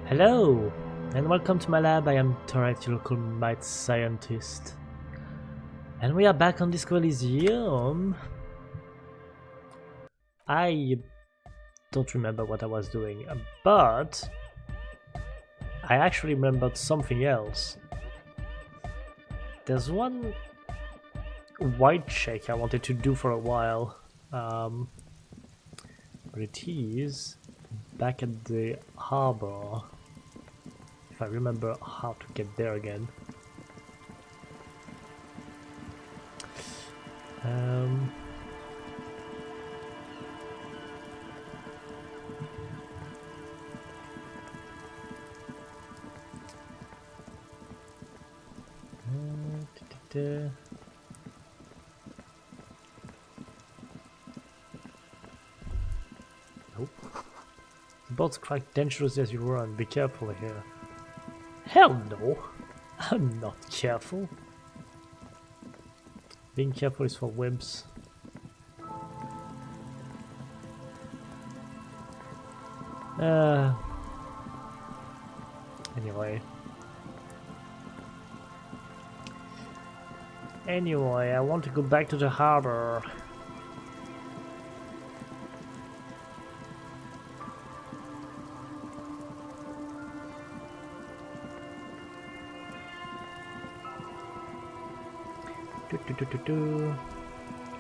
Hello, and welcome to my lab. I am Torek, your local mad scientist. And we are back on Disco Elysium. I don't remember what I was doing, but I actually remembered something else. There's one white check I wanted to do for a while. But it is back at the harbor. If I remember how to get there again. Nope. The boats crack dangerous as you run. Be careful here. Hell no! I'm not careful. Being careful is for wimps. Anyway, I want to go back to the harbor.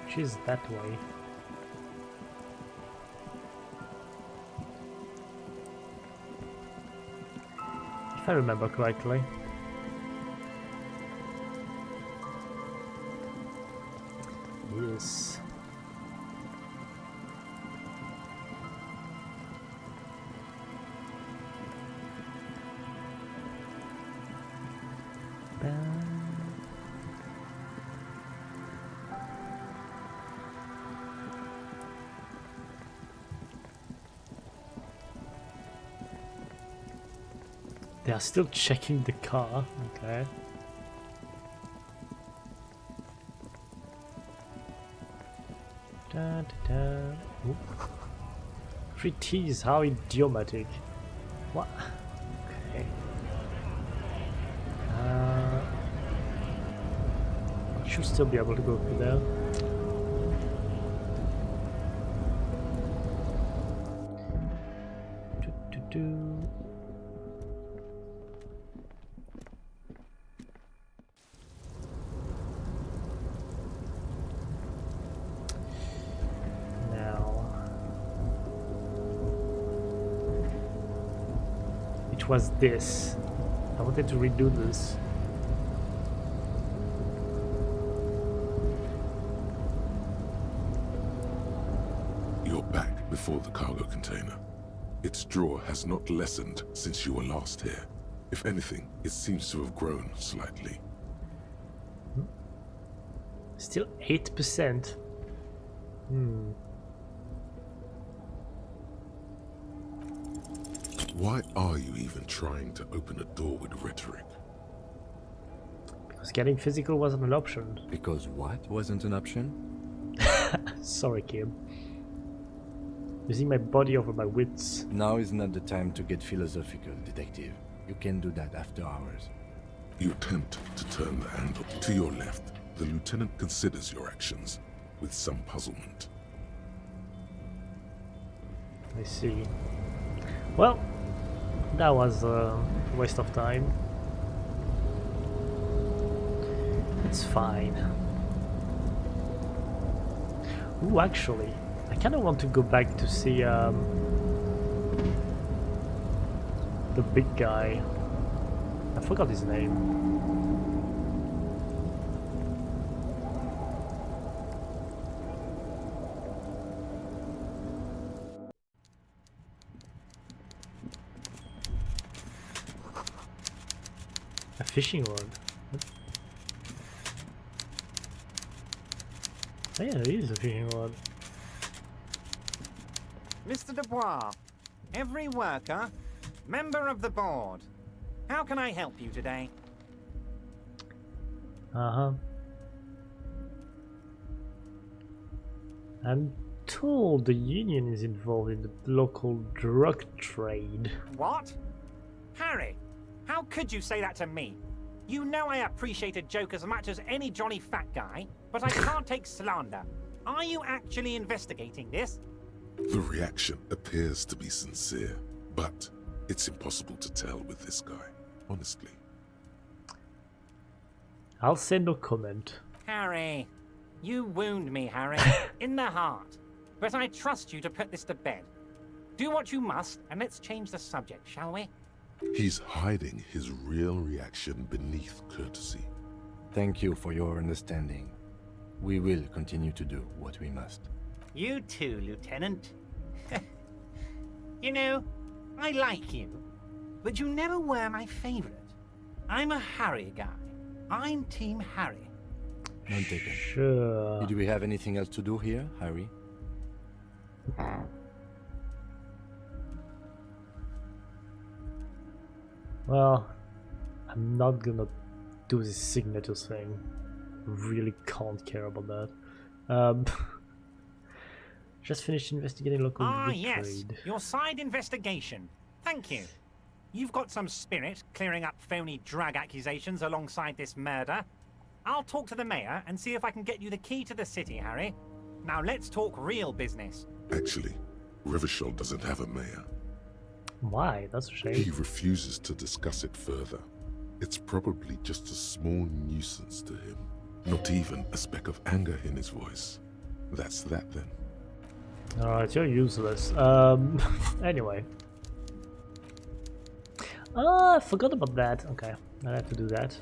She's that way. If I remember correctly. Yes. They are still checking the car, okay. Da, da, da. Oop. 3 T's, how idiomatic. What? Okay. I should still be able to go through there. Was this? I wanted to redo this. You're back before the cargo container. Its draw has not lessened since you were last here. If anything, it seems to have grown slightly. Still 8%. Why are you even trying to open a door with rhetoric? Because getting physical wasn't an option. Because what wasn't an option? Sorry, Kim. Using my body over my wits. Now is not the time to get philosophical, detective. You can do that after hours. You attempt to turn the handle. To your left, the lieutenant considers your actions with some puzzlement. I see. Well, that was a waste of time. It's fine. Ooh, actually, I kind of want to go back to see the big guy. I forgot his name. A fishing rod. Oh yeah, it is a fishing rod. Mr. Dubois, every worker, member of the board. How can I help you today? I'm told the union is involved in the local drug trade. What? Harry, how could you say that to me? You know I appreciate a joke as much as any jolly fat guy, but I can't take slander. Are you actually investigating this? The reaction appears to be sincere, but it's impossible to tell with this guy, honestly. I'll say no comment. Harry, you wound me, Harry, in the heart. But I trust you to put this to bed. Do what you must, and let's change the subject, shall we? He's hiding his real reaction beneath courtesy. Thank you for your understanding. We will continue to do what we must. You too, Lieutenant. You know, I like you, but you never were my favorite. I'm a Harry guy. I'm Team Harry. None taken. Sure. Did we have anything else to do here, Harry? Well, I'm not gonna do this signatures thing. Really can't care about that. Just finished investigating local drug yes, trade. your side investigation. Thank you. You've got some spirit clearing up phony drug accusations alongside this murder. I'll talk to the mayor and see if I can get you the key to the city, Harry. Now let's talk real business. Actually, Revachol doesn't have a mayor. Why? That's a shame. He refuses to discuss it further. It's probably just a small nuisance to him. Not even a speck of anger in his voice. That's that then. Alright, you're useless. Anyway. I forgot about that. Okay, I have to do that.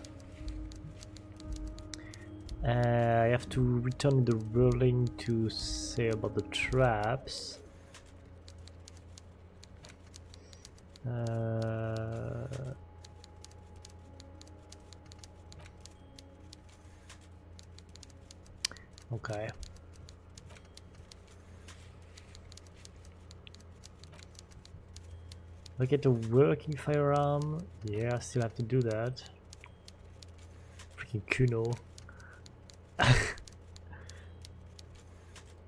I have to return the ruling to say about the traps. Okay. Look at the working firearm. Yeah, I still have to do that. Freaking Kuno.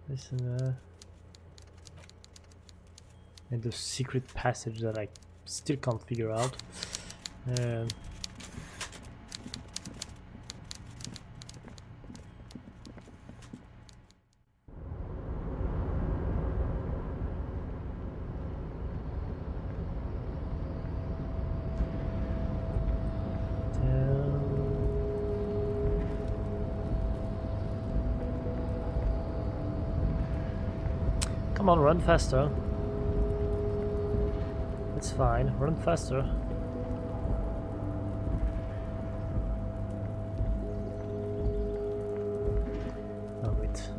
Listen, and the secret passage that I still can't figure out. Come on, run faster. It's fine, run faster. Oh, wait.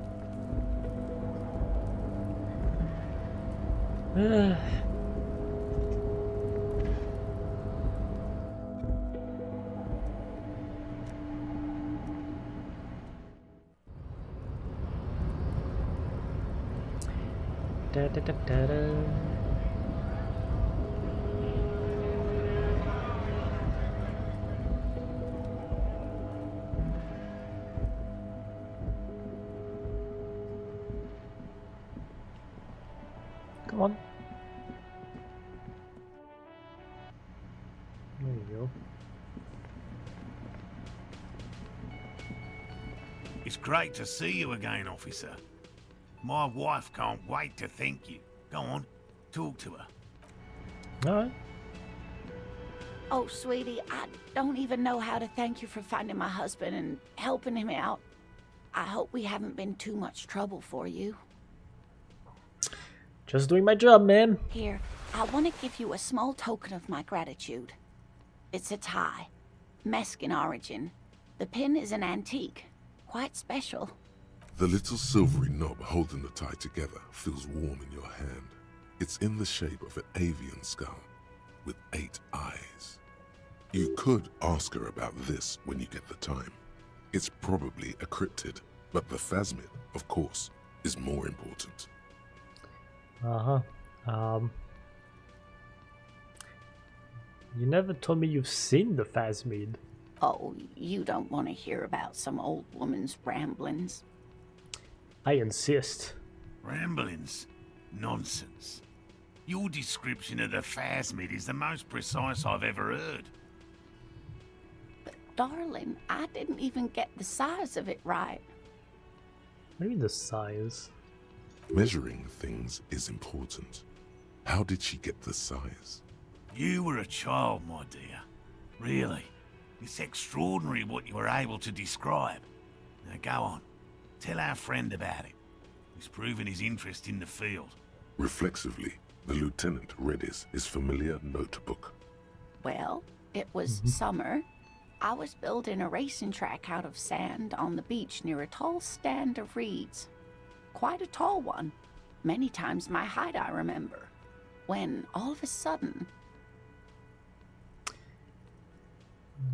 Da, da, da, da, da. Come on. There you go. It's great to see you again, officer. My wife can't wait to thank you. Go on, talk to her. Alright. Oh, sweetie, I don't even know how to thank you for finding my husband and helping him out. I hope we haven't been too much trouble for you. Just doing my job, man. Here, I want to give you a small token of my gratitude. It's a tie. Mexican origin. The pin is an antique. Quite special. The little silvery knob holding the tie together feels warm in your hand. It's in the shape of an avian skull with 8 eyes. You could ask her about this when you get the time. It's probably a cryptid, but the phasmid, of course, is more important. You never told me you've seen the phasmid. Oh, you don't want to hear about some old woman's ramblings. I insist. Ramblings? Nonsense. Your description of the phasmid is the most precise I've ever heard. But darling, I didn't even get the size of it right. Maybe the size. Measuring things is important. How did she get the size? You were a child, my dear. Really. It's extraordinary what you were able to describe. Now go on. Tell our friend about it. He's proven his interest in the field. Reflexively, the lieutenant read his familiar notebook. Well, it was summer. I was building a racing track out of sand on the beach near a tall stand of reeds. Quite a tall one. Many times my height, I remember. When, all of a sudden...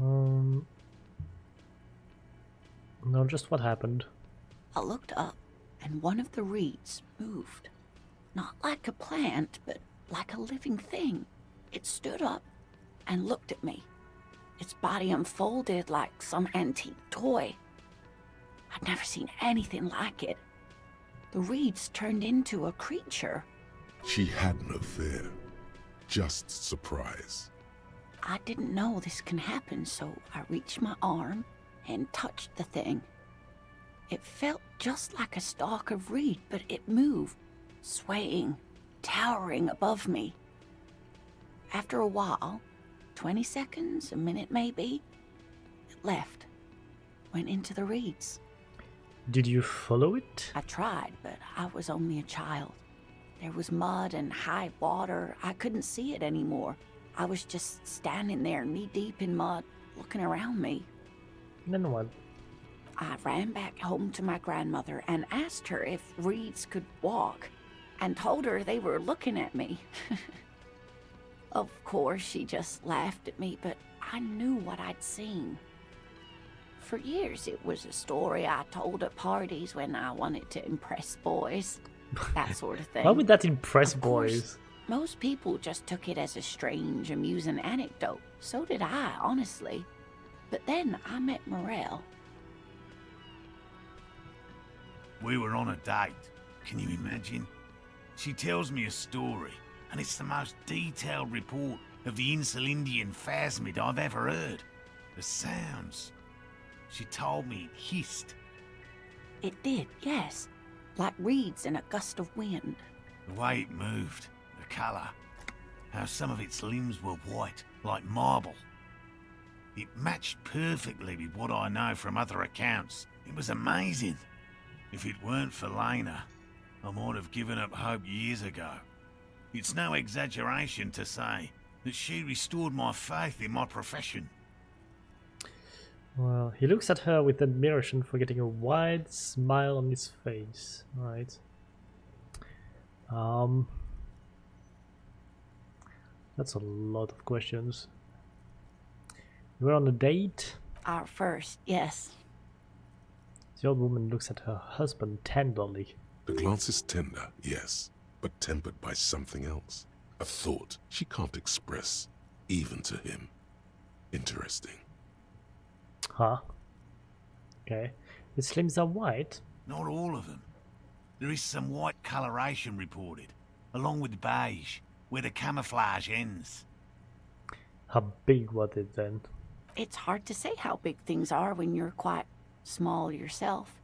No, just what happened? I looked up, and one of the reeds moved. Not like a plant, but like a living thing. It stood up and looked at me. Its body unfolded like some antique toy. I'd never seen anything like it. The reeds turned into a creature. She had no fear, just surprise. I didn't know this can happen, so I reached my arm and touched the thing. It felt just like a stalk of reed, but it moved, swaying, towering above me. After a while, 20 seconds, a minute maybe, it left, went into the reeds. Did you follow it? I tried, but I was only a child. There was mud and high water. I couldn't see it anymore. I was just standing there knee-deep in mud, looking around me. Then what? I ran back home to my grandmother and asked her if reeds could walk, and told her they were looking at me. Of course, she just laughed at me, but I knew what I'd seen. For years, it was a story I told at parties when I wanted to impress boys. That sort of thing. Why would that impress Of course, boys? most people just took it as a strange, amusing anecdote. So did I, honestly. But then I met Morel. We were on a date. Can you imagine? She tells me a story, and it's the most detailed report of the Insulindian phasmid I've ever heard. The sounds. She told me it hissed. It did, yes. Like reeds in a gust of wind. The way it moved, the colour, how some of its limbs were white, like marble. It matched perfectly with what I know from other accounts. It was amazing. If it weren't for Lena, I might have given up hope years ago. It's no exaggeration to say that she restored my faith in my profession. Well, he looks at her with admiration, forgetting a wide smile on his face. Alright. That's a lot of questions. You were on a date? Our first, yes. The old woman looks at her husband tenderly. The glance is tender, yes, but tempered by something else. A thought she can't express, even to him. Interesting. Huh? Okay. His limbs are white. Not all of them. There is some white coloration reported, along with beige, where the camouflage ends. How big was it then? It's hard to say how big things are when you're quite small yourself.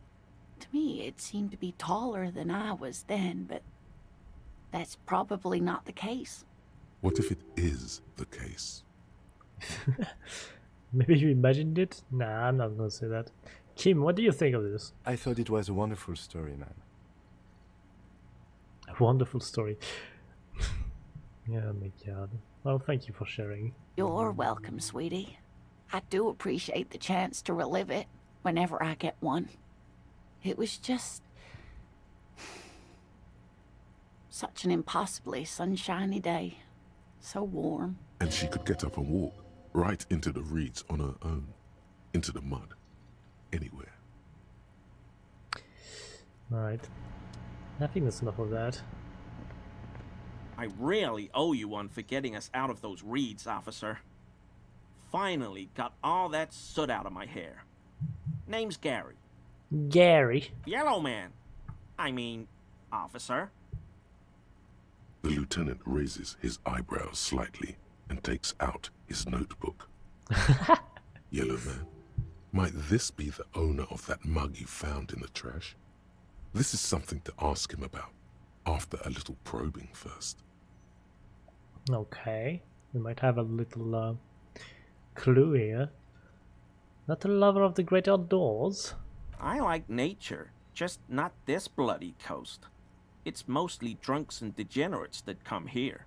To me, it seemed to be taller than I was then, but that's probably not the case. What if it is the case? Maybe you imagined it? Nah, I'm not gonna say that. Kim, what do you think of this? I thought it was a wonderful story, man. A wonderful story. Oh my god. Well, thank you for sharing. You're welcome, sweetie. I do appreciate the chance to relive it whenever I get one. It was just such an impossibly sunshiny day. So warm. And she could get up and walk right into the reeds on her own, into the mud, anywhere. Alright. I think that's enough of that. I really owe you one for getting us out of those reeds, officer. Finally got all that soot out of my hair. Name's Gary. Gary. Yellow Man. I mean, officer. The The lieutenant raises his eyebrows slightly and takes out his notebook. Yellow man, might this be the owner of that mug you found in the trash? This is something to ask him about, after a little probing first. Okay, we might have a little clue here. Not a lover of the great outdoors. I like nature, just not this bloody coast. It's mostly drunks and degenerates that come here.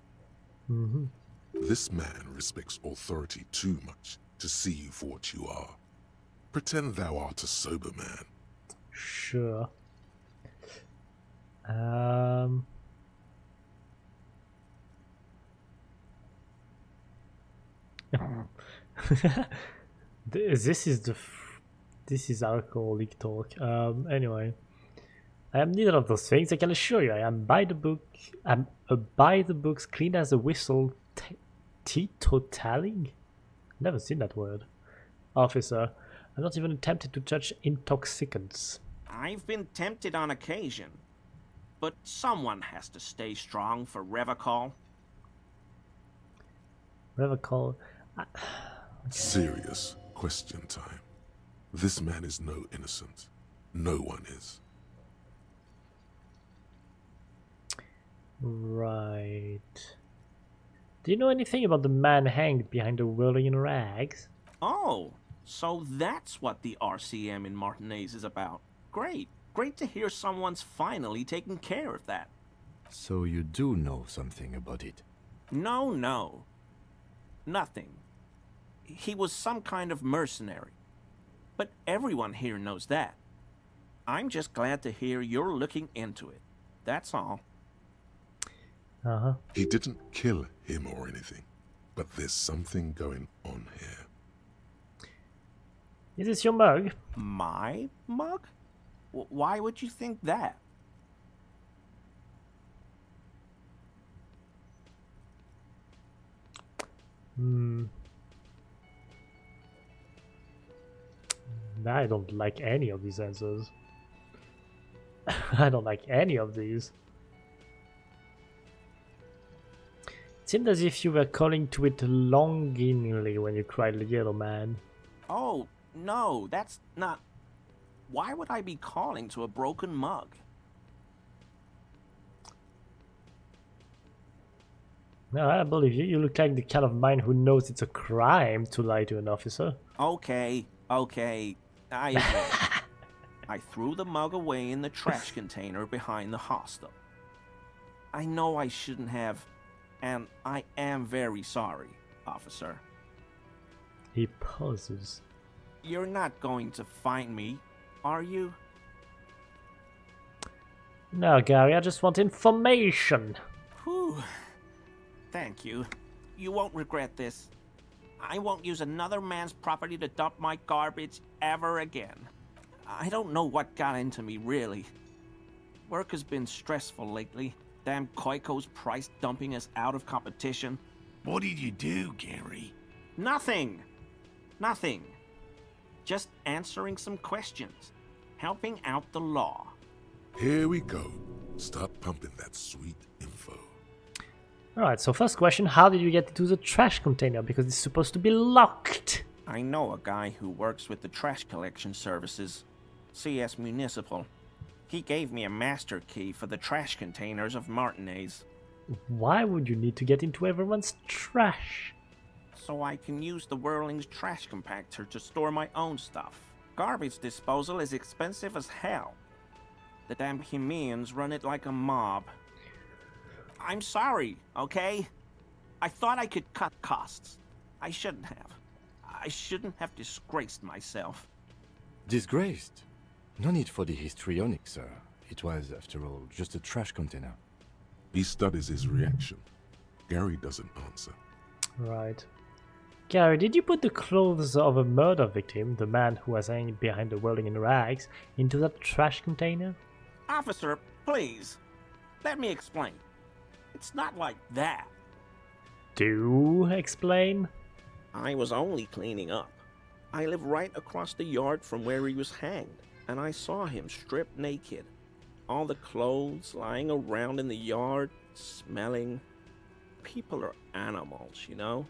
Mm-hmm. This man respects authority too much to see you for what you are. Pretend thou art a sober man. Sure. This is alcoholic talk. Anyway, I am neither of those things. I can assure you, I am by the book. I'm a by the books, clean as a whistle, teetotaling. Never seen that word, officer. I'm not even tempted to touch intoxicants. I've been tempted on occasion, but someone has to stay strong for Revacol. Revacol. Serious question time. This man is no innocent. No one is. Right. Do you know anything about the man hanged behind the whirling rags? Oh, so that's what the RCM in Martinez is about. Great. Great to hear someone's finally taking care of that. So you do know something about it? No. Nothing. He was some kind of mercenary. But everyone here knows that. I'm just glad to hear you're looking into it. That's all. Uh-huh. He didn't kill him or anything, but there's something going on here. Is this your mug? My mug? Why would you think that? I don't like any of these answers. I don't like any of these. It seemed as if you were calling to it longingly when you cried Yellow Man. Oh, no, that's not... Why would I be calling to a broken mug? No, I believe you. You look like the kind of mind who knows it's a crime to lie to an officer. Okay. I admit. I threw the mug away in the trash container behind the hostel. I know I shouldn't have, and I am very sorry, officer. He pauses. You're not going to find me, are you? No, Gary, I just want information. Whew. Thank you. You won't regret this. I won't use another man's property to dump my garbage ever again. I don't know what got into me, really. Work has been stressful lately. Damn Koiko's price dumping us out of competition. What did you do, Gary? Nothing. Just answering some questions. Helping out the law. Here we go. Start pumping that sweet info. Alright, so first question, how did you get into the trash container? Because it's supposed to be locked. I know a guy who works with the trash collection services. CS Municipal. He gave me a master key for the trash containers of Martinez. Why would you need to get into everyone's trash? So I can use the Whirling's trash compactor to store my own stuff. Garbage disposal is expensive as hell. The damn Hemians run it like a mob. I'm sorry, okay? I thought I could cut costs. I shouldn't have. I shouldn't have disgraced myself. Disgraced? No need for the histrionic, sir. It was, after all, just a trash container. He studies his reaction. Gary doesn't answer. Right. Gary, did you put the clothes of a murder victim, the man who was hanging behind the whirling in rags, into that trash container? Officer, please. Let me explain. It's not like that. Do explain? I was only cleaning up. I live right across the yard from where he was hanged, and I saw him stripped naked. All the clothes lying around in the yard, smelling. People are animals, you know?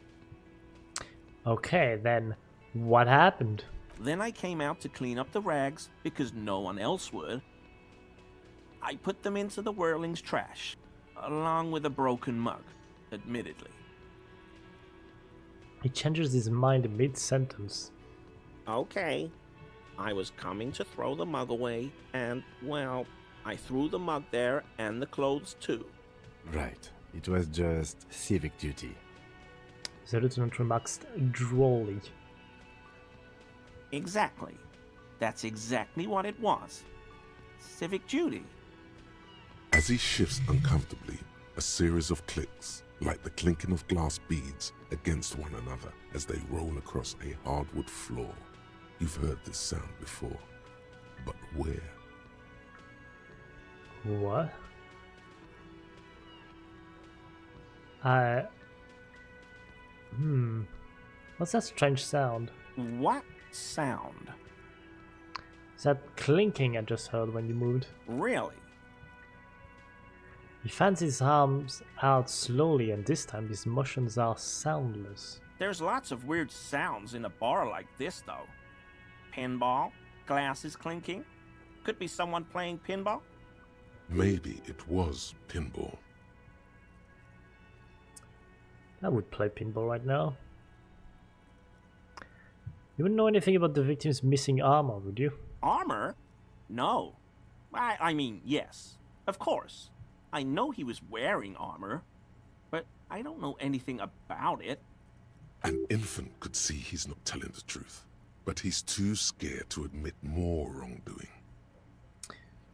Okay, then what happened? Then I came out to clean up the rags because no one else would. I put them into the whirling's trash, along with a broken mug, admittedly. He changes his mind mid-sentence. Okay. I was coming to throw the mug away, and, well, I threw the mug there and the clothes too. Right. It was just civic duty. The lieutenant remarks drolly. Exactly. That's exactly what it was. Civic duty. As he shifts uncomfortably, a series of clicks, like the clinking of glass beads against one another as they roll across a hardwood floor. You've heard this sound before, but where? What? What's that strange sound? What sound? Is that clinking I just heard when you moved? Really? He fans his arms out slowly, and this time his motions are soundless. There's lots of weird sounds in a bar like this, though. Pinball, glasses clinking. Could be someone playing pinball. Maybe it was pinball. I would play pinball right now. You wouldn't know anything about the victim's missing armor, would you? Armor? No. I mean, yes. Of course. I know he was wearing armor, but I don't know anything about it. An infant could see he's not telling the truth, but he's too scared to admit more wrongdoing.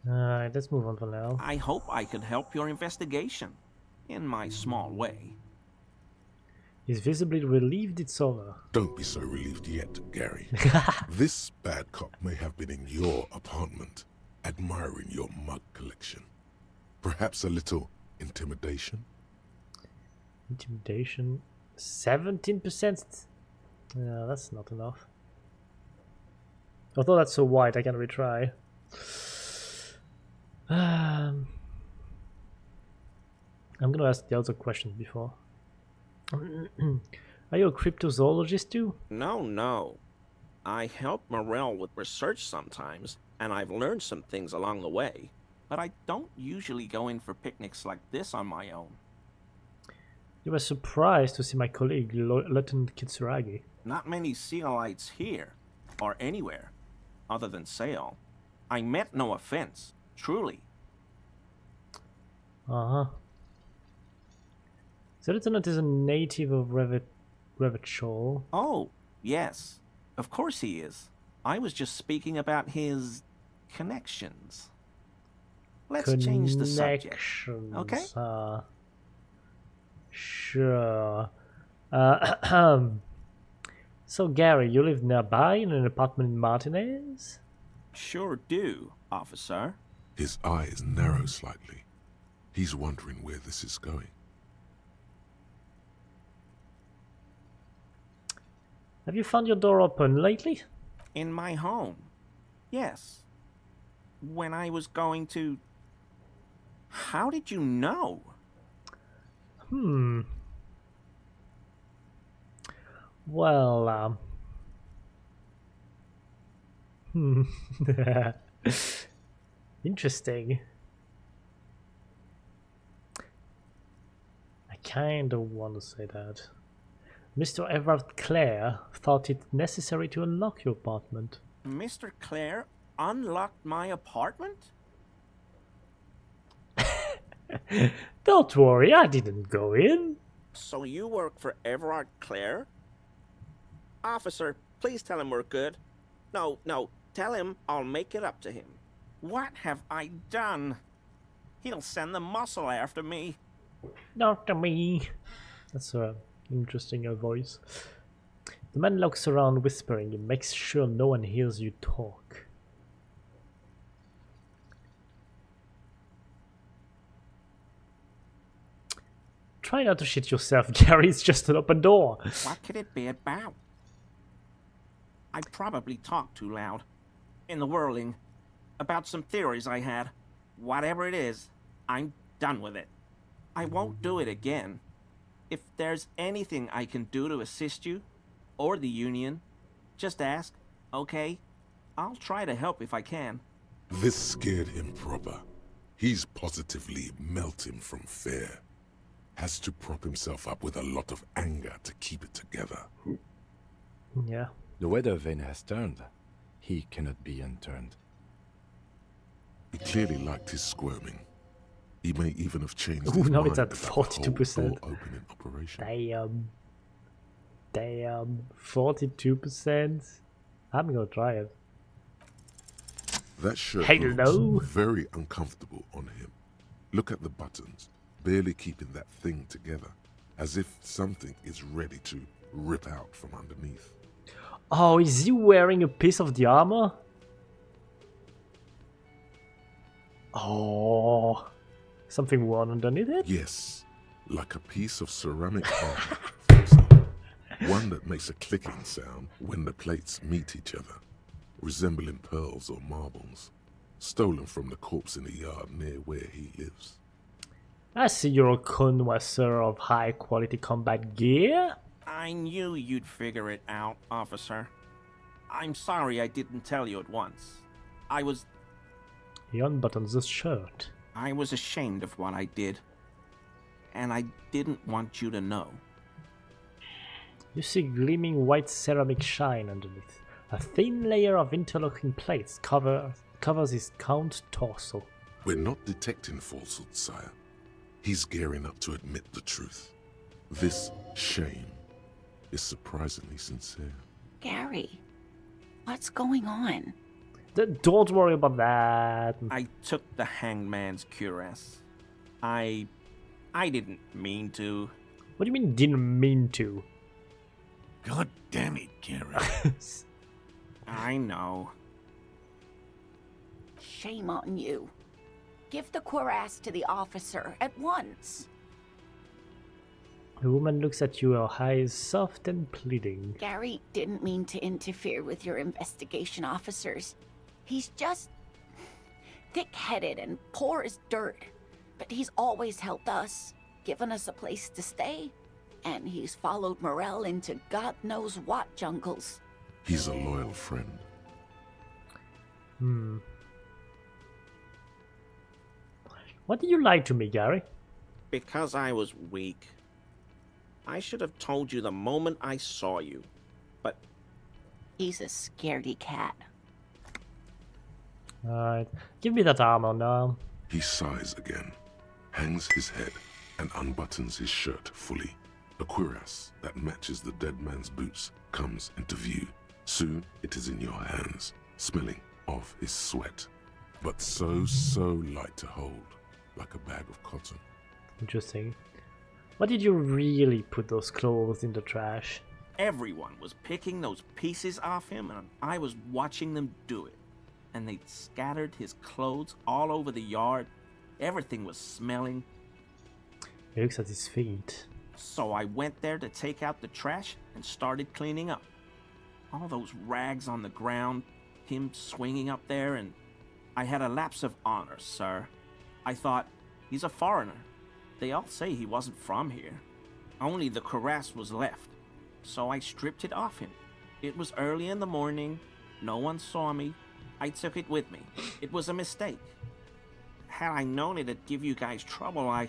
Alright, let's move on for now. I hope I could help your investigation, in my small way. He's visibly relieved it's over. Don't be so relieved yet, Gary. This bad cop may have been in your apartment, admiring your mug collection. Perhaps a little intimidation? Intimidation? 17%? Yeah, that's not enough. Although that's so wide, I can retry. I'm gonna ask the other questions before. Are you a cryptozoologist too? No. I help Morel with research sometimes, and I've learned some things along the way. But I don't usually go in for picnics like this on my own. You were surprised to see my colleague, Lieutenant Kitsuragi. Not many Sealites here, or anywhere, other than Sail. I meant no offense, truly. Uh-huh. The Lieutenant is a native of Revachol. Oh, yes. Of course he is. I was just speaking about his connections. Let's change the subject, okay? Sure. So, Gary, you live nearby in an apartment in Martinez? Sure do, officer. His eyes narrow slightly. He's wondering where this is going. Have you found your door open lately? In my home. Yes. When I was going to... How did you know? Well, interesting. I kind of want to say that. Mr. Everard Clare thought it necessary to unlock your apartment. Mr. Clare unlocked my apartment? Don't worry, I didn't go in. So you work for Everard Clare? Officer, please tell him we're good. No, tell him I'll make it up to him. What have I done? He'll send the muscle after me. Not to me. That's an interesting voice. The man looks around whispering and makes sure no one hears you talk. Try not to shit yourself, Gary. It's just an open door. What could it be about? I probably talked too loud. In the whirling. About some theories I had. Whatever it is, I'm done with it. I won't do it again. If there's anything I can do to assist you, or the Union, just ask, okay? I'll try to help if I can. This scared him proper. He's positively melting from fear. Has to prop himself up with a lot of anger to keep it together. Yeah. The weather vane has turned. He cannot be unturned. He clearly liked his squirming. He may even have changed Ooh, his now mind it's at about the whole 42%. door opening operation. Damn. 42%. I'm gonna try it. That shirt Hello? looks very uncomfortable on him. Look at the buttons, barely keeping that thing together, as if something is ready to rip out from underneath. Oh, is he wearing a piece of the armor? Oh, something worn underneath it? Yes, like a piece of ceramic armor, for example. One that makes a clicking sound when the plates meet each other, resembling pearls or marbles, stolen from the corpse in the yard near where he lives. I see you're a connoisseur of high quality combat gear. I knew you'd figure it out, officer. I'm sorry I didn't tell you at once. He unbuttons his shirt. I was ashamed of what I did. And I didn't want you to know. You see gleaming white ceramic shine underneath. A thin layer of interlocking plates covers his gaunt torso. We're not detecting falsehoods, sire. He's gearing up to admit the truth. This shame is surprisingly sincere. Gary, what's going on? Don't worry about that. I took the hangman's cuirass. I didn't mean to. What do you mean didn't mean to? God damn it, Gary. I know. Shame on you. Give the cuirass to the officer at once. The woman looks at you, her eyes soft and pleading. Gary didn't mean to interfere with your investigation officers. He's just thick-headed and poor as dirt. But he's always helped us, given us a place to stay. And he's followed Morel into God knows what jungles. He's a loyal friend. What did you lie to me, Gary? Because I was weak. I should have told you the moment I saw you. But He's a scaredy cat. Alright, give me that armor now. He sighs again, hangs his head, and unbuttons his shirt fully. A cuirass that matches the dead man's boots comes into view. Soon it is in your hands, smelling of his sweat, but so light to hold, like a bag of cotton. Interesting. Why did you really put those clothes in the trash? everyone was picking those pieces off him, and I was watching them do it. And they'd scattered his clothes all over the yard. Everything was smelling. He looks at his feet. So I went there to take out the trash and started cleaning up. All those rags on the ground, him swinging up there, and I had a lapse of honor, sir. I thought, he's a foreigner. They all say he wasn't from here. Only the cuirass was left, so I stripped it off him. It was early in the morning. No one saw me. I took it with me. It was a mistake. Had I known it'd give you guys trouble, I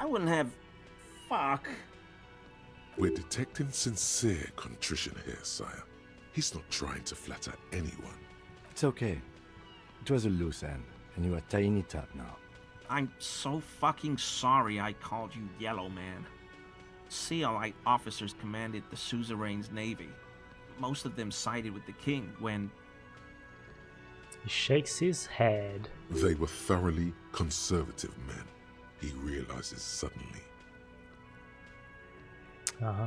wouldn't have... Fuck. We're detecting sincere contrition here, sire. He's not trying to flatter anyone. It's okay. It was a loose end, and you are tying it up now. I'm so fucking sorry I called you Yellow Man. Sealite officers commanded the suzerain's navy. Most of them sided with the king when... He shakes his head. They were thoroughly conservative men, he realizes suddenly. Uh-huh.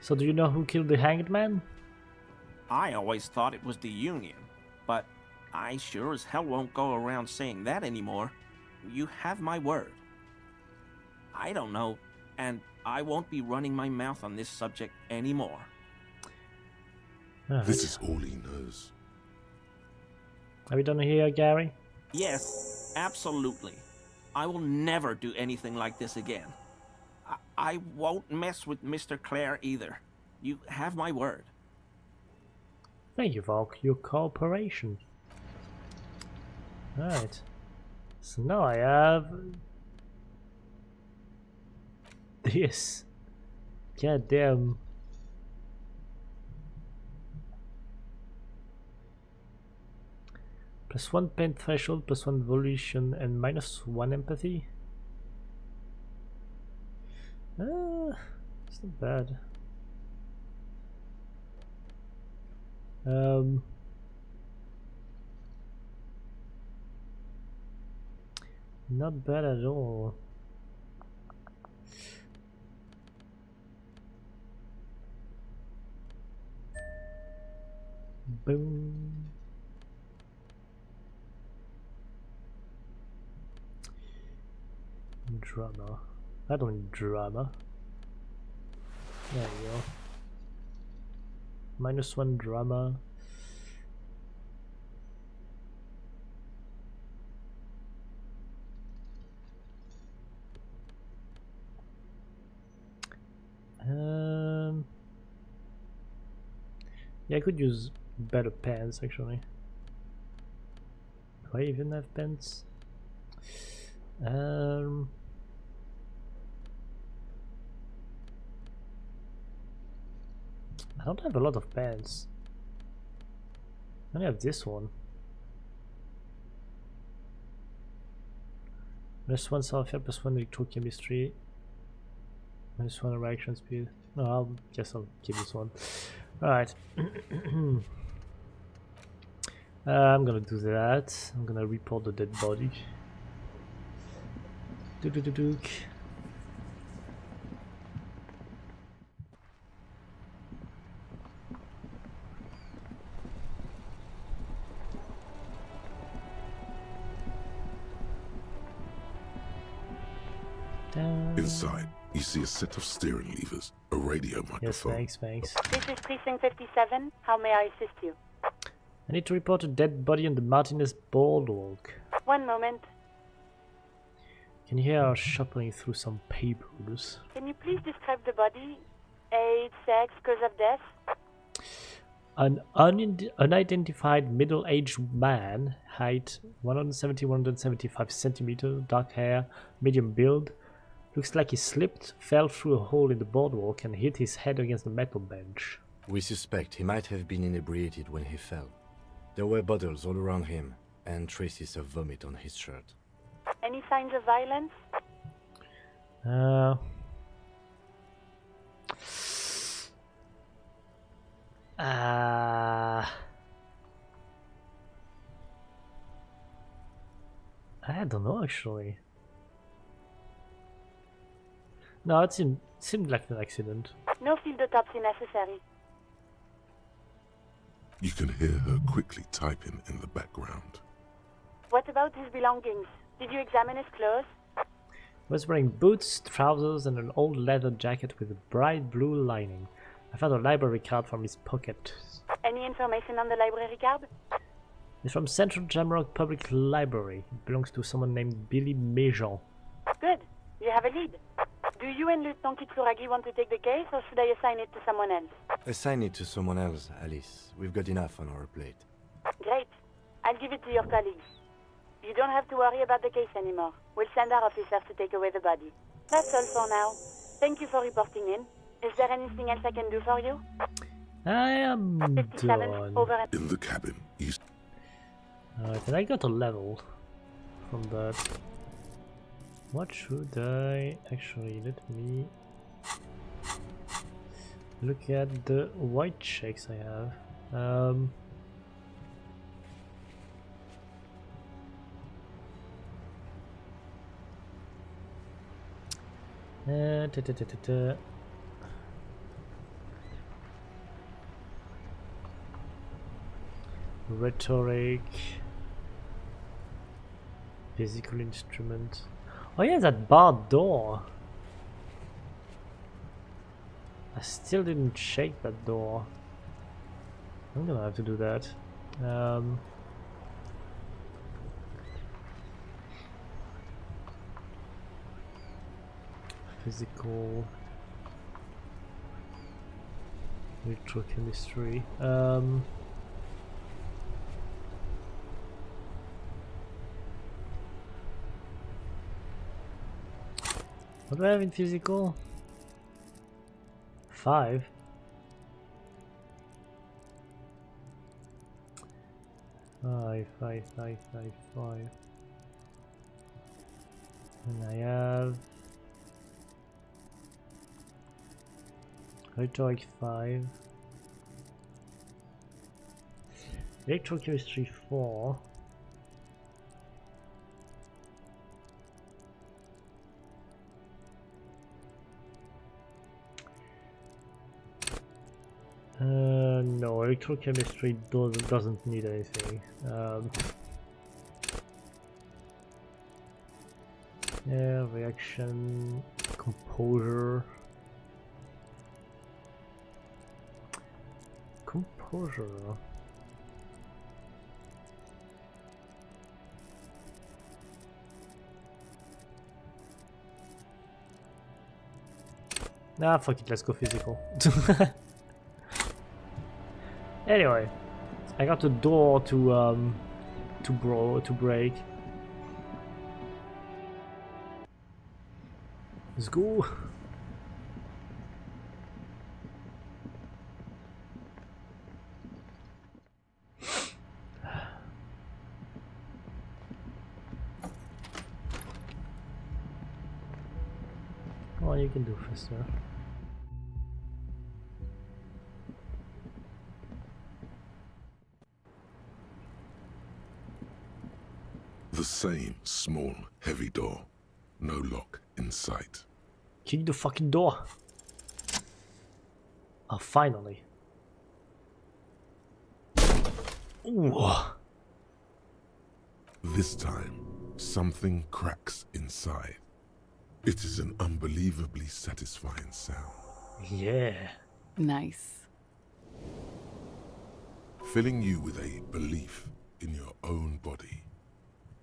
So do you know who killed the hanged man? I always thought it was the Union, but I sure as hell won't go around saying that anymore. You have my word. I don't know, and I won't be running my mouth on this subject anymore. Alright. This is all he knows. Are we done here, Gary? Yes, absolutely. I will never do anything like this again. I won't mess with Mr. Clare either. You have my word. Thank you for your cooperation. Alright. So now I have this. Goddamn. +1 pain threshold, +1 volition, and -1 empathy. It's not bad. Not bad at all. Boom. Drama. I don't need drama. There you go. -1 drama. Yeah, I could use better pants actually. Do I even have pants? I don't have a lot of pants. I only have this one. +1 software, +1 electrochemistry, -1 reaction speed. No, I guess I'll keep this one. Alright. I'm gonna do that. I'm gonna report the dead body. Dook. Inside, you see a set of steering levers, a radio microphone. Yes, thanks. This is Precinct 57. How may I assist you? I need to report a dead body on the Martinez boardwalk. One moment. Can you hear her shuffling through some papers? Can you please describe the body? Age, sex, cause of death? An unidentified middle-aged man, height 170-175 centimeters, dark hair, medium build. Looks like he slipped, fell through a hole in the boardwalk and hit his head against the metal bench. We suspect he might have been inebriated when he fell. There were bottles all around him and traces of vomit on his shirt. Any signs of violence? I don't know actually. No, it seemed like an accident. No field autopsy necessary. You can hear her quickly typing in the background. What about his belongings? Did you examine his clothes? He was wearing boots, trousers, and an old leather jacket with a bright blue lining. I found a library card from his pocket. Any information on the library card? It's from Central Jamrock Public Library. It belongs to someone named Billy Mejean. Good. You have a lead. Do you and Lieutenant Kitsuragi want to take the case, or should I assign it to someone else? Assign it to someone else, Alice. We've got enough on our plate. Great. I'll give it to your colleagues. You don't have to worry about the case anymore. We'll send our officers to take away the body. That's all for now. Thank you for reporting in. Is there anything else I can do for you? I am 57, done. over and... In the cabin, you Alright, and I got a level from that. What should I actually let me look at the white checks I have. Rhetoric, physical instrument. Oh yeah, that barred door. I still didn't shake that door. I'm gonna have to do that. physical, electrochemistry. What do I have in physical? 5. Five. And I have rhetoric 5, electrochemistry 4, no, electrochemistry doesn't need anything. Yeah, reaction, composure. Nah, fuck it, let's go physical. Anyway, I got the door to break. Let's go. Come on, you can do faster. The same small, heavy door. No lock in sight. Kick the fucking door. Oh, finally. Ooh. This time, something cracks inside. It is an unbelievably satisfying sound. Yeah. Nice. Filling you with a belief in your own body.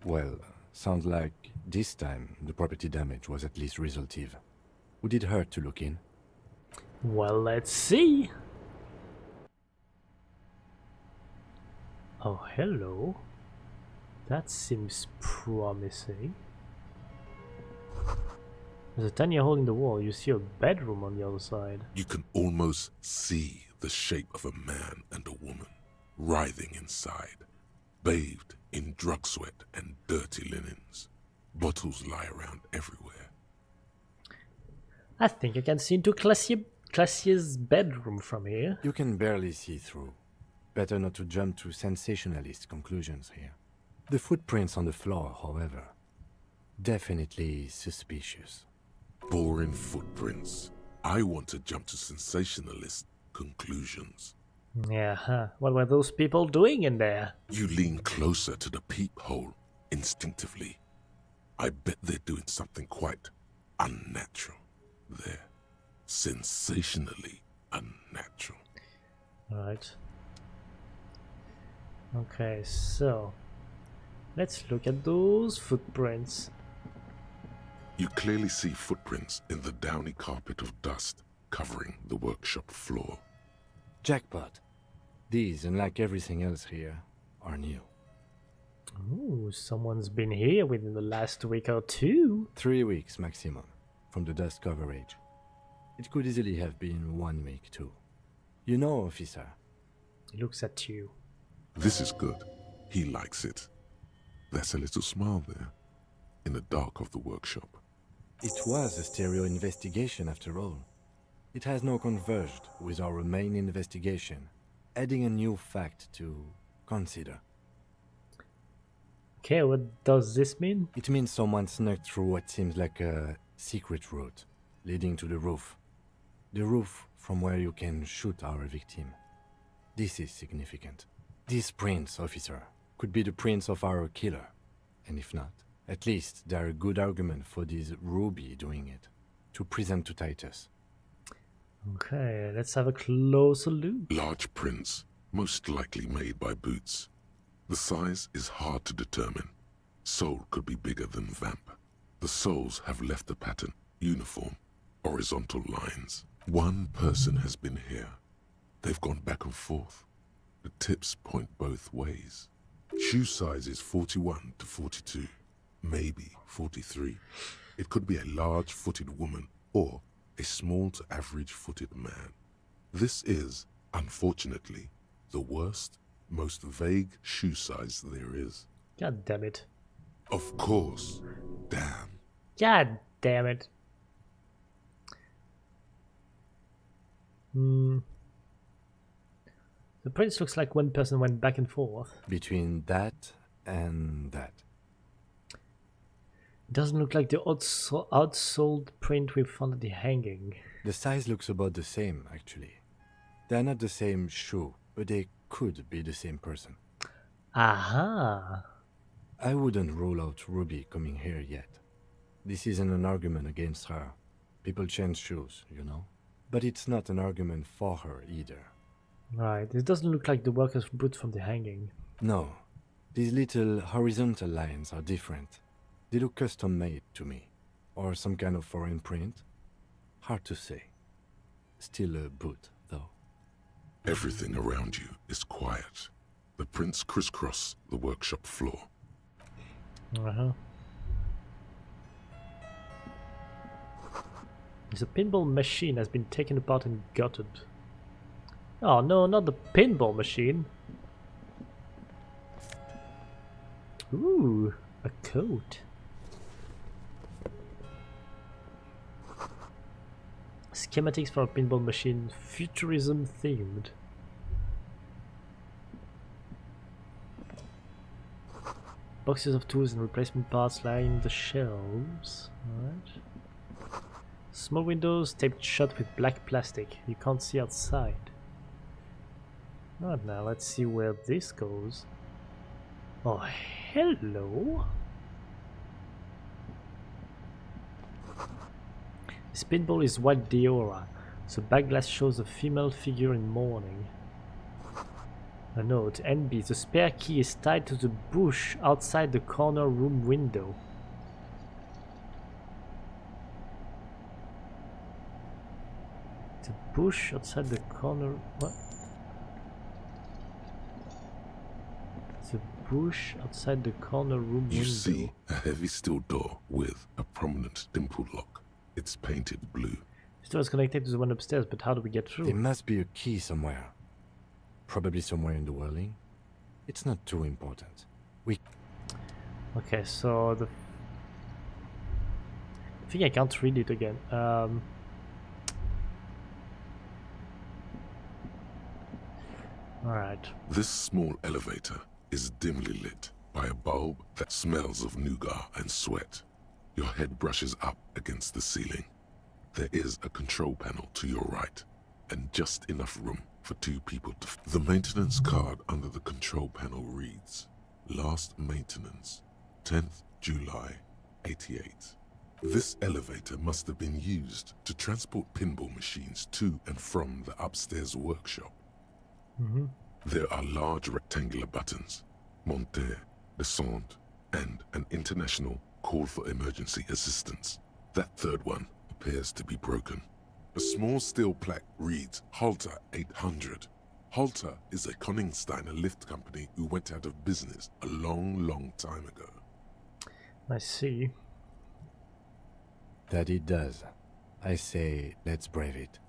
Well, sounds like this time the property damage was at least resolutive. Would it hurt to look in? Well, let's see. Oh, hello. That seems promising. There's a tiny hole in the wall. You see a bedroom on the other side. You can almost see the shape of a man and a woman writhing inside, bathed in drug sweat and dirty linens. Bottles lie around everywhere. I think I can see into Classier's bedroom from here. You can barely see through. Better not to jump to sensationalist conclusions here. The footprints on the floor, however, definitely suspicious. Boring footprints. I want to jump to sensationalist conclusions. Yeah, huh. What were those people doing in there? You lean closer to the peephole instinctively. I bet they're doing something quite unnatural there. Sensationally unnatural. Alright. Okay, so let's look at those footprints. You clearly see footprints in the downy carpet of dust covering the workshop floor. Jackpot. These, unlike everything else here, are new. Ooh, someone's been here within the last week or two. 3 weeks maximum, from the dust coverage. It could easily have been 1 week too. You know, officer. He looks at you. This is good. He likes it. There's a little smile there, in the dark of the workshop. It was a stereo investigation after all. It has now converged with our main investigation, adding a new fact to consider. Okay, what does this mean? It means someone snuck through what seems like a secret route, leading to the roof. The roof from where you can shoot our victim. This is significant. These prints, officer, could be the prints of our killer. And if not, at least they're a good argument for this Ruby doing it, to present to Titus. Okay, let's have a closer look. Large prints, most likely made by Boots. The size is hard to determine. Sole could be bigger than Vamp. The soles have left the pattern uniform, horizontal lines. One person has been here. They've gone back and forth. The tips point both ways. Shoe size is 41 to 42, maybe 43. It could be a large-footed woman or a small to average-footed man. This is, unfortunately, the worst, most vague shoe size there is. God damn it. Of course. Damn. God damn it. The prints looks like one person went back and forth. Between that and that. It doesn't look like the outsold print we found at the hanging. The size looks about the same, actually. They're not the same shoe, but they could be the same person. Aha! I wouldn't rule out Ruby coming here yet. This isn't an argument against her. People change shoes, you know? But it's not an argument for her either. Right, it doesn't look like the worker's boot from the hanging. No. These little horizontal lines are different. They look custom-made to me. Or some kind of foreign print. Hard to say. Still a boot, though. Everything around you is quiet. The prints crisscross the workshop floor. Uh-huh. The pinball machine has been taken apart and gutted. Oh no, not the pinball machine. Ooh, a coat. Schematics for a pinball machine, futurism themed. Boxes of tools and replacement parts line the shelves. Alright. Small windows taped shut with black plastic. You can't see outside. Alright, now let's see where this goes. Oh, hello! This pinball is white Diora. The back glass shows a female figure in mourning. A note, NB, the spare key is tied to the bush outside the corner room window. The bush outside the corner... what? The bush outside the corner room window. You see a heavy steel door with a prominent dimple lock. It's painted blue. This door is connected to the one upstairs, but how do we get through? There must be a key somewhere. Probably somewhere in the whirling. It's not too important. Okay, so the... I think I can't read it again. Alright. This small elevator is dimly lit by a bulb that smells of nougat and sweat. Your head brushes up against the ceiling. There is a control panel to your right, and just enough room for two people to... The maintenance card under the control panel reads, Last maintenance, 10th July, 88. This elevator must have been used to transport pinball machines to and from the upstairs workshop. There are large rectangular buttons, monter, descente, and an international call for emergency assistance. That third one appears to be broken. A small steel plaque reads Halter 800. Halter is a Koningsteiner lift company who went out of business a long time ago. I see. That it does. I say, let's brave it.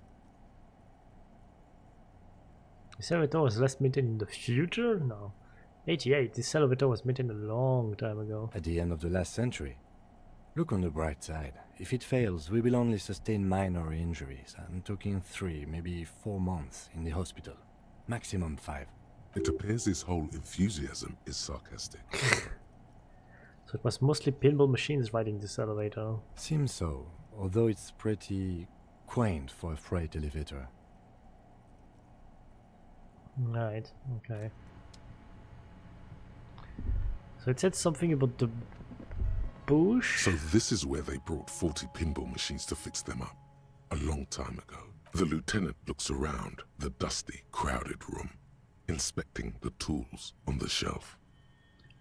This elevator was last maintained in the future? No. 88. This elevator was maintained a long time ago. At the end of the last century. Look on the bright side. If it fails, we will only sustain minor injuries. I'm talking 3, maybe 4 months in the hospital. Maximum 5. It appears his whole enthusiasm is sarcastic. So it was mostly pinball machines riding this elevator. Seems so, although it's pretty quaint for a freight elevator. Right, okay. So it said something about the bush? So this is where they brought 40 pinball machines to fix them up. A long time ago. The lieutenant looks around the dusty, crowded room, inspecting the tools on the shelf.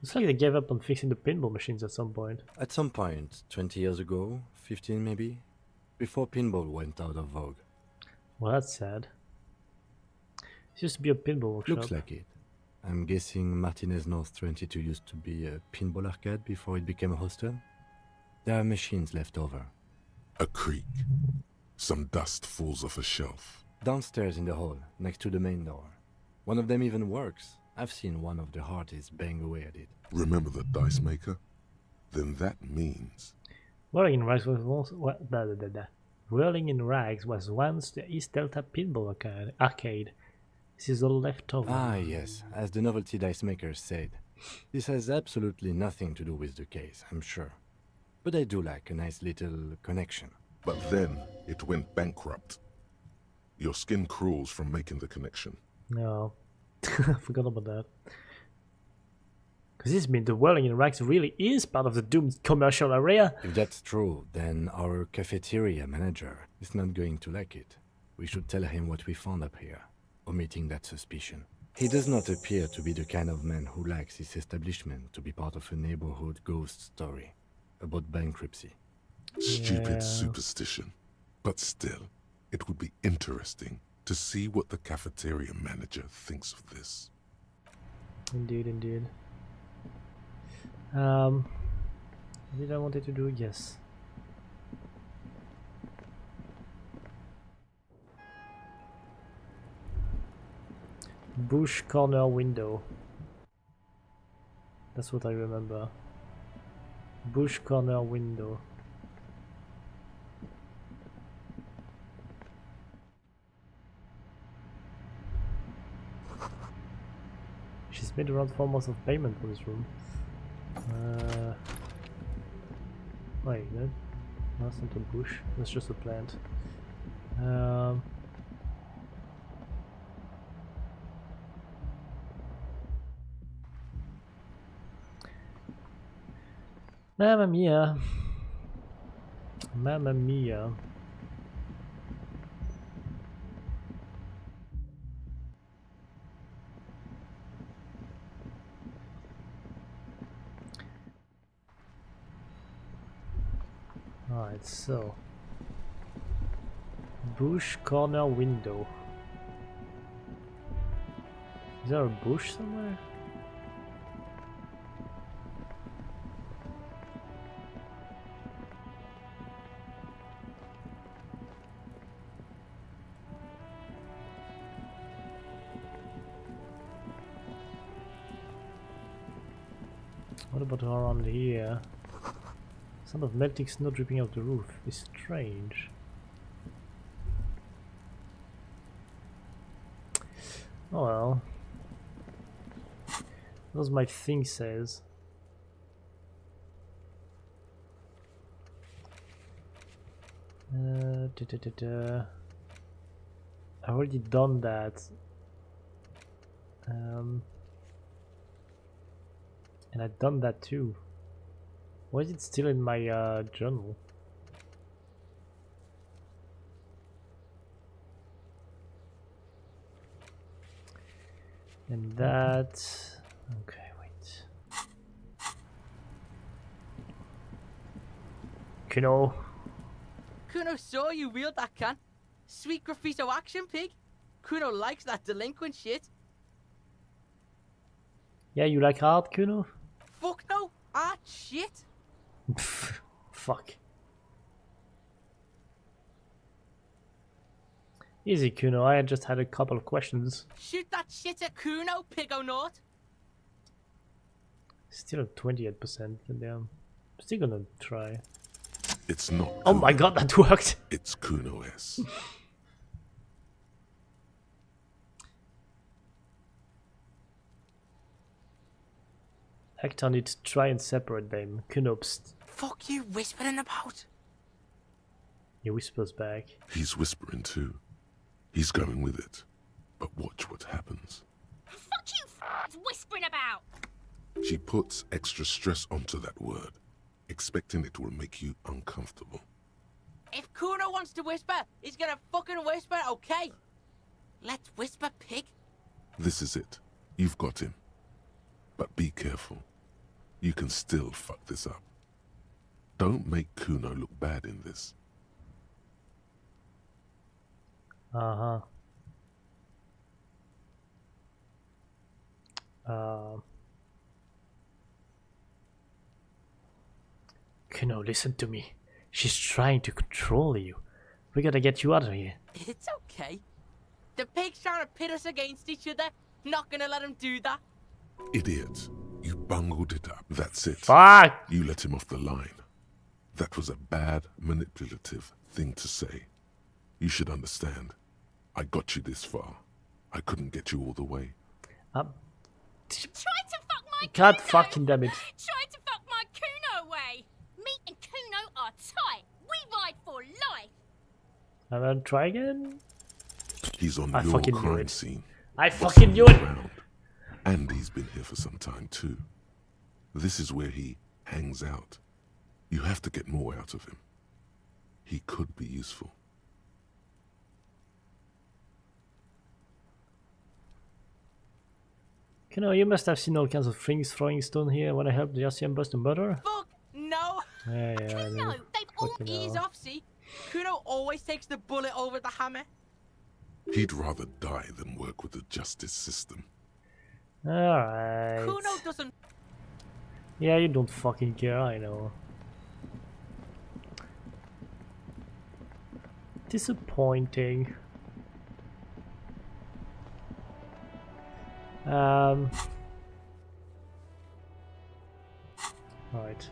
It's like they gave up on fixing the pinball machines at some point. At some point, 20 years ago, 15 maybe, before pinball went out of vogue. Well, that's sad. It used to be a pinball workshop. Looks like it. I'm guessing Martinez North 22 used to be a pinball arcade before it became a hostel. There are machines left over. A creak. Some dust falls off a shelf. Downstairs in the hall, next to the main door. One of them even works. I've seen one of the artists bang away at it. Remember the dice maker? Then that means... Whirling in Rags was once Whirling in Rags was once the East Delta Pinball Arcade. This is all left over. Ah, yes, as the novelty dice makers said. This has absolutely nothing to do with the case, I'm sure. But I do like a nice little connection. But then it went bankrupt. Your skin crawls from making the connection. No. I forgot about that. Because this means the Whirling in Rags really is part of the doomed commercial area. If that's true, then our cafeteria manager is not going to like it. We should tell him what we found up here, omitting that suspicion. He does not appear to be the kind of man who likes his establishment to be part of a neighborhood ghost story about bankruptcy. Stupid superstition. But still, it would be interesting to see what the cafeteria manager thinks of this. Indeed, indeed. What did I wanted to do? Yes. Bush corner window. That's what I remember. Bush corner window. She's made around 4 months of payment for this room. Wait, no, that's not a bush. That's just a plant. Mamma mia. Mamma mia. Alright, so bush corner window. Is there a bush somewhere? What about around here? Sound of melting snow dripping off the roof is strange. Oh well. What does my thing says? I already done that. And I've done that too. Why is it still in my journal? And that... Okay, wait. Kuno. Kuno saw you wield that can. Sweet graffito action, pig. Kuno likes that delinquent shit. Yeah, you like art, Kuno? Fuck no, art shit. Fuck. Easy, Kuno. I just had a couple of questions. Shoot that shit at Kuno, pig-o-naught. Still at 28%. Damn. Still gonna try. It's not Oh Kuno. my god, that worked! It's Kuno S. Act on it, try and separate them. Kuno, psst. Fuck you whispering about? He whispers back. He's whispering too. He's going with it. But watch what happens. Fuck you whispering about! She puts extra stress onto that word, expecting it will make you uncomfortable. If Kuno wants to whisper, he's gonna fucking whisper, okay? Let's whisper, pig. This is it. You've got him. But be careful. You can still fuck this up. Don't make Kuno look bad in this. Uh-huh. Uh, Kuno, listen to me. She's trying to control you. We gotta get you out of here. It's okay. The pig's trying to pit us against each other. Not gonna let him do that. Idiot. You bungled it up. That's it. Fuck! You let him off the line. That was a bad, manipulative thing to say. You should understand. I got you this far. I couldn't get you all the way. Try to fuck my God Kuno. fucking damn it. Try to fuck my Kuno away. Me and Kuno are tight. We ride for life. And then try again? He's on I your fucking knew crime it. scene. I bossing fucking knew you it! around. And he's been here for some time too. This is where he hangs out. You have to get more out of him. He could be useful. Kuno, you must have seen all kinds of things throwing stone here when I helped Jesse and bust a murderer. Fuck no. Yeah, I Kuno, know. they've all Fucking Ease hell. off, see? Kuno always takes the bullet over the hammer. He'd rather die than work with the justice system. Alright. Kuno doesn't. Yeah, you don't fucking care, I know. Disappointing. Right.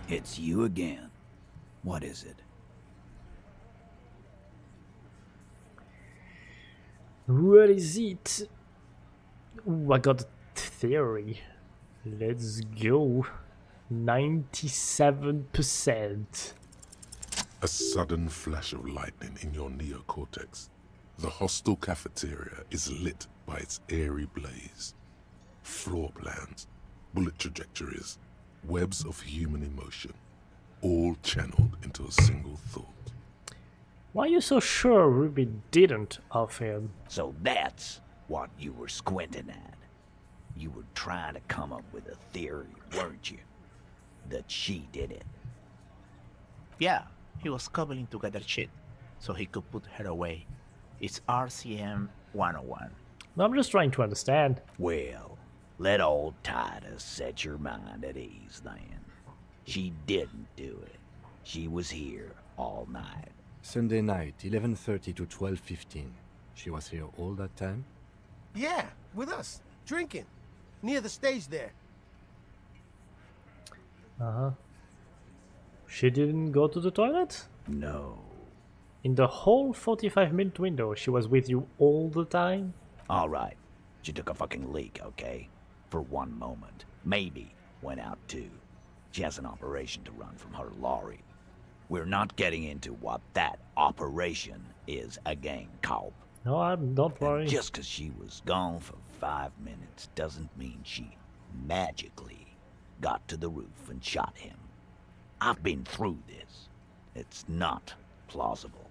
It's you again. What is it? What is it? Ooh, I got a theory. Let's go. 97%. A sudden flash of lightning in your neocortex. The hostel cafeteria is lit by its airy blaze. Floor plans, bullet trajectories, webs of human emotion, all channeled into a single thought. Why are you so sure Ruby didn't off him? So that's what you were squinting at. You were trying to come up with a theory, weren't you? That she did it. Yeah, he was cobbling together shit so he could put her away. It's RCM 101. No, I'm just trying to understand. Well, let old Titus set your mind at ease then. She didn't do it. She was here all night. Sunday night, 11:30 to 12:15. She was here all that time? Yeah, with us, drinking, near the stage there. Uh-huh. She didn't go to the toilet? No. In the whole 45-minute window, she was with you all the time? All right. She took a fucking leak, okay? For one moment. Maybe went out too. She has an operation to run from her lorry. We're not getting into what that operation is again, Cope. No, don't worry. And just 'cause she was gone for 5 minutes doesn't mean she magically got to the roof and shot him. I've been through this. It's not plausible.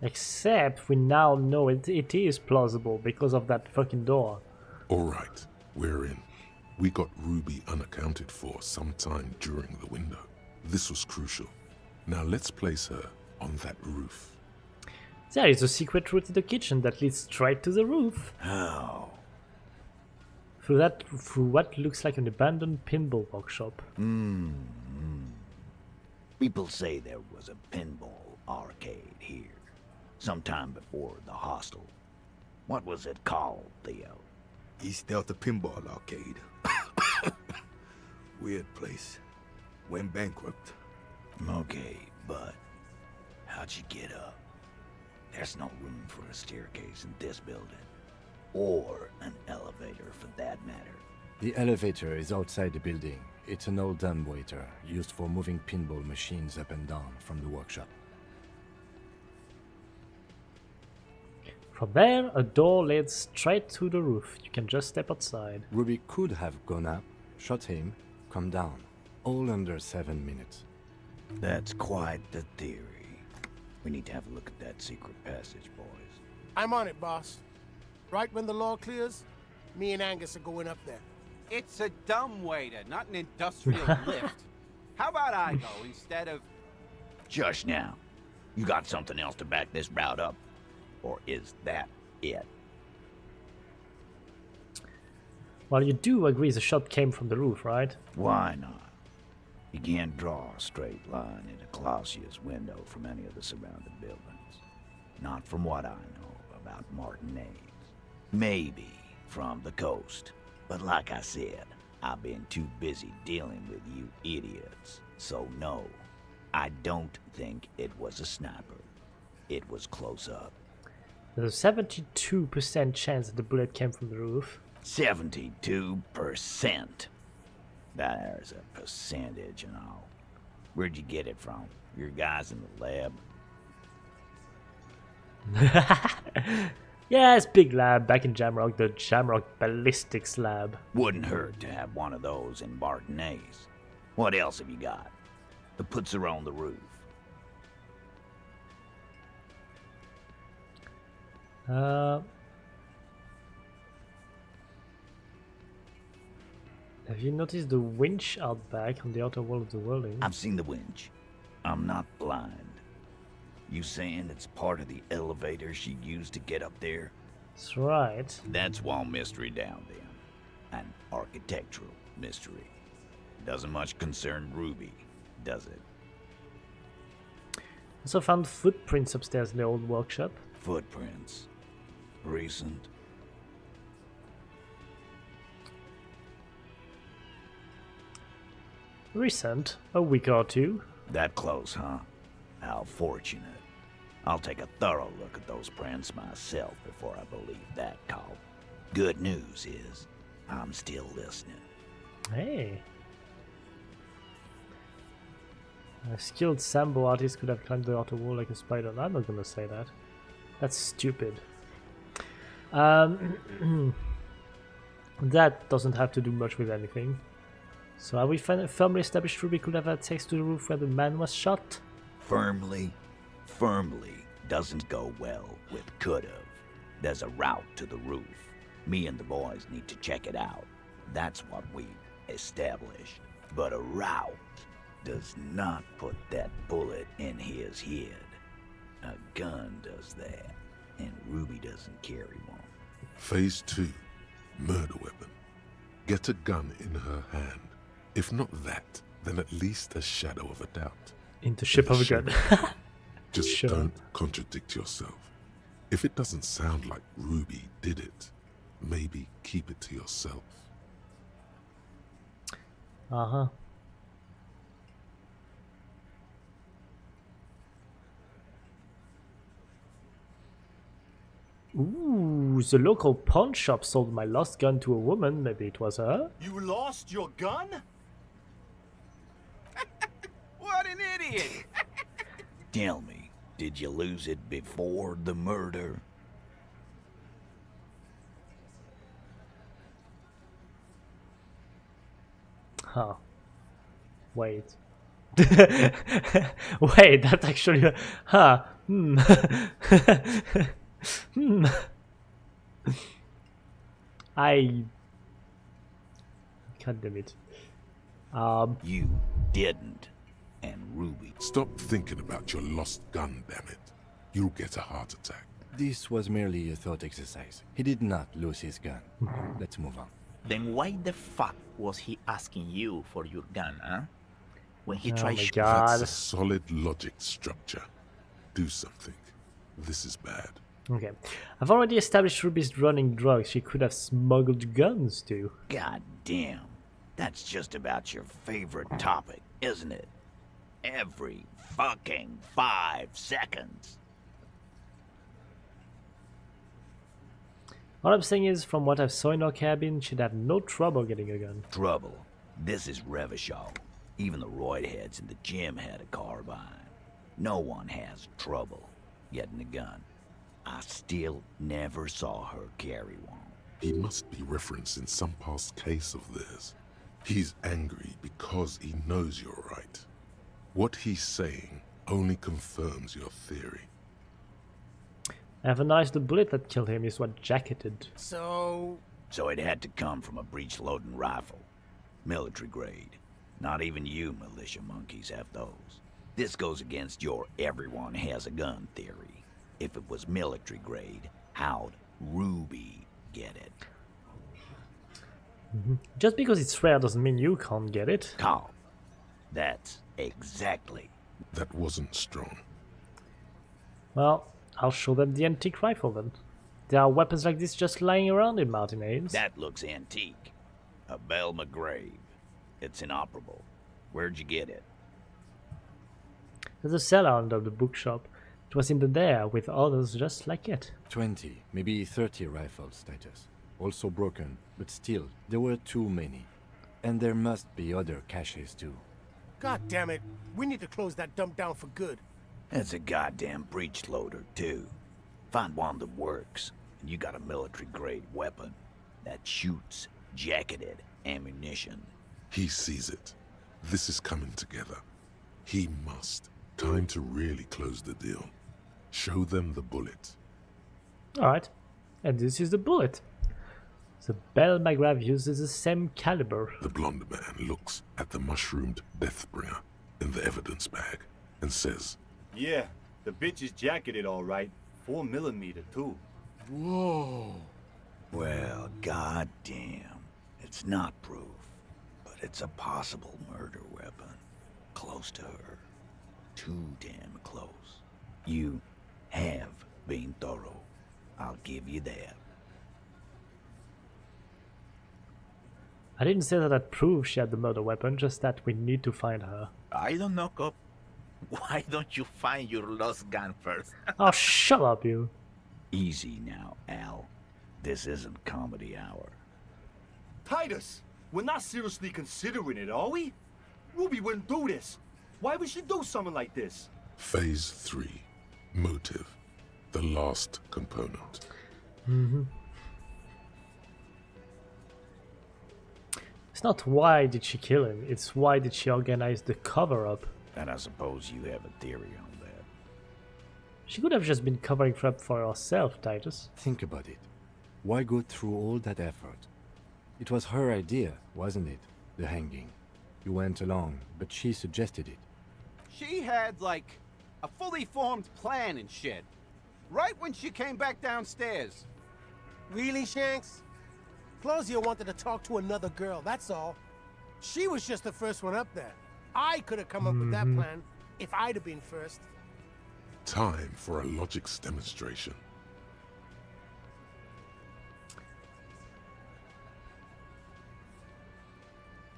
Except we now know it is plausible because of that fucking door. Alright, we're in. We got Ruby unaccounted for sometime during the window. This was crucial. Now let's place her on that roof. There is a secret route in the kitchen that leads straight to the roof. How? Through what looks like an abandoned pinball workshop. People say there was a pinball arcade here, sometime before the hostel. What was it called, Theo? East Delta Pinball Arcade. Weird place. Went bankrupt. Okay, but how'd you get up? There's no room for a staircase in this building. Or an elevator, for that matter. The elevator is outside the building. It's an old dumbwaiter used for moving pinball machines up and down from the workshop. From there, a door leads straight to the roof. You can just step outside. Ruby could have gone up, shot him, come down. All under 7 minutes. That's quite the theory. We need to have a look at that secret passage, boys. I'm on it, boss. Right when the law clears, me and Angus are going up there. It's a dumbwaiter, not an industrial lift. How about I go instead of... Just now. You got something else to back this route up? Or is that it? Well, you do agree the shot came from the roof, right? Why not? You can't draw a straight line into Clausia's window from any of the surrounding buildings. Not from what I know about Martinez. Maybe from the coast. But like I said, I've been too busy dealing with you idiots. So no, I don't think it was a sniper. It was close up. There's a 72% chance that the bullet came from the roof. 72%. There's a percentage and all. Where'd you get it from? Your guys in the lab? Yeah, it's big lab back in Jamrock, the Jamrock Ballistics Lab. Wouldn't hurt to have one of those in Martinez. What else have you got that puts her on the roof? Have you noticed the winch out back on the outer wall of the building? I've seen the winch. I'm not blind. You saying it's part of the elevator she used to get up there? That's right. That's one mystery down then. An architectural mystery. Doesn't much concern Ruby, does it? Also found footprints upstairs in the old workshop. Footprints. Recent. Recent? A week or two. That close, huh? How fortunate. I'll take a thorough look at those prints myself before I believe that call. Good news is, I'm still listening. Hey. A skilled Sambo artist could have climbed the outer wall like a spider. I'm not gonna say that. That's stupid. That doesn't have to do much with anything. So have we firmly established Ruby could have had access to the roof where the man was shot? Firmly doesn't go well with could've. There's a route to the roof. Me and the boys need to check it out. That's what we've established. But a route does not put that bullet in his head. A gun does that, and Ruby doesn't carry one. Phase 2. Murder weapon. Get a gun in her hand. If not that, then at least a shadow of a doubt. In the shape of a gun. Just Sure. don't contradict yourself. If it doesn't sound like Ruby did it, maybe keep it to yourself. Uh-huh. Ooh, the local pawn shop sold my lost gun to a woman. Maybe it was her. You lost your gun? What an idiot! Tell me, did you lose it before the murder? Huh. Wait. Wait, that's actually... Huh. Hmm. Hmm. God damn it. You didn't. And Ruby. Stop thinking about your lost gun, damn it. You'll get a heart attack. This was merely a thought exercise. He did not lose his gun. Let's move on. Then why the fuck was he asking you for your gun, huh? When he Oh tried my shooting. God. That's a solid logic structure. Do something. This is bad. Okay. I've already established Ruby's running drugs. She could have smuggled guns too. God damn. That's just about your favorite topic, isn't it? Every fucking 5 seconds. All I'm saying is, from what I saw in our cabin, she'd have no trouble getting a gun. Trouble. This is Revachol. Even the roid heads in the gym had a carbine. No one has trouble getting a gun. I still never saw her carry one. He must be referencing some past case of theirs. He's angry because he knows you're right. What he's saying only confirms your theory. Have a nice the bullet that killed him is what jacketed. So, So it had to come from a breech-loading rifle. Military grade. Not even you militia monkeys have those. This goes against your everyone has a gun theory. If it was military grade, how'd Ruby get it? Just because it's rare doesn't mean you can't get it. Carl, that's exactly. That wasn't strong. Well, I'll show them the antique rifle then. There are weapons like this just lying around in Martinez. That looks antique. A Belle McGrave. It's inoperable. Where'd you get it? There's a cellar under the bookshop. It was in there with others just like it. 20, maybe 30 rifles, Titus. Also broken, but still, there were too many. And there must be other caches too. God damn it. We need to close that dump down for good. That's a goddamn breech loader, too. Find one that works, and you got a military-grade weapon that shoots jacketed ammunition. He sees it. This is coming together. He must. Time to really close the deal. Show them the bullet. Alright, and this is the bullet. The Belle McGrath uses the same caliber. The blonde man looks at the mushroomed Deathbringer in the evidence bag and says, "Yeah, the bitch is jacketed all right. 4mm too." Whoa. Well, goddamn. It's not proof, but it's a possible murder weapon. Close to her. Too damn close. You have been thorough. I'll give you that. I didn't say that proves she had the murder weapon, just that we need to find her. I don't know, Cop. Why don't you find your lost gun first? Oh, shut up, you. Easy now, Al. This isn't comedy hour. Titus, we're not seriously considering it, are we? Ruby wouldn't do this. Why would she do something like this? Phase 3. Motive. The last component. It's not why did she kill him, it's why did she organize the cover-up. And I suppose you have a theory on that. She could have just been covering up for herself, Titus. Think about it. Why go through all that effort? It was her idea, wasn't it? The hanging. You went along, but she suggested it. She had, like, a fully formed plan and shit. Right when she came back downstairs. Really, Shanks? Claudia wanted to talk to another girl, that's all. She was just the first one up there. I could have come up with that plan if I'd have been first. Time for a logics demonstration.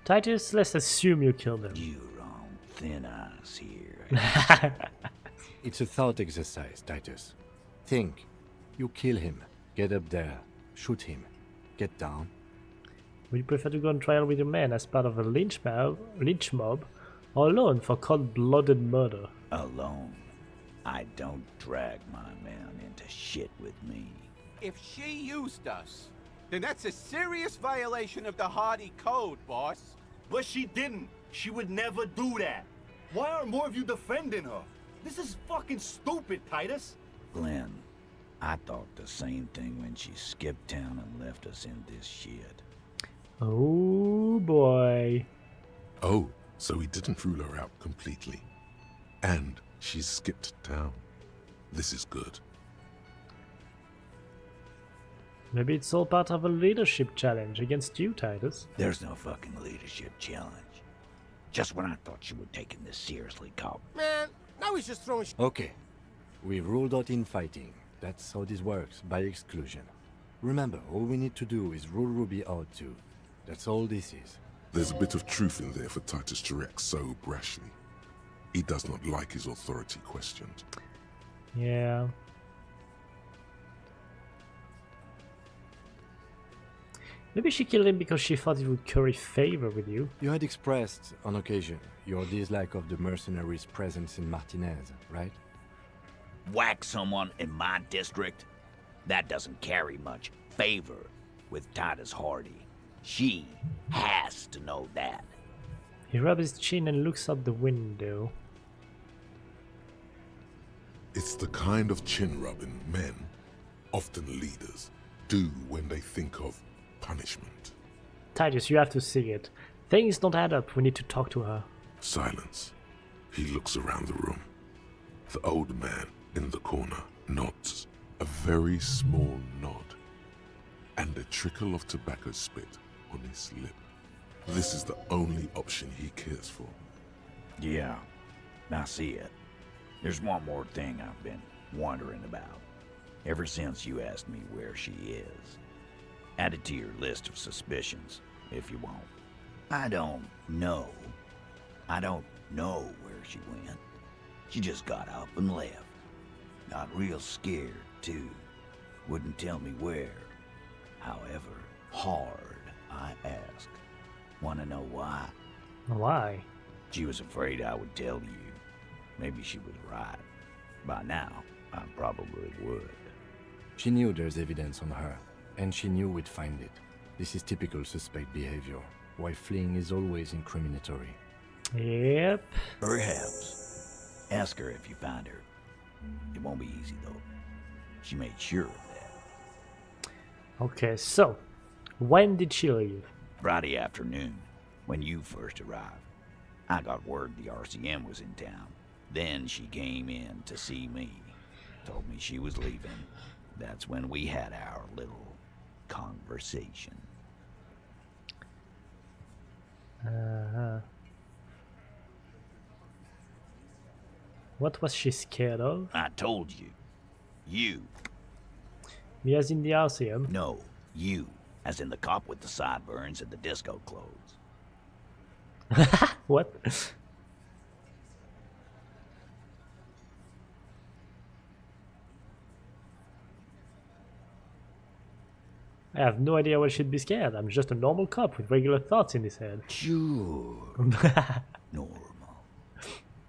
Titus, let's assume you killed him. You're on thin ice here. It's a thought exercise, Titus. Think. You kill him. Get up there. Shoot him. Get down. Would you prefer to go on trial with your man as part of a lynch mob, or alone for cold-blooded murder? Alone. I don't drag my man into shit with me. If she used us, then that's a serious violation of the Hardy Code, boss. But she didn't. She would never do that. Why aren't more of you defending her? This is fucking stupid, Titus. Glenn, I thought the same thing when she skipped town and left us in this shit. Oh boy. Oh, so he didn't rule her out completely. And she skipped town. This is good. Maybe it's all part of a leadership challenge against you, Titus. There's no fucking leadership challenge. Just when I thought you were taking this seriously, Cop. Man, now he's just throwing Okay. We ruled out infighting. That's how this works, by exclusion. Remember, all we need to do is rule Ruby out too. That's all this is. There's a bit of truth in there for Titus to react so brashly. He does not like his authority questioned. Yeah. Maybe she killed him because she thought it would curry favor with you. You had expressed, on occasion, your dislike of the mercenaries' presence in Martinez, right? Whack someone in my district? That doesn't carry much favor with Titus Hardy. She has to know that. He rubs his chin and looks out the window. It's the kind of chin rubbing men, often leaders, do when they think of punishment. Titus, you have to see it. Things don't add up. We need to talk to her. Silence. He looks around the room. The old man in the corner nods, a very small nod, and a trickle of tobacco spit on his lip. This is the only option he cares for. Yeah, I see it. There's one more thing I've been wondering about. Ever since you asked me where she is. Add it to your list of suspicions, if you want. I don't know where she went. She just got up and left. Got real scared, too. Wouldn't tell me where. However hard I asked. Wanna know why? Why? She was afraid I would tell you. Maybe she was right. By now, I probably would. She knew there's evidence on her, and she knew we'd find it. This is typical suspect behavior, why fleeing is always incriminatory. Yep. Perhaps. Ask her if you find her. It won't be easy, though. She made sure of that. Okay, so, when did she leave? Friday afternoon, when you first arrived. I got word the RCM was in town. Then she came in to see me. Told me she was leaving. That's when we had our little conversation. What was she scared of? I told you. You. Me as in the Elysium? No, you. As in the cop with the sideburns and the disco clothes. What? I have no idea why she'd be scared. I'm just a normal cop with regular thoughts in his head. Sure. Normal.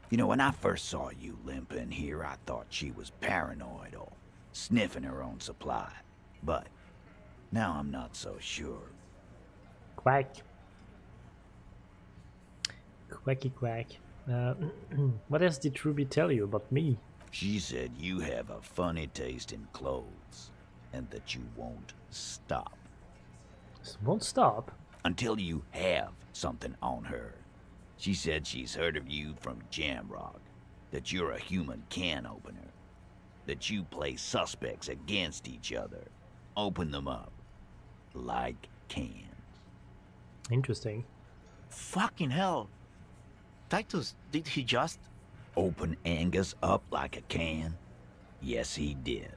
You know, when I first saw you limping here, I thought she was paranoid or sniffing her own supply. But now I'm not so sure. Quack. Quacky quack. What else did Ruby tell you about me? She said you have a funny taste in clothes, and that you won't stop. Won't stop? Until you have something on her. She said she's heard of you from Jamrock, that you're a human can opener, that you play suspects against each other, open them up, like cans. Interesting. Fucking hell. Titus, did he just... Open Angus up like a can? Yes, he did.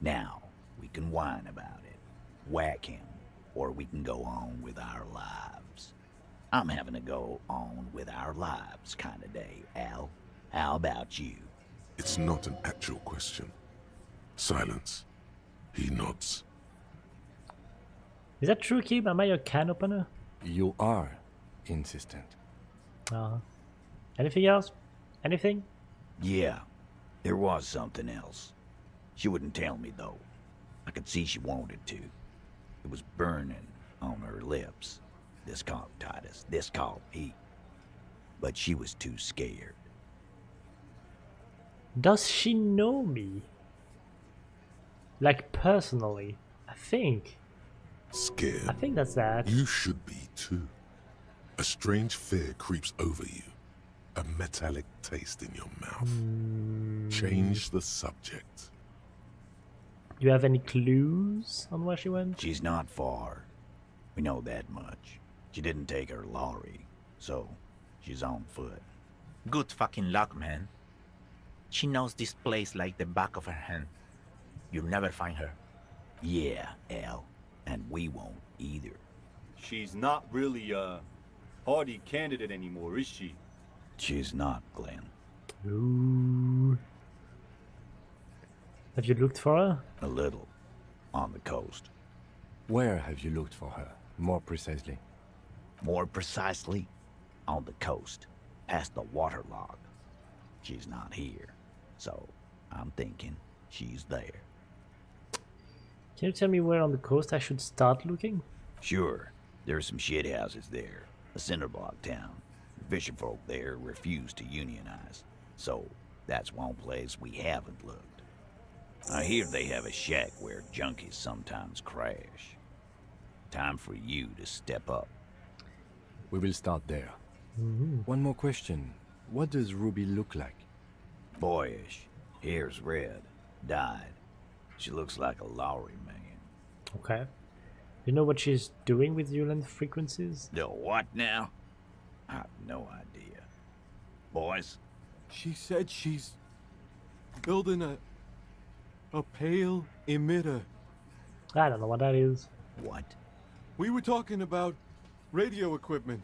Now, we can whine about it, whack him, or we can go on with our lives. I'm having a go on with our lives kind of day, Al. How about you? It's not an actual question. Silence. He nods. Is that true, Kim? Am I a can opener? You are insistent. Anything else? Anything? Yeah, there was something else. She wouldn't tell me, though. I could see she wanted to. It was burning on her lips. This caught Titus. This caught Pete. But she was too scared. Does she know me? Like, personally? I think. Scared? I think that's that. You should be, too. A strange fear creeps over you. A metallic taste in your mouth. Change the subject. Do you have any clues on where she went? She's not far. We know that much. She didn't take her lorry, so she's on foot. Good fucking luck, man. She knows this place like the back of her hand. You'll never find her. Yeah, Al. And we won't either. She's not really a hardy candidate anymore, is she? She's not, Glenn. Ooh. Have you looked for her? A little. On the coast. Where have you looked for her, more precisely? More precisely? On the coast. Past the waterlogged. She's not here. So, I'm thinking she's there. Can you tell me where on the coast I should start looking? Sure. There are some shit houses there. A cinder block town. The fisherfolk there refuse to unionize. So, that's one place we haven't looked. I hear they have a shack where junkies sometimes crash. Time for you to step up. We will start there. One more question. What does Ruby look like? Boyish. Hair's red. Dyed. She looks like a Lowry man. Okay. You know what she's doing with Uland frequencies? The what now? I have no idea. Boys? She said she's building a pale emitter. I don't know what that is. What? We were talking about radio equipment.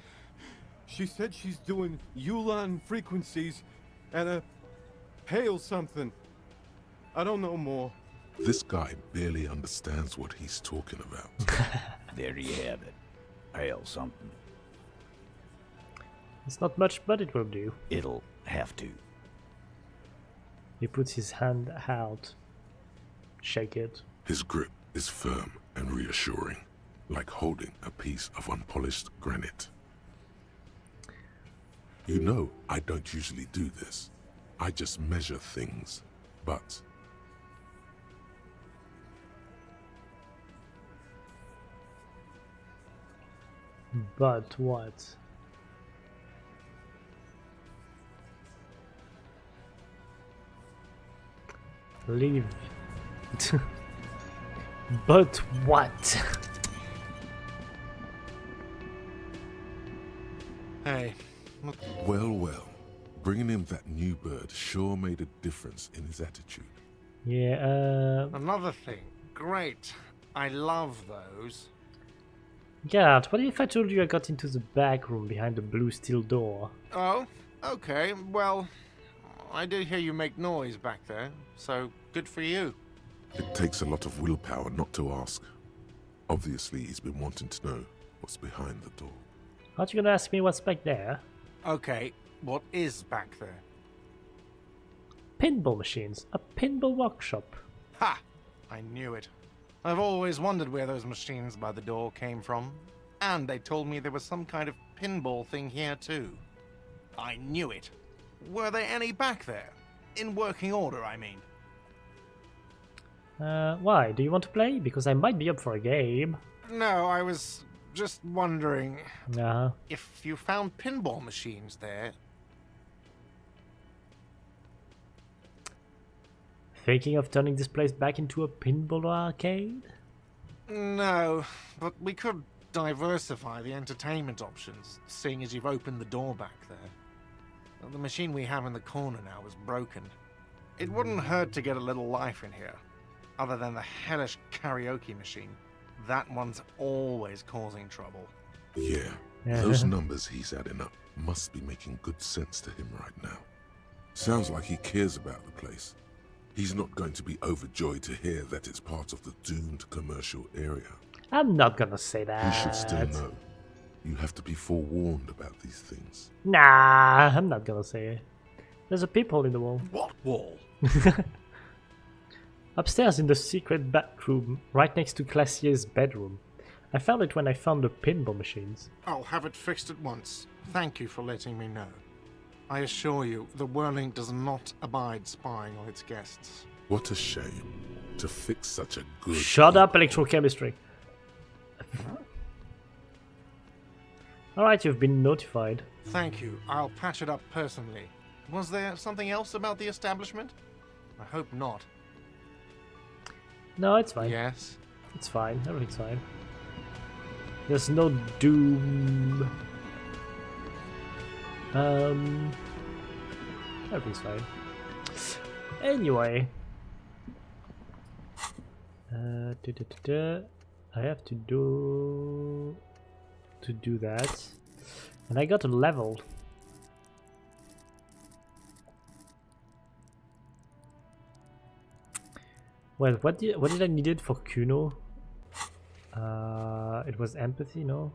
She said she's doing Ulan frequencies and a pale something. I don't know more. This guy barely understands what he's talking about. There you have it. Pale something. It's not much, but it will do. It'll have to. He puts his hand out. Shake it. His grip is firm and reassuring, like holding a piece of unpolished granite. You know, I don't usually do this. I just measure things, but... But what? Leave. But what? Hey. Look. Well, well. Bringing him that new bird sure made a difference in his attitude. Yeah, Another thing. Great. I love those. Gerd, what if I told you I got into the back room behind the blue steel door? Oh, okay. Well, I did hear you make noise back there, so good for you. It takes a lot of willpower not to ask. Obviously, he's been wanting to know what's behind the door. Aren't you gonna ask me what's back there? Okay, what is back there? Pinball machines. A pinball workshop. Ha! I knew it. I've always wondered where those machines by the door came from. And they told me there was some kind of pinball thing here too. I knew it. Were there any back there? In working order, I mean. Why? Do you want to play? Because I might be up for a game. No, I was just wondering Uh-huh. if you found pinball machines there. Thinking of turning this place back into a pinball arcade? No, but we could diversify the entertainment options, seeing as you've opened the door back there. The machine we have in the corner now is broken. It wouldn't hurt to get a little life in here, other than the hellish karaoke machine. That one's always causing trouble. Yeah, those numbers he's adding up must be making good sense to him right now. Sounds like he cares about the place. He's not going to be overjoyed to hear that it's part of the doomed commercial area. I'm not gonna say that. You should still know. You have to be forewarned about these things. Nah, I'm not gonna say it. There's a peephole in the wall. What wall? Upstairs in the secret bathroom, right next to Classier's bedroom. I found it when I found the pinball machines. I'll have it fixed at once. Thank you for letting me know. I assure you, the Whirling does not abide spying on its guests. What a shame to fix such a good... Shut up, electrochemistry. Alright, you've been notified. Thank you. I'll patch it up personally. Was there something else about the establishment? I hope not. No, it's fine. Yes? It's fine. Everything's fine. There's no doom. Everything's fine. Anyway. I have to do that. And I got a level. Well, what did I needed for Kuno? It was empathy, no?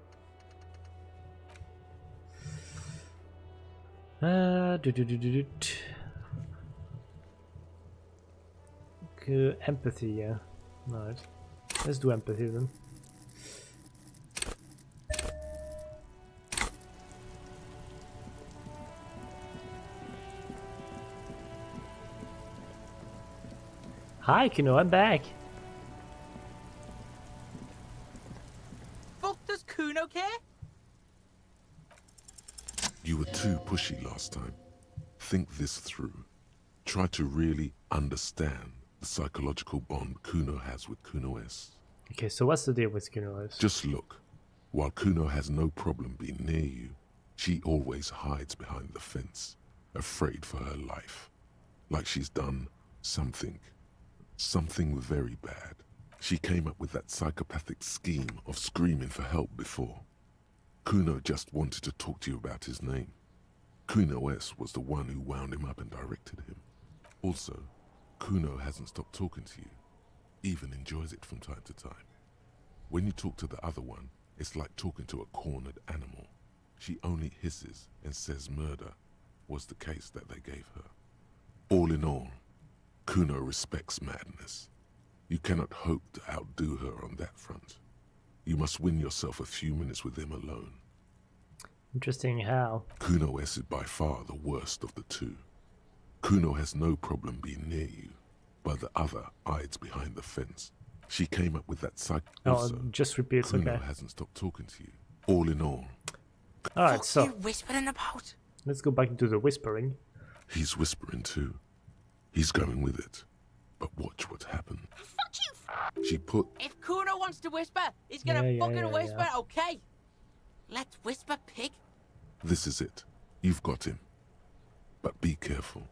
Empathy, yeah. Alright. Let's do empathy then. Hi, Kuno, I'm back. pushy last time. Think this through. Try to really understand the psychological bond Kuno has with Kuno S. Okay, so what's the deal with Kuno S? Just look. While Kuno has no problem being near you, she always hides behind the fence, afraid for her life. Like she's done something very bad. She came up with that psychopathic scheme of screaming for help before. Kuno just wanted to talk to you about his name. Kuno S was the one who wound him up and directed him. Also, Kuno hasn't stopped talking to you, even enjoys it from time to time. When you talk to the other one, it's like talking to a cornered animal. She only hisses and says murder was the case that they gave her. All in all, Kuno respects madness. You cannot hope to outdo her on that front. You must win yourself a few minutes with him alone. Interesting how. Kuno S is by far the worst of the two. Kuno has no problem being near you, but the other hides behind the fence. She came up with that psych. Also, just repeat, Kuno okay. hasn't stopped talking to you. All in all. Alright, so you whispering about? let's go back into the whispering. He's whispering too. He's going with it. But watch what happens. Fuck you! She put... If Kuno wants to whisper, he's gonna fucking whisper, okay? Let's whisper, pig. This is it. You've got him. But be careful.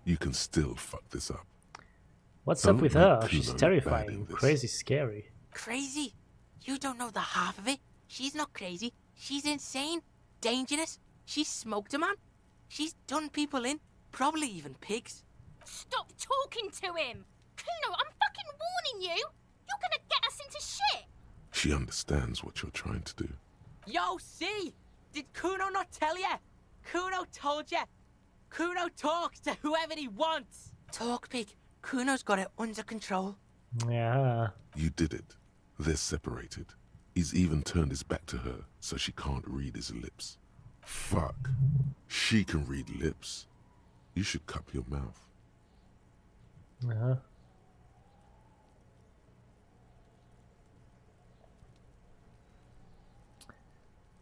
You can still fuck this up. What's Don't up with make her? Kuno She's look bad terrifying, in this. crazy, scary. Crazy? You don't know the half of it. She's not crazy. She's insane, dangerous. She's smoked a man. She's done people in, probably even pigs. Stop talking to him! Kuno, I'm fucking warning you! You're gonna get us into shit! She understands what you're trying to do. Yo, see? Did Kuno not tell ya? Kuno told ya. Kuno talks to whoever he wants. Talk, pig. Kuno's got it under control. Yeah. You did it. They're separated. He's even turned his back to her so she can't read his lips. Fuck. She can read lips. You should cup your mouth. Uh-huh.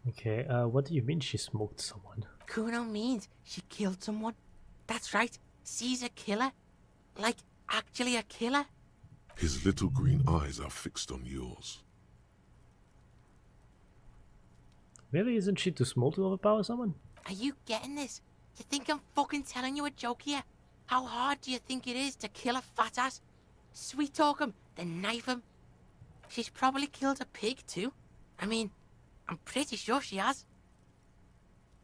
Okay, what do you mean she smoked someone? Kuno means she killed someone. That's right. She's a killer. Like, actually a killer. His little green eyes are fixed on yours. Really? Isn't she too small to overpower someone? Are you getting this? You think I'm fucking telling you a joke here? How hard do you think it is to kill a fat ass? Sweet talk him, then knife him. She's probably killed a pig too. I mean, I'm pretty sure she has.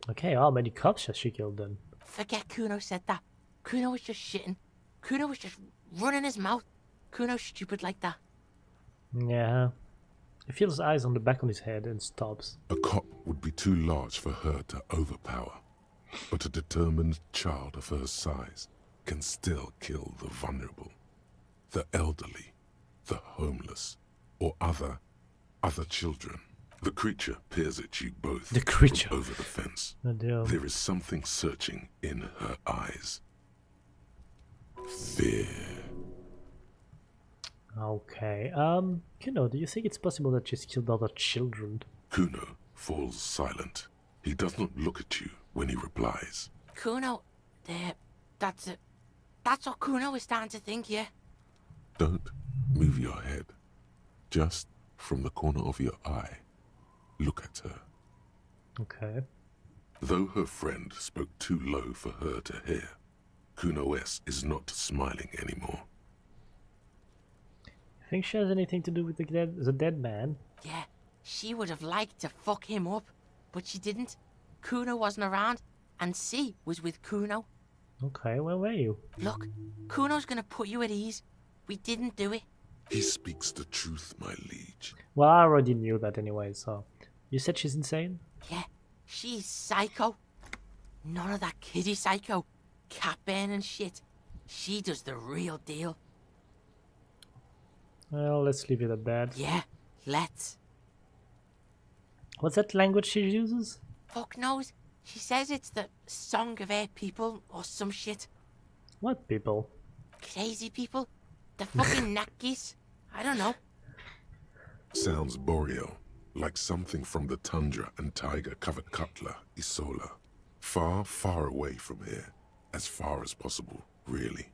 Okay, how many cops has she killed then? Forget Kuno said that. Kuno was just shitting. Kuno was just running his mouth. Kuno's stupid like that. Yeah. He feels eyes on the back of his head and stops. A cop would be too large for her to overpower, but a determined child of her size can still kill the vulnerable, the elderly, the homeless, or other children. The creature peers at you both The creature. from over the fence. Oh, damn. There is something searching in her eyes. Fear. Okay, Kuno, do you think it's possible that she's killed other children? Kuno falls silent. He does not look at you when he replies. Kuno, that's it. That's what Kuno is starting to think, yeah. Don't move your head. Just from the corner of your eye, look at her. Okay. Though her friend spoke too low for her to hear, Kuno S is not smiling anymore. Think she has anything to do with the dead man? Yeah, she would have liked to fuck him up, but she didn't. Kuno wasn't around, and C was with Kuno. Okay, where were you? Look, Kuno's gonna put you at ease. We didn't do it. He speaks the truth, my liege. Well, I already knew that anyway, so... You said she's insane? Yeah, she's psycho. None of that kiddie psycho. Cat burning shit. She does the real deal. Well, let's leave it at that. Yeah, let's. What's that language she uses? Fuck knows. She says it's the song of her people or some shit. What people? Crazy people. The fucking Nakis. I don't know. Sounds boreal, like something from the tundra and tiger-covered cutler, Isola. Far, far away from here. As far as possible, really.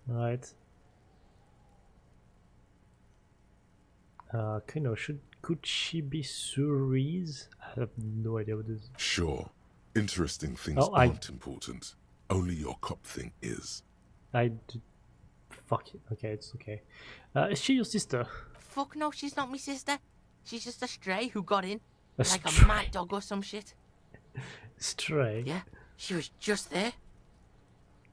Right. Kuno, could she be Cerise? I have no idea what this is. Sure. Interesting things Oh, aren't important. Only your cop thing is. Fuck it. Okay, it's okay. Is she your sister? Fuck no, she's not my sister. She's just a stray who got in. A like stray? a mad dog or some shit. Stray? Yeah, she was just there.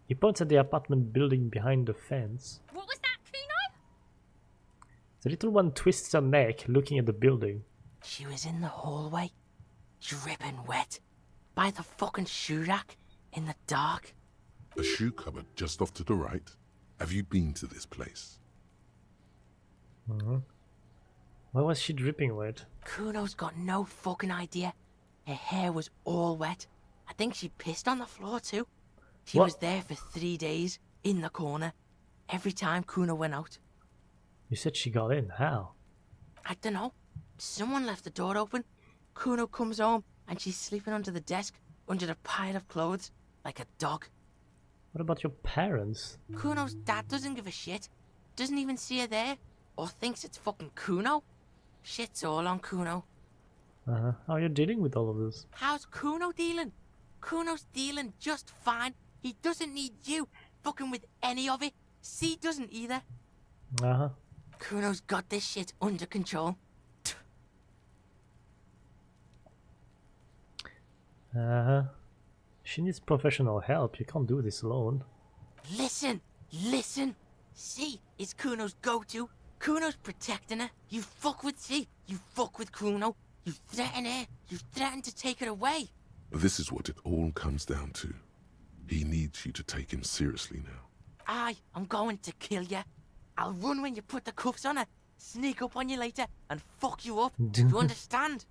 He points at the apartment building behind the fence. What was that, Kuno? The little one twists her neck, looking at the building. She was in the hallway, dripping wet, by the fucking shoe rack, in the dark. A shoe cupboard just off to the right. Have you been to this place? Why was she dripping wet? Kuno's got no fucking idea. Her hair was all wet. I think she pissed on the floor too. She What? was there for 3 days, in the corner, every time Kuno went out. You said she got in. How? I don't know. Someone left the door open. Kuno comes home and she's sleeping under the desk, under the pile of clothes, like a dog. What about your parents? Kuno's dad doesn't give a shit. Doesn't even see her there, or thinks it's fucking Kuno. Shit's all on Kuno. How are you dealing with all of this? How's Kuno dealing? Kuno's dealing just fine. He doesn't need you fucking with any of it. C doesn't either. Kuno's got this shit under control. She needs professional help. You can't do this alone. Listen, listen. C is Kuno's go-to. Kuno's protecting her. You fuck with C, you fuck with Kuno. You threaten her. You threaten to take her away. This is what it all comes down to. He needs you to take him seriously now. I'm going to kill you. I'll run when you put the cuffs on her, sneak up on you later, and fuck you up. Do you understand?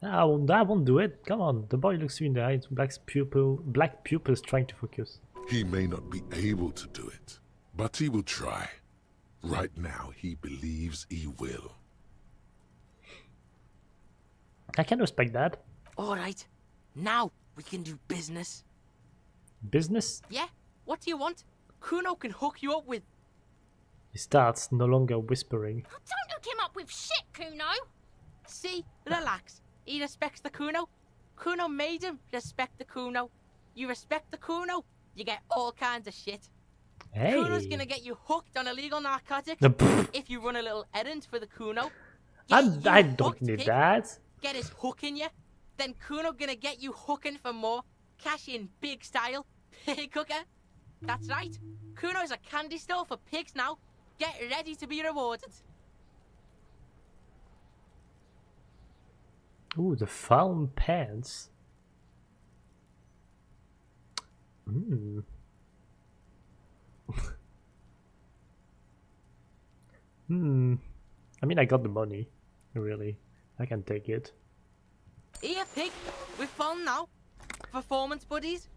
I won't do it. Come on. The boy looks you in the eyes. Black pupils trying to focus. He may not be able to do it, but he will try. Right now, he believes he will. I can respect that. Alright, now we can do business. Business? Yeah? What do you want? Kuno can hook you up with... He starts, no longer whispering. Don't hook him up with shit, Kuno. See? Relax. He respects the Kuno. Kuno made him respect the Kuno. You respect the Kuno, you get all kinds of shit. Hey. Kuno's gonna get you hooked on illegal narcotics if you run a little errand for the Kuno. I don't need pig, that. Get his hook in you. Then Kuno gonna get you hooking for more. Cash in big style. Pig hooker. That's right. Kuno's a candy store for pigs now. Get ready to be rewarded. Ooh, the foul pants. I mean, I got the money. Really. I can take it. Here, pig. We're fun now. Performance buddies.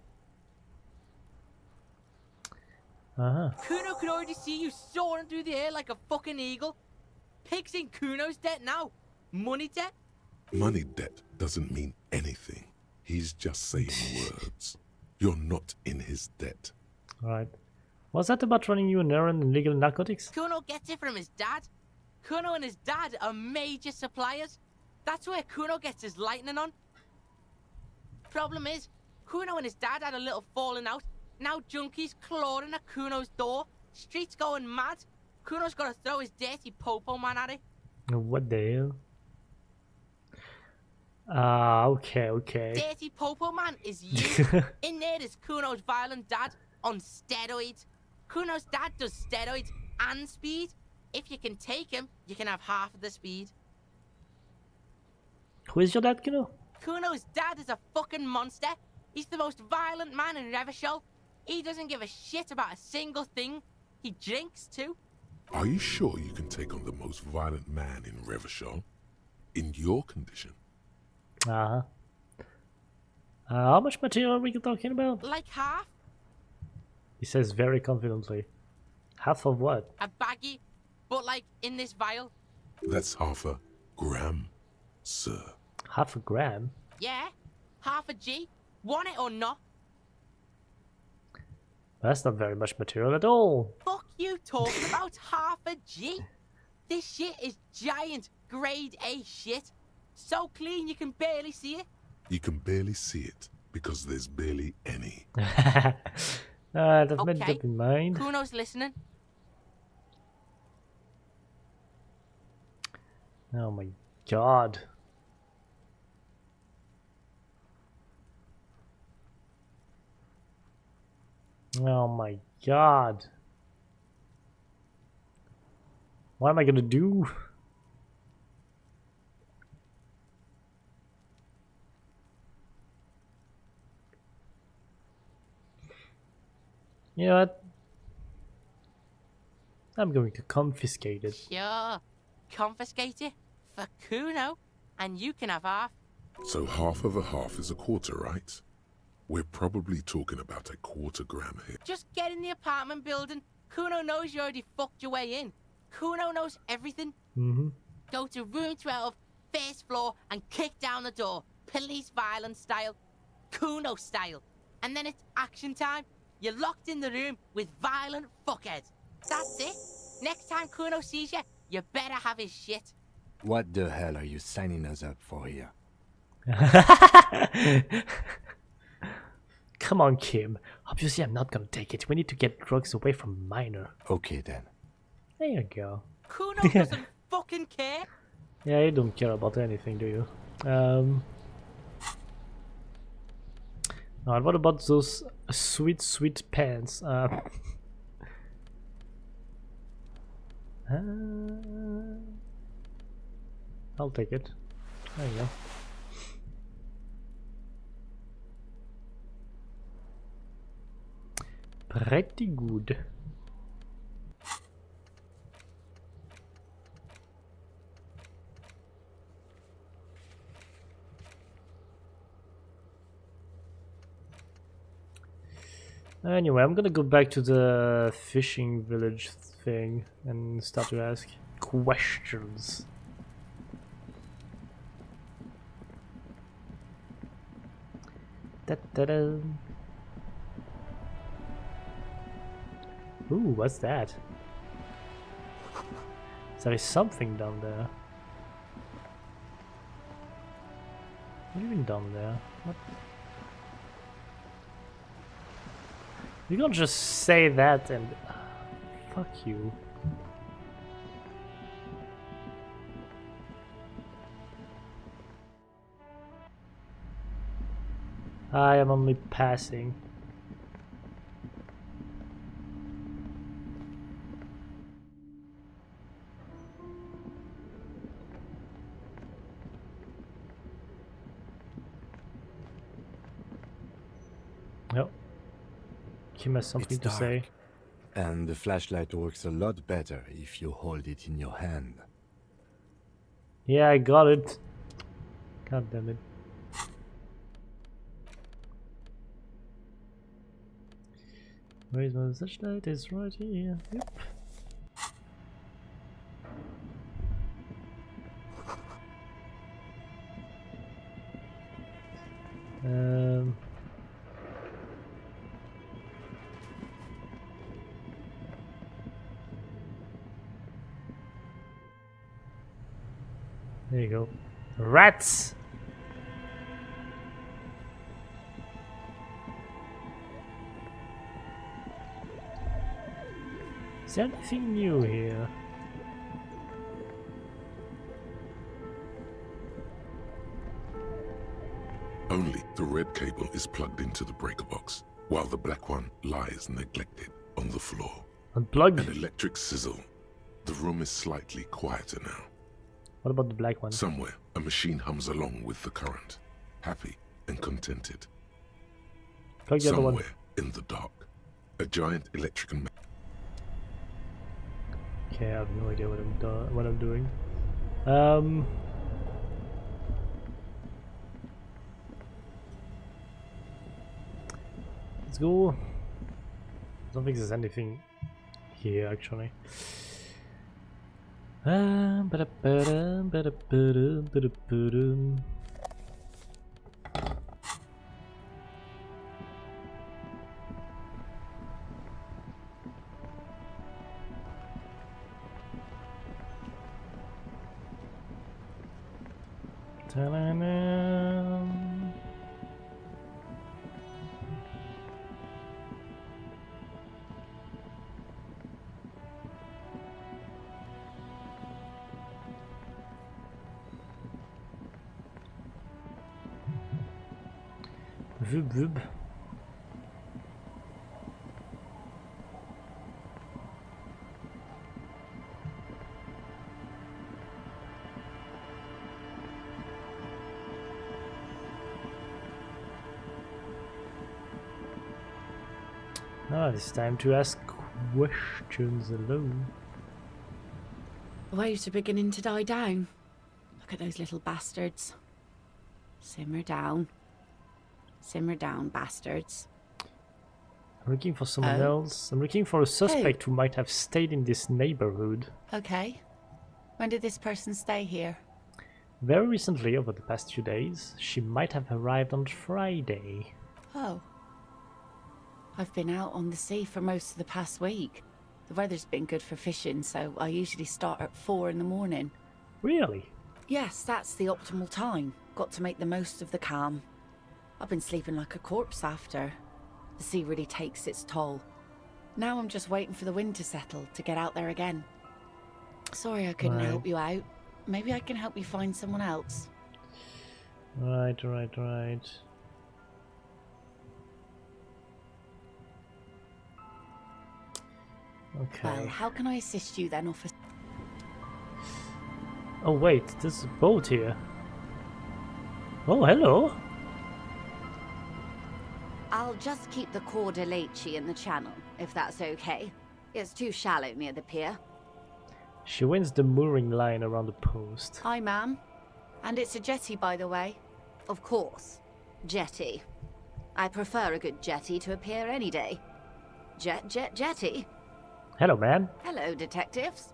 Kuno can already see you soaring through the air like a fucking eagle. Pig's in Kuno's debt now. Money debt. Money debt doesn't mean anything. He's just saying words. You're not in his debt. Alright. Was that about running you an errand in illegal narcotics? Kuno gets it from his dad. Kuno and his dad are major suppliers. That's where Kuno gets his lightning on. Problem is, Kuno and his dad had a little falling out. Now junkies clawing at Kuno's door. Streets going mad. Kuno's got to throw his dirty popo man at it. What the hell? Okay. Dirty popo man is you. In there is Kuno's violent dad on steroids. Kuno's dad does steroids and speed. If you can take him, you can have half of the speed. Who is your dad, Kuno? Kuno's dad is a fucking monster. He's the most violent man in Revachol. He doesn't give a shit about a single thing. He drinks too. Are you sure you can take on the most violent man in Revachol? In your condition? How much material are we talking about? Like half. He says very confidently. Half of what? A baggie, but like in this vial. That's half a gram, sir. Half a gram? Yeah, Half a G? Want it or not? That's not very much material at all. Fuck you talking about half a G? This shit is giant grade A shit. So clean you can barely see it. You can barely see it because there's barely any. That's made up in mind. Kuno's listening. Oh my god. Oh my god. What am I gonna do? You know what? I'm going to confiscate it. Sure. Confiscate it for Kuno, and you can have half. So half of a half is a quarter, right? We're probably talking about a quarter-gram here. Just get in the apartment building. Kuno knows you already fucked your way in. Kuno knows everything. Go to room 12, first floor, and kick down the door. Police violence style. Kuno style. And then it's action time. You're locked in the room with violent fuckheads. That's it. Next time Kuno sees you, you better have his shit. What the hell are you signing us up for here? Come on, Kim. Obviously, I'm not gonna take it. We need to get drugs away from Minor. Okay, then. There you go. Kuno doesn't fucking care. Yeah, you don't care about anything, do you? Alright, what about those sweet, sweet pants? I'll take it. There you go. Pretty good. Anyway, I'm gonna go back to the fishing village thing and start to ask questions. Da-da-da. Ooh, what's that? There is something down there. What do you mean down there? What? You don't just say that and... fuck you. I am only passing. Yep. Kim has something to say. And the flashlight works a lot better if you hold it in your hand. Yeah, I got it. God damn it. Where's my flashlight? It's right here. Yep. There you go. Rats! Is there anything new here? Only the red cable is plugged into the breaker box, while the black one lies neglected on the floor. Unplugged? An electric sizzle. The room is slightly quieter now. What about the black one? Somewhere, a machine hums along with the current, happy and contented. Plug the other one. Somewhere in the dark, a giant electrical... Okay, I have no idea what I'm doing. Let's go. I don't think there's anything here actually. Ta-da-da. Vub vub. Ah, it's time to ask questions alone. The waves are beginning to die down. Look at those little bastards. Simmer down. Simmer down, bastards. I'm looking for someone else. I'm looking for a suspect who might have stayed in this neighborhood. Okay. When did this person stay here? Very recently, over the past few days. She might have arrived on Friday. Oh. I've been out on the sea for most of the past week. The weather's been good for fishing, so I usually start at 4 in the morning. Really? Yes, that's the optimal time. Got to make the most of the calm. I've been sleeping like a corpse after. The sea really takes its toll. Now I'm just waiting for the wind to settle to get out there again. Sorry I couldn't help you out. Maybe I can help you find someone else. Right. Okay. Well, how can I assist you then, officer? Oh wait, there's a boat here. Oh, hello. I'll just keep the Corda Lacey in the channel, if that's okay. It's too shallow near the pier. She wins the mooring line around the post. Hi, ma'am. And it's a jetty, by the way. Of course. Jetty. I prefer a good jetty to a pier any day. Jetty. Hello, man. Hello, detectives.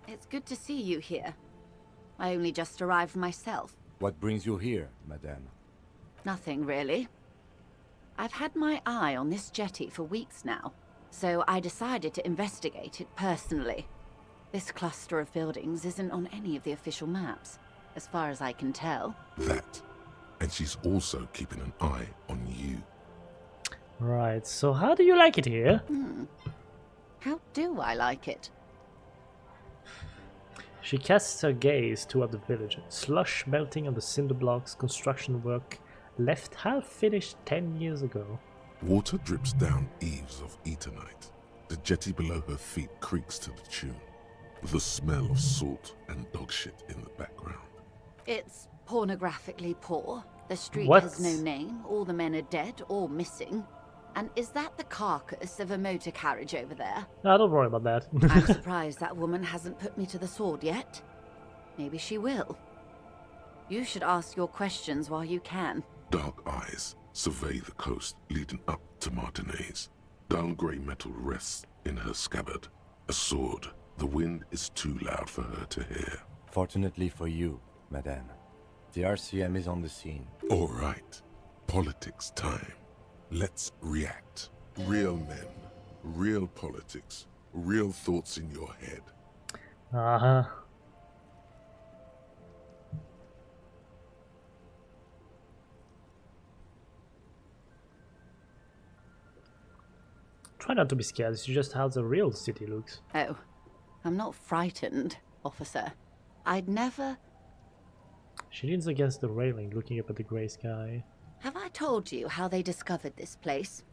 It's good to see you here. I only just arrived myself. What brings you here, madame? Nothing, really. I've had my eye on this jetty for weeks now, so I decided to investigate it personally. This cluster of buildings isn't on any of the official maps, as far as I can tell. That. And she's also keeping an eye on you. Right, so how do you like it here? How do I like it? She casts her gaze toward the village. Slush melting on the cinder blocks, construction work left half-finished 10 years ago. Water drips down eaves of Eternite. The jetty below her feet creaks to the tune, with the smell of salt and dog shit in the background. It's pornographically poor. The street What? has no name, all the men are dead or missing. And is that the carcass of a motor carriage over there? No, don't worry about that. I'm surprised that woman hasn't put me to the sword yet. Maybe she will. You should ask your questions while you can. Dark eyes survey the coast leading up to Martinez. Dull grey metal rests in her scabbard. A sword. The wind is too loud for her to hear. Fortunately for you, madame, the RCM is on the scene. All right. Politics time. Let's react. Real men, real politics, real thoughts in your head. Uh-huh. Try not to be scared, it's just how the real city looks. Oh, I'm not frightened, officer. I'd never... She leans against the railing, looking up at the grey sky. Have I told you how they discovered this place?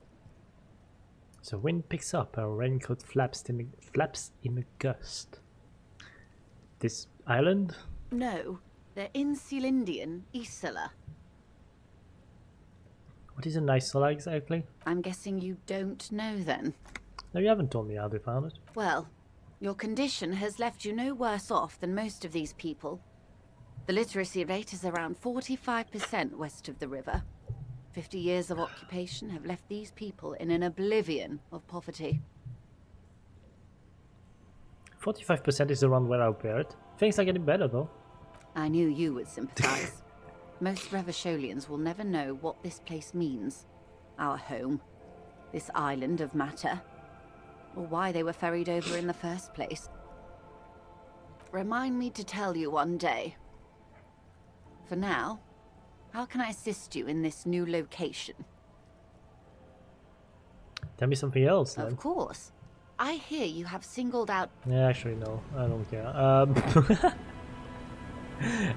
The wind picks up, her raincoat flaps in a gust. This island? No, they're in Celindian, Isola. What is an Isola exactly? I'm guessing you don't know then. No, you haven't told me how they found it. Well, your condition has left you no worse off than most of these people. The literacy rate is around 45% west of the river. 50 years of occupation have left these people in an oblivion of poverty. 45% is around where I operate. Things are getting better though. I knew you would sympathize. Most Revacholians will never know what this place means. Our home. This island of matter. Or why they were ferried over in the first place. Remind me to tell you one day. for now. How can I assist you in this new location? Tell me something else, then. Of course. I hear you have singled out... Yeah, actually, no. I don't care.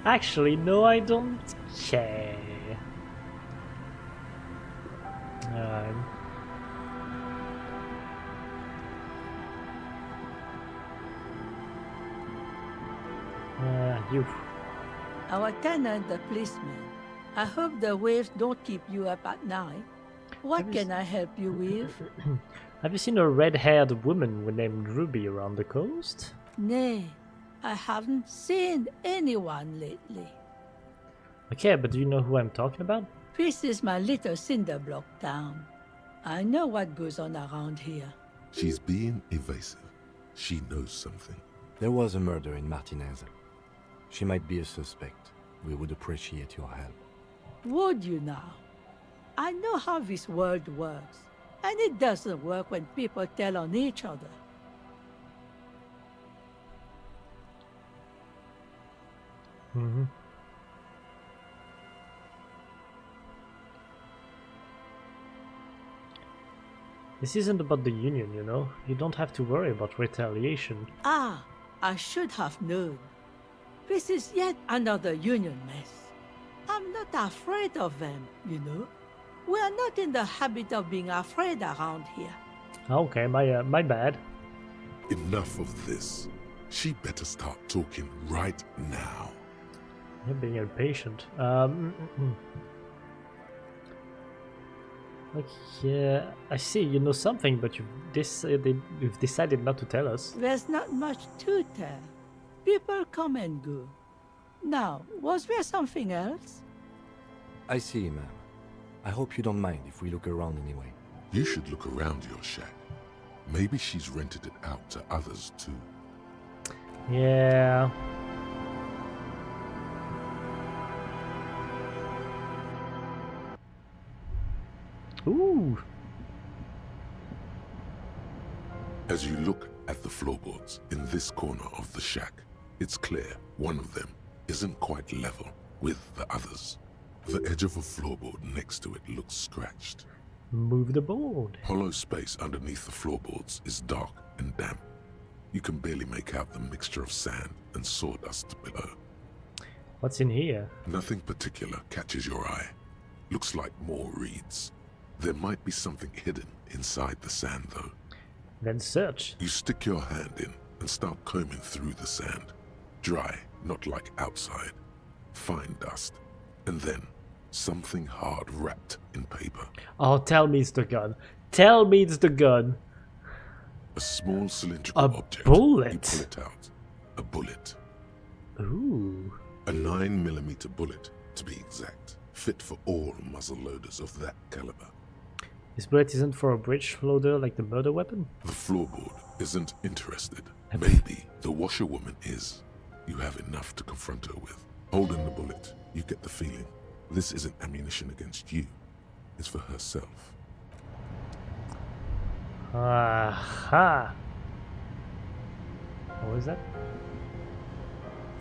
Actually, no, I don't care. You. Our tenant, the policeman. I hope the waves don't keep you up at night. What can I help you with? Have you seen a red-haired woman named Ruby around the coast? Nay, I haven't seen anyone lately. Okay, but do you know who I'm talking about? This is my little cinder block town. I know what goes on around here. She's being evasive. She knows something. There was a murder in Martinez. She might be a suspect. We would appreciate your help. Would you now? I know how this world works, and it doesn't work when people tell on each other. Mm-hmm. This isn't about the Union, you know? You don't have to worry about retaliation. Ah, I should have known. This is yet another Union mess. I'm not afraid of them, you know? We are not in the habit of being afraid around here. Okay, my bad. Enough of this. She better start talking right now. You're being impatient. Okay, I see. You know something, but you've decided not to tell us. There's not much to tell. People come and go. Now, was there something else? I see, ma'am. I hope you don't mind if we look around anyway. You should look around your shack. Maybe she's rented it out to others too. Yeah. Ooh. As you look at the floorboards in this corner of the shack, it's clear one of them isn't quite level with the others. The edge of a floorboard next to it looks scratched. Move the board. Hollow space underneath the floorboards is dark and damp. You can barely make out the mixture of sand and sawdust below. What's in here? Nothing particular catches your eye. Looks like more reeds. There might be something hidden inside the sand, though. Then search. You stick your hand in and start combing through the sand. Dry, not like outside. Fine dust. And then something hard wrapped in paper. Oh, tell me it's the gun. Tell me it's the gun. A small cylindrical object. Bullet. You pull it out. A bullet. Ooh. A 9mm bullet, to be exact. Fit for all muzzle loaders of that caliber. This bullet isn't for a bridge loader like the murder weapon? The floorboard isn't interested. Maybe the washerwoman is. You have enough to confront her with. Holding the bullet, you get the feeling this isn't ammunition against you. It's for herself. Aha! What is that?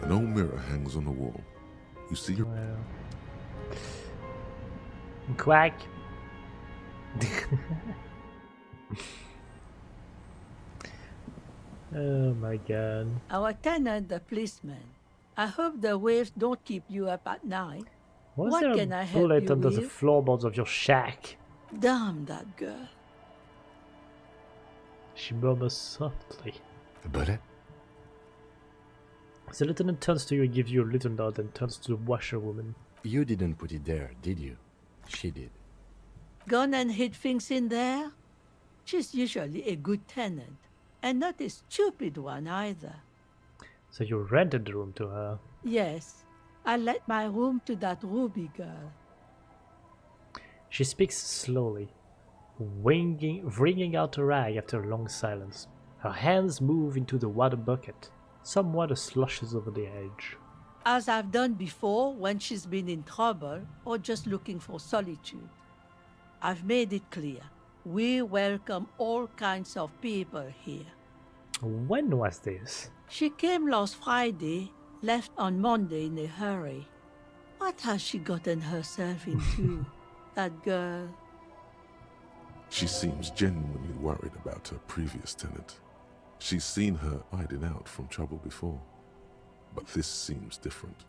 An old mirror hangs on the wall. You see your... Well. Quack! Oh my god. Our tenant, the policeman. I hope the waves don't keep you up at night. Was what there can a I help bullet you under with? the floorboards of your shack? Damn that girl. She murmurs softly. A bullet? The lieutenant turns to you and gives you a little nod and turns to the washerwoman. You didn't put it there, did you? She did. Gone and hid things in there? She's usually a good tenant, and not a stupid one either. So you rented the room to her? Yes, I let my room to that Ruby girl. She speaks slowly, wringing out a rag after a long silence. Her hands move into the water bucket. Some water slushes over the edge. As I've done before when she's been in trouble or just looking for solitude. I've made it clear. We welcome all kinds of people here. When was this? She came last Friday, left on Monday in a hurry. What has she gotten herself into? That girl. She seems genuinely worried about her previous tenant. She's seen her hiding out from trouble before, but this seems different.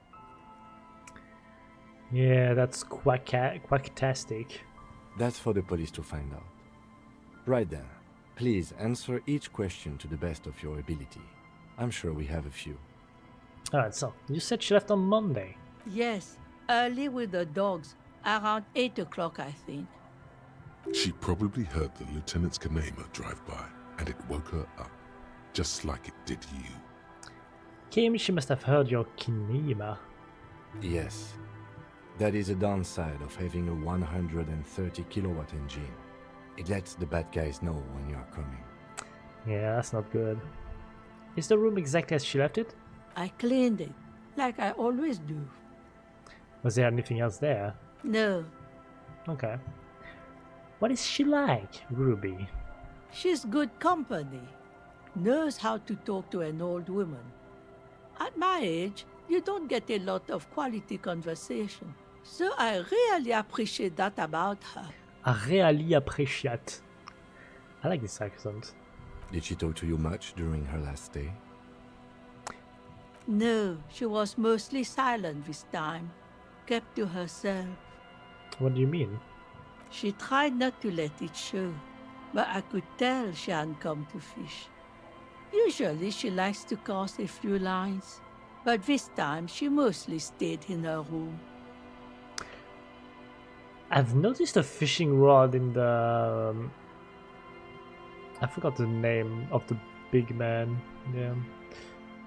Yeah, that's quacktastic. That's for the police to find out. Right then, please answer each question to the best of your ability. I'm sure we have a few. Alright, so you said she left on Monday. Yes, early with the dogs. Around 8 o'clock, I think. She probably heard the lieutenant's Kanema drive by, and it woke her up, just like it did you. Kim, she must have heard your kinema. Yes. That is a downside of having a 130 kilowatt engine. It lets the bad guys know when you are coming. Yeah, that's not good. Is the room exactly as she left it? I cleaned it, like I always do. Was there anything else there? No. Okay. What is she like, Ruby? She's good company. Knows how to talk to an old woman. At my age, you don't get a lot of quality conversation. So I really appreciate that about her. I really appreciate. I like this accent. Did she talk to you much during her last stay? No, she was mostly silent this time. Kept to herself. What do you mean? She tried not to let it show, but I could tell she hadn't come to fish. Usually she likes to cast a few lines, but this time she mostly stayed in her room. I've noticed a fishing rod in the... I forgot the name of the big man. Yeah.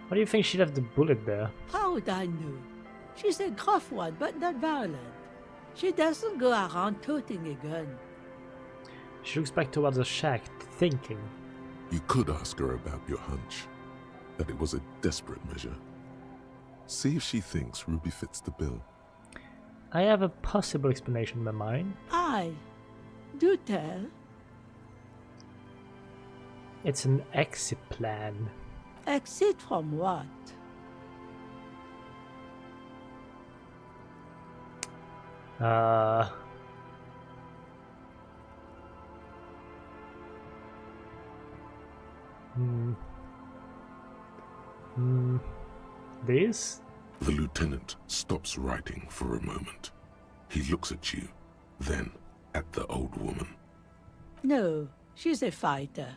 Why do you think she left the bullet there? How would I know? She's a gruff one, but not violent. She doesn't go around toting a gun. She looks back towards the shack, thinking. You could ask her about your hunch, that it was a desperate measure. See if she thinks Ruby fits the bill. I have a possible explanation in my mind. Aye. Do tell. It's an exit plan. Exit from what? This? The lieutenant stops writing for a moment. He looks at you, then at the old woman. No, she's a fighter.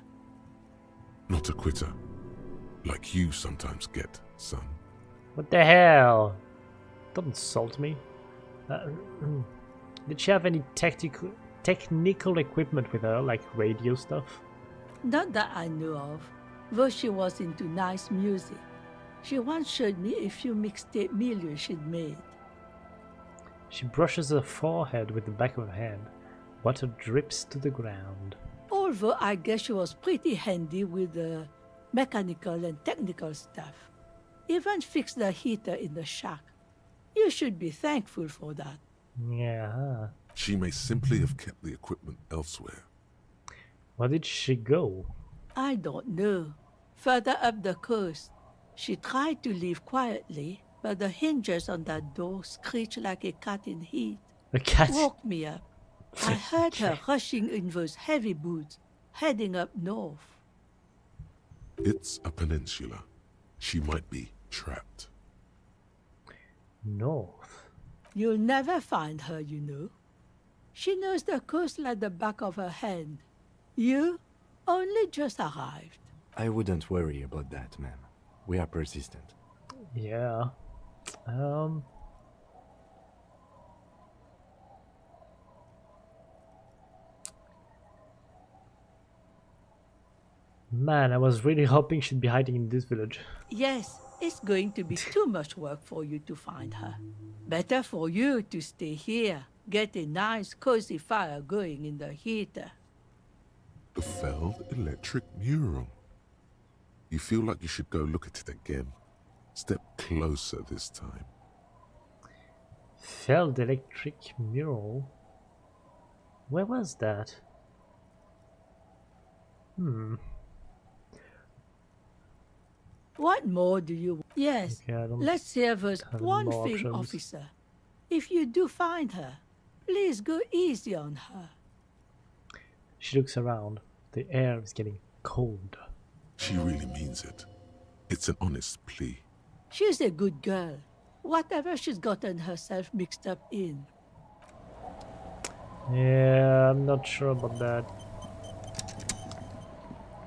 Not a quitter, like you sometimes get, son. What the hell? Don't insult me. Did she have any technical equipment with her, like radio stuff? Not that I know of, though she was into nice music. She once showed me a few mixtape milieu she'd made. She brushes her forehead with the back of her hand. Water drips to the ground. Although I guess she was pretty handy with the mechanical and technical stuff. Even fixed the heater in the shack. You should be thankful for that. Yeah. She may simply have kept the equipment elsewhere. Where did she go? I don't know. Further up the coast. She tried to leave quietly, but the hinges on that door screeched like a cat in heat. A cat? Woke me up. I heard her rushing in those heavy boots, heading up north. It's a peninsula. She might be trapped. North? You'll never find her, you know. She knows the coast like the back of her hand. You only just arrived. I wouldn't worry about that, ma'am. We are persistent. Yeah. Man, I was really hoping she'd be hiding in this village. Yes, it's going to be too much work for you to find her. Better for you to stay here, get a nice cozy fire going in the heater. The Feld electric mural. You feel like you should go look at it again. Step closer this time. Feld electric mural? Where was that? What more do you... Yes, Okay, let's hear this have one more thing, options. officer. if you do find her, please go easy on her. She looks around. The air is getting cold. She really means it. It's an honest plea. She's a good girl. Whatever she's gotten herself mixed up in. Yeah, I'm not sure about that.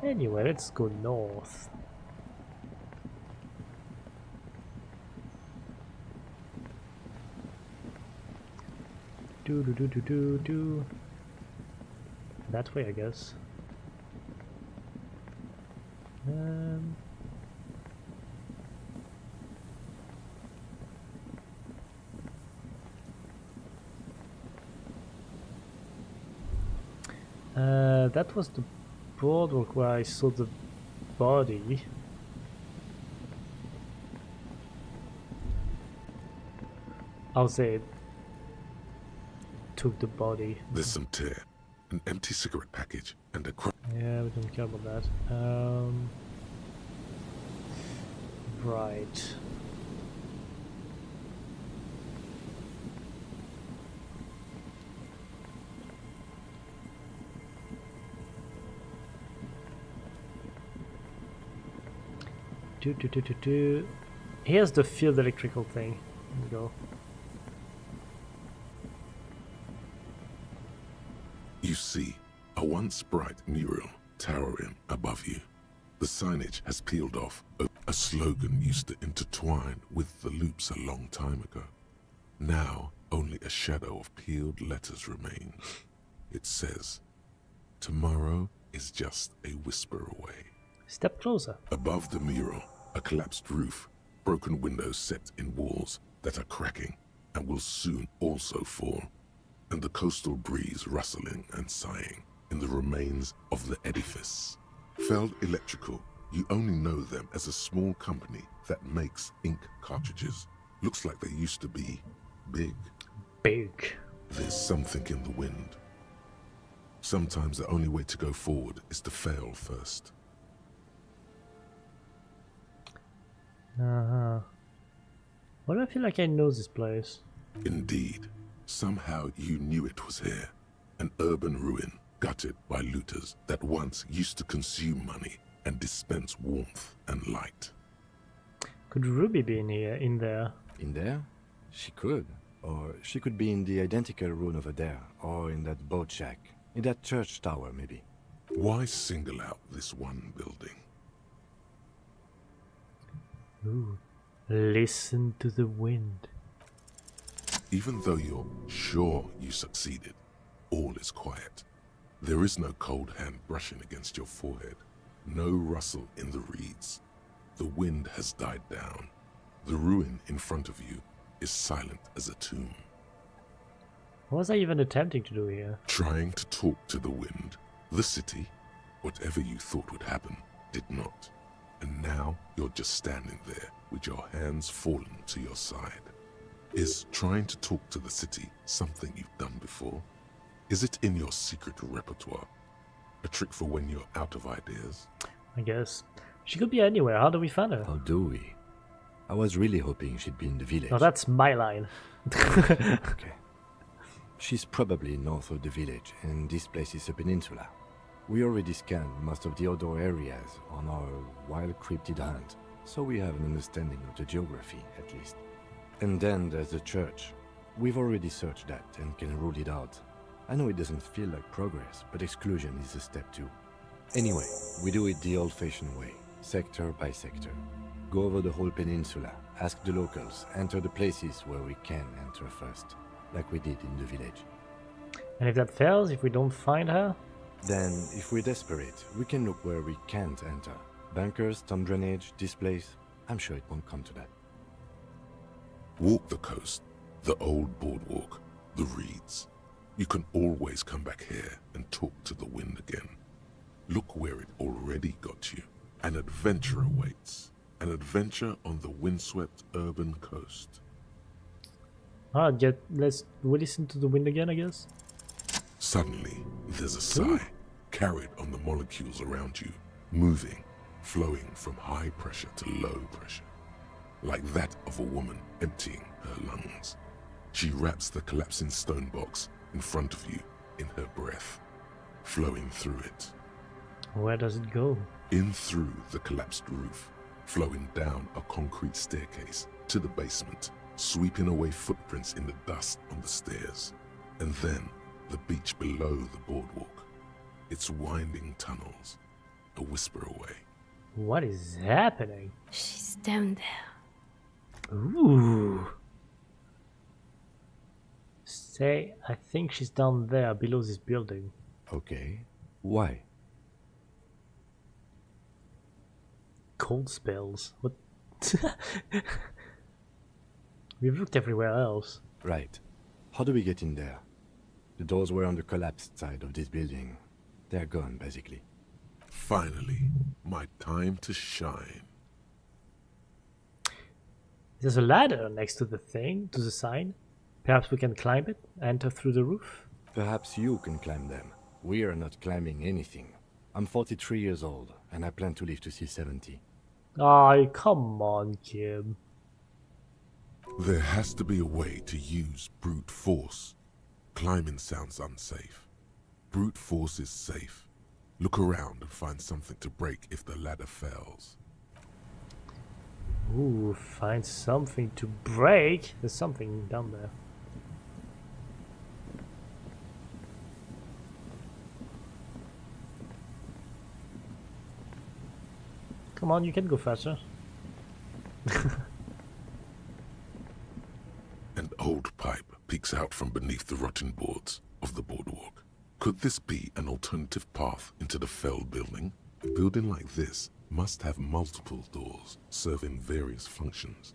Anyway, let's go north. Do. That way, I guess. That was the boardwalk where I saw the body. I'll say took the body. There's some tear, an empty cigarette package, and a Yeah, we don't care about that. Right. Here's the field electrical thing. There we go. You see, a once bright mural towering above you. The signage has peeled off. A slogan used to intertwine with the loops a long time ago. Now, only a shadow of peeled letters remains. It says, "Tomorrow is just a whisper away." Step closer. Above the mural, a collapsed roof, broken windows set in walls that are cracking and will soon also fall, and the coastal breeze rustling and sighing in the remains of the edifice. Feld Electrical, you only know them as a small company that makes ink cartridges. Looks like they used to be big. Big. There's something in the wind. Sometimes the only way to go forward is to fail first. Why do I feel like I know this place? Indeed. Somehow you knew it was here. An urban ruin, gutted by looters that once used to consume money and dispense warmth and light. Could Ruby be in there? In there? She could. Or she could be in the identical ruin over there, or in that boat shack. In that church tower, maybe. Why single out this one building? Ooh. Listen to the wind. Even though you're sure you succeeded, all is quiet. There is no cold hand brushing against your forehead. No rustle in the reeds. The wind has died down. The ruin in front of you is silent as a tomb. What was I even attempting to do here? Trying to talk to the wind. The city, whatever you thought would happen, did not. And now you're just standing there with your hands fallen to your side. Is trying to talk to the city something you've done before? Is it in your secret repertoire? A trick for when you're out of ideas? I guess. She could be anywhere. How do we find her? How do we? I was really hoping she'd be in the village. Oh, that's my line. Okay. She's probably north of the village, and this place is a peninsula. We already scanned most of the outdoor areas on our wild cryptid hunt, so we have an understanding of the geography, at least. And then there's the church. We've already searched that and can rule it out. I know it doesn't feel like progress, but exclusion is a step too. Anyway, we do it the old-fashioned way, sector by sector. Go over the whole peninsula, ask the locals, enter the places where we can enter first, like we did in the village. And if that fails, if we don't find her? Then, if we're desperate, we can look where we can't enter. Bunkers, storm drainage, this place. I'm sure it won't come to that. Walk the coast, the old boardwalk, the reeds. You can always come back here and talk to the wind again. Look where it already got you. An adventure awaits. An adventure on the windswept urban coast. Let's listen to the wind again, I guess. Suddenly, there's a sigh, carried on the molecules around you, moving, flowing from high pressure to low pressure, like that of a woman emptying her lungs. She wraps the collapsing stone box in front of you in her breath, flowing through it. Where does it go? In through the collapsed roof, flowing down a concrete staircase to the basement, sweeping away footprints in the dust on the stairs, and then the beach below the boardwalk, its winding tunnels, a whisper away. What is happening? She's down there. Ooh. Say, I think she's down there below this building. Okay. Why? Cold spells. What? We've looked everywhere else. Right. How do we get in there? The doors were on the collapsed side of this building. They're gone, basically. Finally, my time to shine. There's a ladder next to the thing, to the sign. Perhaps we can climb it, enter through the roof? Perhaps you can climb them. We are not climbing anything. I'm 43 years old, and I plan to live to see 70. Oh, come on, Kim. There has to be a way to use brute force. Climbing sounds unsafe. Brute force is safe. Look around and find something to break if the ladder fails. Ooh, find something to break? There's something down there. Come on, you can go faster. An old pipe peeks out from beneath the rotten boards of the boardwalk. Could this be an alternative path into the felled building? A building like this must have multiple doors serving various functions.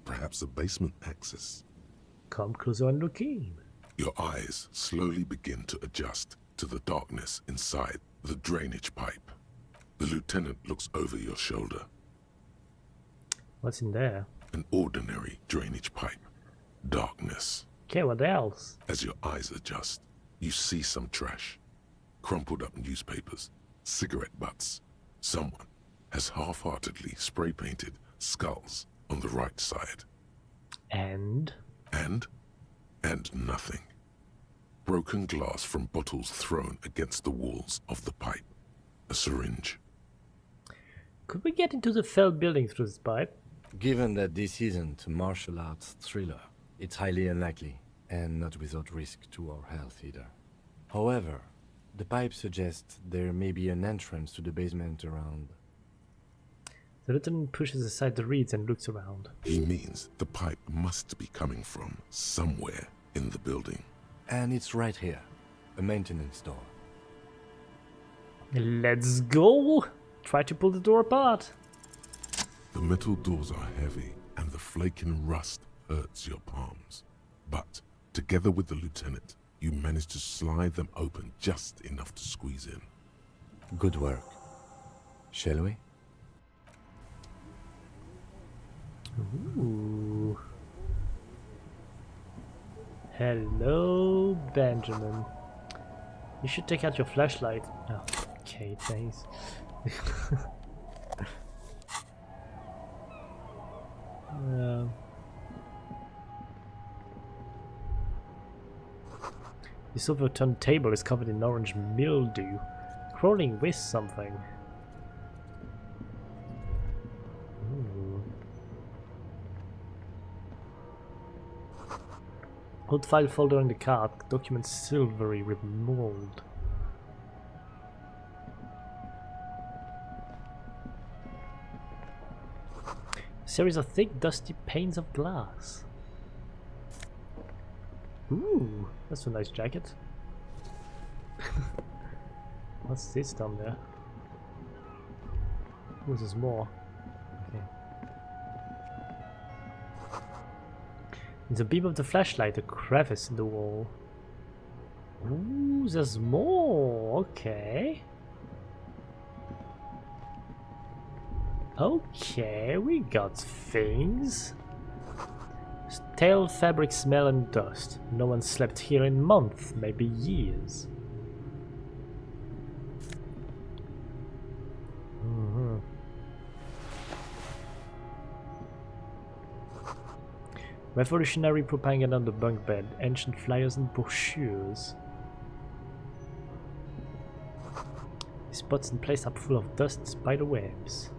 Perhaps a basement access. Come closer and look in. Your eyes slowly begin to adjust to the darkness inside the drainage pipe. The lieutenant looks over your shoulder. What's in there? An ordinary drainage pipe. Darkness. Okay, what else? As your eyes adjust, you see some trash. Crumpled up newspapers, cigarette butts. Someone has half-heartedly spray-painted skulls on the right side. And nothing. Broken glass from bottles thrown against the walls of the pipe. A syringe. Could we get into the felled building through this pipe? Given that this isn't a martial arts thriller, it's highly unlikely, and not without risk to our health either. However, the pipe suggests there may be an entrance to the basement around. The lieutenant pushes aside the reeds and looks around. He means the pipe must be coming from somewhere in the building. And it's right here, a maintenance door. Let's go! Try to pull the door apart. The metal doors are heavy, and the flaking rust hurts your palms. But, together with the lieutenant, you manage to slide them open just enough to squeeze in. Good work. Shall we? Ooh. Hello, Benjamin. You should take out your flashlight. Oh, okay, thanks. This overturned table is covered in orange mildew, crawling with something. Ooh. Old file folder in the cart, documents silvery with mold. A series of thick, dusty panes of glass. Ooh, that's a nice jacket. What's this down there? Oh, there's more. Okay. In the beam of the flashlight, a crevice in the wall. Ooh, there's more. Okay. Okay, we got things. Stale fabric smell and dust. No one slept here in months, maybe years. Revolutionary propaganda on the bunk bed, ancient flyers and brochures. The spots in place are full of dust and spider webs.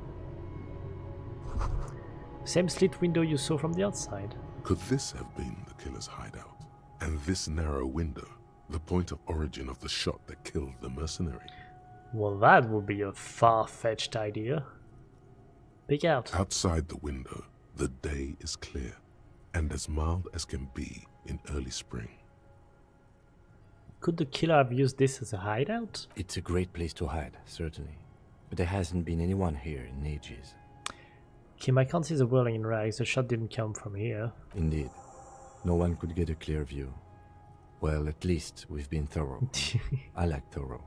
Same slit window you saw from the outside. Could this have been the killer's hideout? And this narrow window, the point of origin of the shot that killed the mercenary? Well, that would be a far-fetched idea. Peek out. Outside the window, the day is clear, and as mild as can be in early spring. Could the killer have used this as a hideout? It's a great place to hide, certainly. But there hasn't been anyone here in ages. Kim, I can't see the whirling in rags. The shot didn't come from here. Indeed. No one could get a clear view. Well, at least we've been thorough. I like thorough.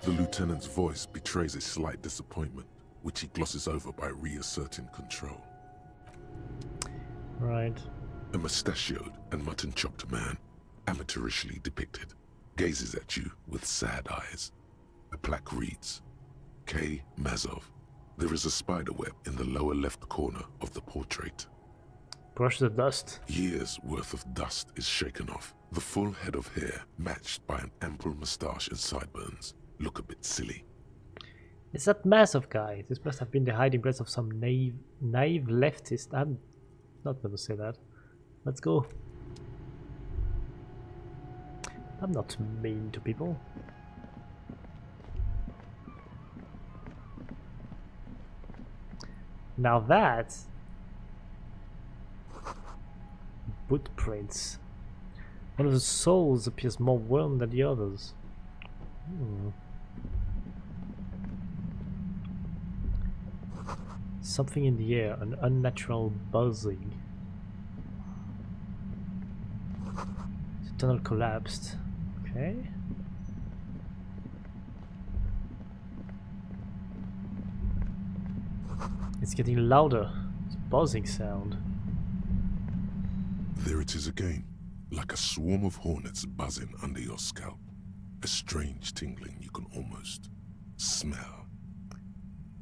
The lieutenant's voice betrays a slight disappointment, which he glosses over by reasserting control. Right. A mustachioed and mutton-chopped man, amateurishly depicted, gazes at you with sad eyes. A plaque reads, K. Mazov. There is a spider web in the lower left corner of the portrait. Brush the dust. Years' worth of dust is shaken off. The full head of hair, matched by an ample moustache and sideburns, look a bit silly. It's that Mazov guy. This must have been the hiding place of some naive leftist. I'm not gonna say that. Let's go. I'm not mean to people. Now that footprints. One of the souls appears more worn than the others. Something in the air, an unnatural buzzing. The tunnel collapsed. Okay. It's getting louder. It's a buzzing sound. There it is again, like a swarm of hornets buzzing under your scalp. A strange tingling you can almost smell.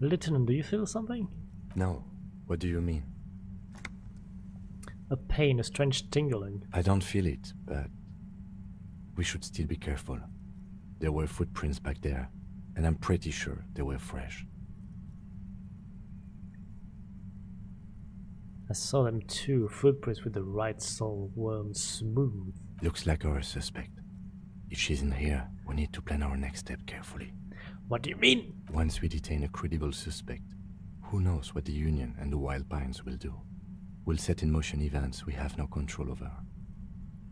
Lieutenant, do you feel something? No. What do you mean? A pain, a strange tingling. I don't feel it, but we should still be careful. There were footprints back there, and I'm pretty sure they were fresh. I saw them too. Footprints with the right sole weren't smooth. Looks like our suspect. If she's in here, we need to plan our next step carefully. What do you mean? Once we detain a credible suspect, who knows what the Union and the Wild Pines will do? We'll set in motion events we have no control over.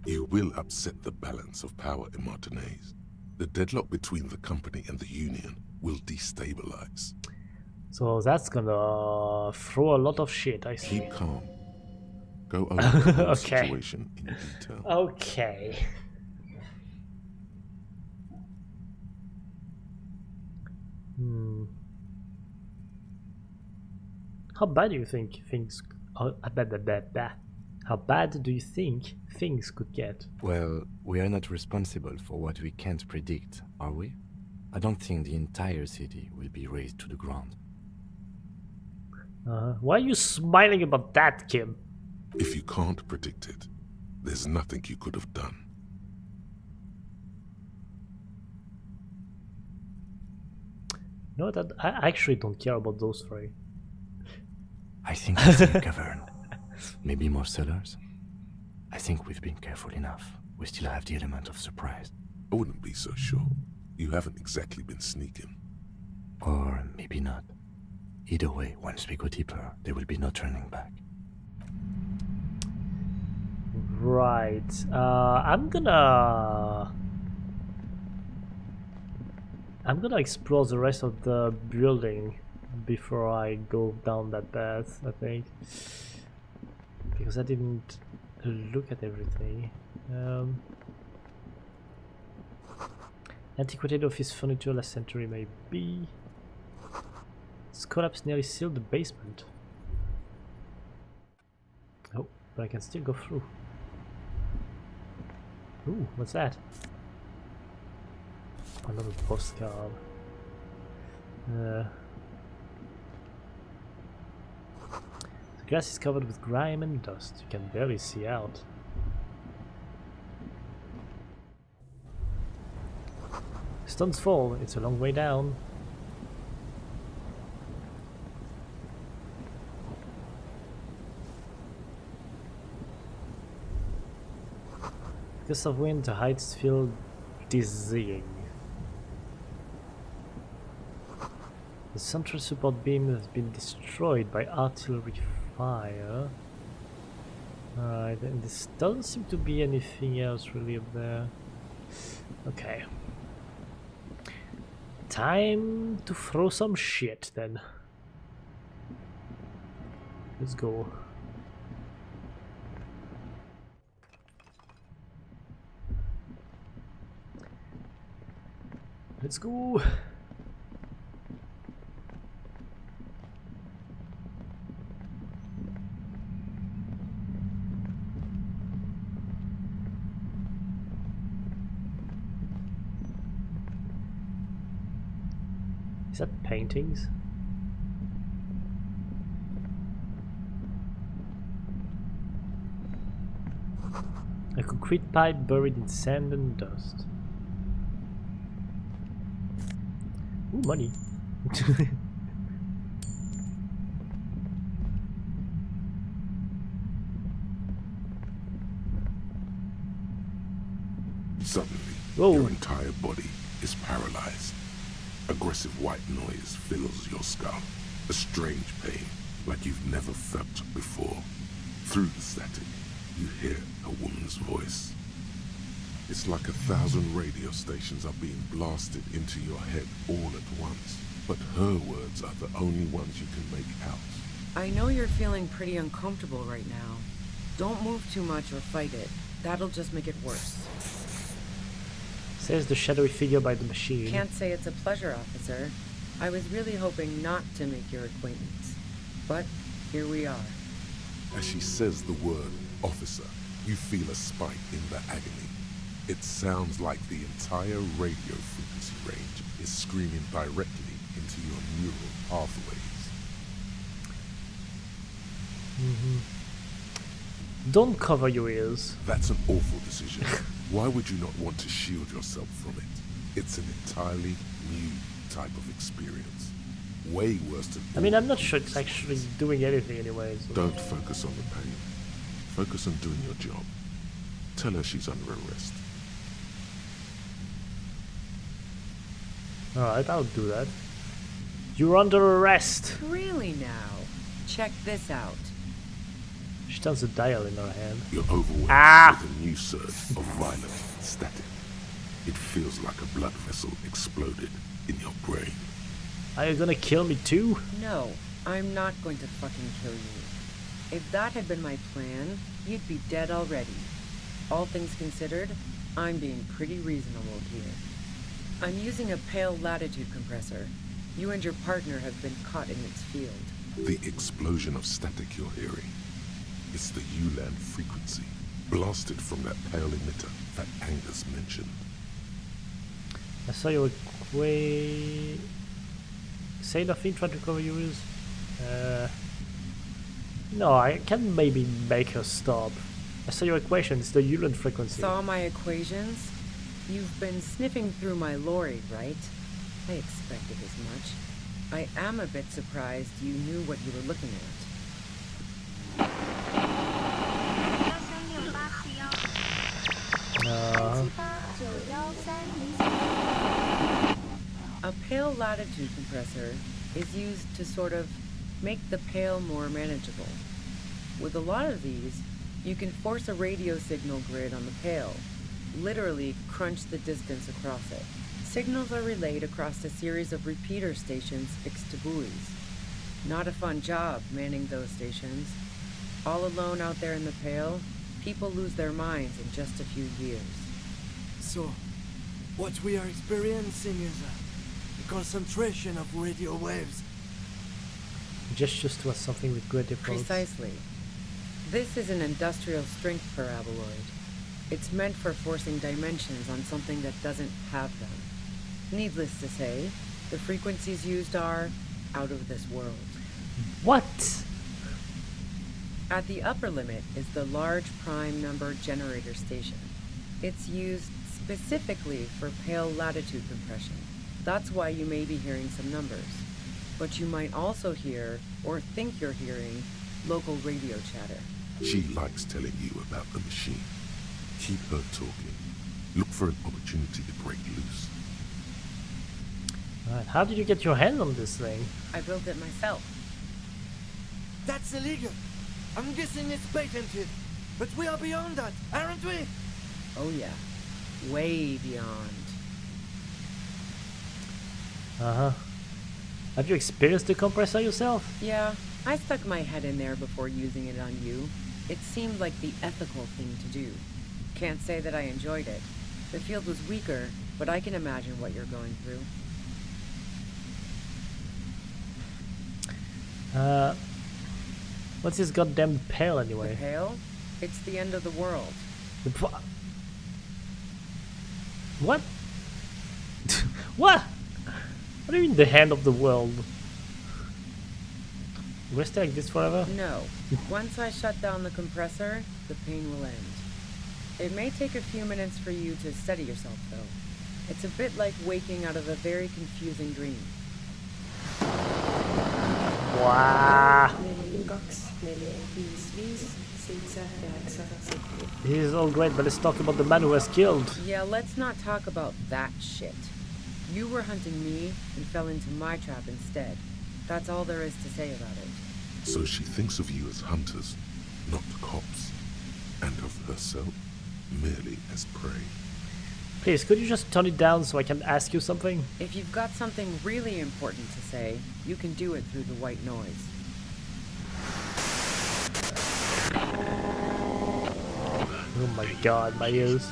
You will upset the balance of power in Martinez. The deadlock between the company and the Union will destabilize. So that's gonna throw a lot of shit, I see. Keep calm. Go over the whole Okay. situation in detail. Okay. How bad do you think things? How bad do you think things could get? Well, we are not responsible for what we can't predict, are we? I don't think the entire city will be razed to the ground. Why are you smiling about that, Kim? If you can't predict it, there's nothing you could have done. No, that I actually don't care about those three. I think it's in a cavern. Maybe more cellars? I think we've been careful enough. We still have the element of surprise. I wouldn't be so sure. You haven't exactly been sneaking. Or maybe not. Either way, once we go deeper, there will be no turning back. Right. I'm gonna explore the rest of the building before I go down that path, I think. Because I didn't look at everything. Antiquated office furniture last century, maybe. This collapse nearly sealed the basement. Oh, but I can still go through. Ooh, what's that? Another postcard. The Grass is covered with grime and dust. You can barely see out. Stones fall. It's a long way down. Because of wind, the heights feel dizzying. The central support beam has been destroyed by artillery fire. Alright, and this doesn't seem to be anything else really up there. Okay. Time to throw some shit then. Let's go. Let's go. Is that paintings? A concrete pipe buried in sand and dust. Ooh, money. Suddenly, Whoa. your entire body is paralyzed. Aggressive white noise fills your skull. A strange pain, like you've never felt before. Through the static, you hear a woman's voice. It's like 1,000 radio stations are being blasted into your head all at once. But her words are the only ones you can make out. I know you're feeling pretty uncomfortable right now. Don't move too much or fight it. That'll just make it worse. Says the shadowy figure by the machine. Can't say it's a pleasure, officer. I was really hoping not to make your acquaintance. But here we are. As she says the word officer, you feel a spike in the agony. It sounds like the entire radio frequency range is screaming directly into your neural pathways. Don't cover your ears. That's an awful decision. Why would you not want to shield yourself from it? It's an entirely new type of experience. Way worse than... I mean, I'm not sure it's actually doing anything anyways. So. Don't focus on the pain. Focus on doing your job. Tell her she's under arrest. Alright, I'll do that. You're under arrest! Really now? Check this out. She turns the dial in her hand. You're overwhelmed with a new surge of violent static. It feels like a blood vessel exploded in your brain. Are you gonna kill me too? No, I'm not going to fucking kill you. If that had been my plan, you'd be dead already. All things considered, I'm being pretty reasonable here. I'm using a pale latitude compressor. You and your partner have been caught in its field. The explosion of static you're hearing. It's the ULAN frequency, blasted from that pale emitter that Angus mentioned. I saw you say nothing, try to cover your ears. No, I can maybe make her stop. I saw your equation, it's the ULAN frequency. Saw my equations? You've been sniffing through my lorry, right? I expected as much. I am a bit surprised you knew what you were looking at. A pale latitude compressor is used to sort of make the pale more manageable. With a lot of these, you can force a radio signal grid on the pale, literally crunch the distance across it. Signals are relayed across a series of repeater stations fixed to buoys. Not a fun job manning those stations. All alone out there in the pale, people lose their minds in just a few years. So, what we are experiencing is a concentration of radio waves. Gestures towards something with greater force. Precisely. This is an industrial strength paraboloid. It's meant for forcing dimensions on something that doesn't have them. Needless to say, the frequencies used are out of this world. What? At the upper limit is the large prime number generator station. It's used specifically for pale latitude compression. That's why you may be hearing some numbers. But you might also hear, or think you're hearing, local radio chatter. She likes telling you about the machine. Keep her talking. Look for an opportunity to break loose. Alright, how did you get your hand on this thing? I built it myself. That's illegal. I'm guessing it's patented. But we are beyond that, aren't we? Oh yeah. Way beyond. Uh-huh. Have you experienced the compressor yourself? Yeah, I stuck my head in there before using it on you. It seemed like the ethical thing to do. Can't say that I enjoyed it. The field was weaker, but I can imagine what you're going through. What's this goddamn pail anyway? The pail? It's the end of the world. What? What? What do you mean the hand of the world? Will I stay like this forever? No. Once I shut down the compressor, the pain will end. It may take a few minutes for you to steady yourself, though. It's a bit like waking out of a very confusing dream. Wow. This is all great, but let's talk about the man who was killed. Yeah, let's not talk about that shit. You were hunting me and fell into my trap instead. That's all there is to say about it. So she thinks of you as hunters, not cops, and of herself merely as prey. Please, could you just turn it down so I can ask you something? If you've got something really important to say, you can do it through the white noise. Oh my god, my ears.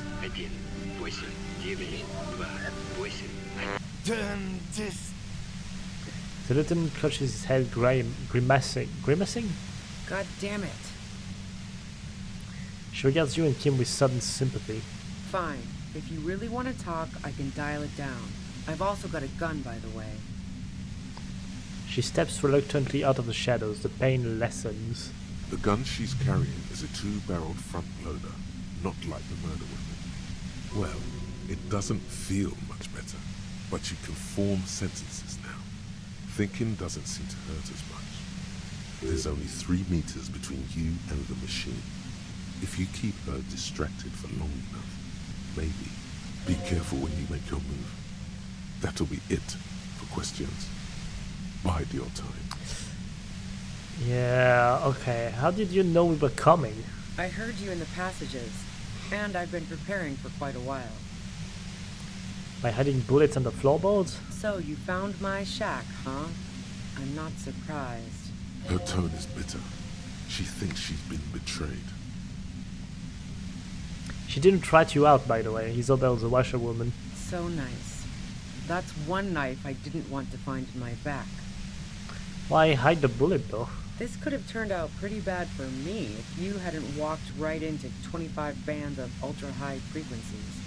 Turn this. The lieutenant clutches his head, grimacing. Grimacing? God damn it. She regards you and Kim with sudden sympathy. Fine. If you really want to talk, I can dial it down. I've also got a gun, by the way. She steps reluctantly out of the shadows. The pain lessens. The gun she's carrying is a two-barreled front loader, not like the murder weapon. Well, it doesn't feel much better, but you can form sentences now. Thinking doesn't seem to hurt as much. There's only 3 meters between you and the machine. If you keep her distracted for long enough, maybe. Be careful when you make your move. That'll be it for questions. Bide your time. Yeah, okay. How did you know we were coming? I heard you in the passages, and I've been preparing for quite a while. By hiding bullets on the floorboards? So you found my shack, huh? I'm not surprised. Her tone is bitter. She thinks she's been betrayed. She didn't rat you out, by the way. Isabel's a washerwoman. So nice. That's one knife I didn't want to find in my back. Why hide the bullet, though? This could have turned out pretty bad for me if you hadn't walked right into 25 bands of ultra-high frequencies.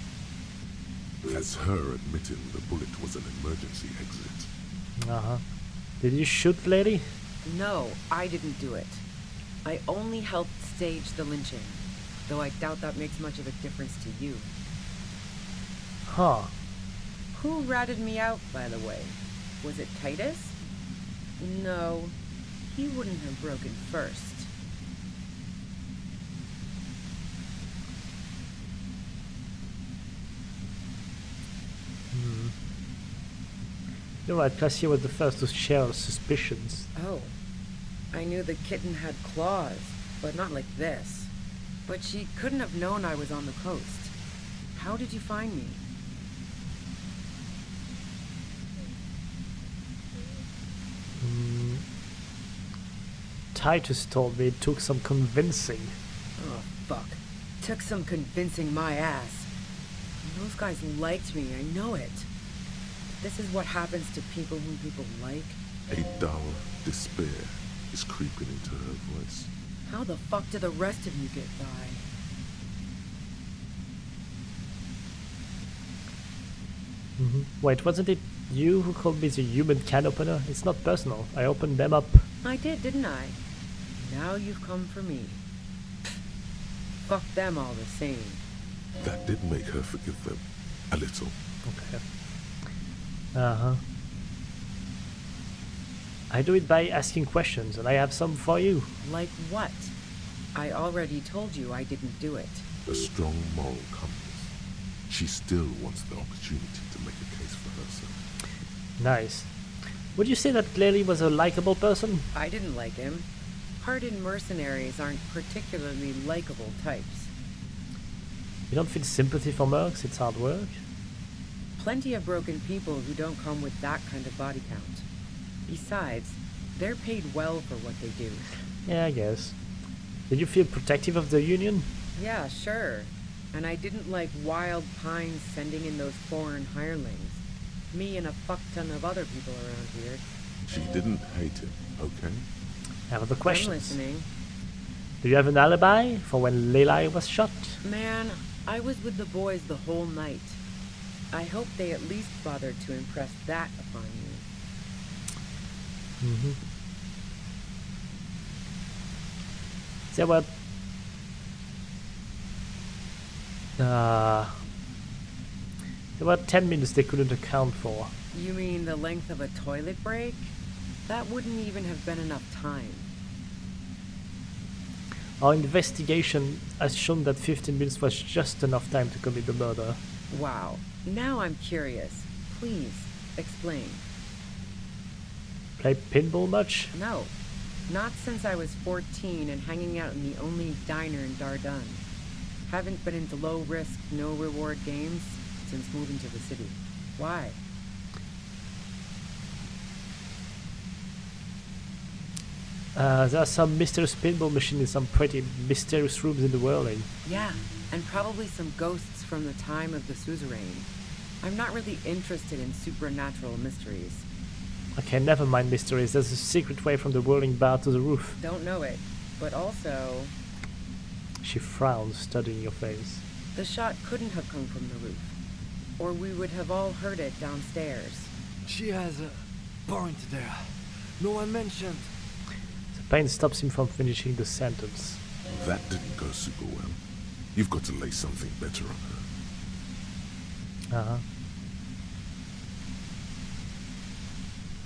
That's her admitting the bullet was an emergency exit. Uh-huh. Did you shoot the lady? No, I didn't do it. I only helped stage the lynching, though I doubt that makes much of a difference to you. Huh. Who ratted me out, by the way? Was it Titus? No, he wouldn't have broken first. You're right, Cassia was the first to share our suspicions. Oh, I knew the kitten had claws, but not like this. But she couldn't have known I was on the coast. How did you find me? Titus told me it took some convincing. Oh, fuck. Took some convincing my ass. Those guys liked me, I know it. This is what happens to people whom people like. A dull despair is creeping into her voice. How the fuck do the rest of you get by? Wait, wasn't it you who called me the human can opener? It's not personal. I opened them up. I did, didn't I? Now you've come for me. Fuck them all the same. That did make her forgive them. A little. Okay. Uh-huh. I do it by asking questions, and I have some for you. Like what? I already told you I didn't do it. A strong moral compass. She still wants the opportunity to make a case for herself. Nice. Would you say that Lily was a likable person? I didn't like him. Hardened mercenaries aren't particularly likable types. You don't feel sympathy for mercs? It's hard work? Plenty of broken people who don't come with that kind of body count. Besides, they're paid well for what they do. Yeah, I guess. Did you feel protective of the Union? Yeah, sure. And I didn't like Wild Pines sending in those foreign hirelings. Me and a fuck ton of other people around here. She didn't hate him, okay? I have other questions. I'm listening. Do you have an alibi for when Lily was shot? Man, I was with the boys the whole night. I hope they at least bothered to impress that upon you. Mm-hmm. There were... there were 10 minutes they couldn't account for. You mean the length of a toilet break? That wouldn't even have been enough time. Our investigation has shown that 15 minutes was just enough time to commit the murder. Wow. Now I'm curious. Please, explain. Play pinball much? No. Not since I was 14 and hanging out in the only diner in Dardun. Haven't been into low-risk, no-reward games since moving to the city. Why? There are some mysterious pinball machines in some pretty mysterious rooms in the whirling. Yeah, and probably some ghosts from the time of the suzerain. I'm not really interested in supernatural mysteries. Okay, never mind mysteries. There's a secret way from the whirling bar to the roof. Don't know it, but also... She frowns, studying your face. The shot couldn't have come from the roof, or we would have all heard it downstairs. She has a point there. No one mentioned. The pain stops him from finishing the sentence. That didn't go super well. You've got to lay something better on her. Uh-huh.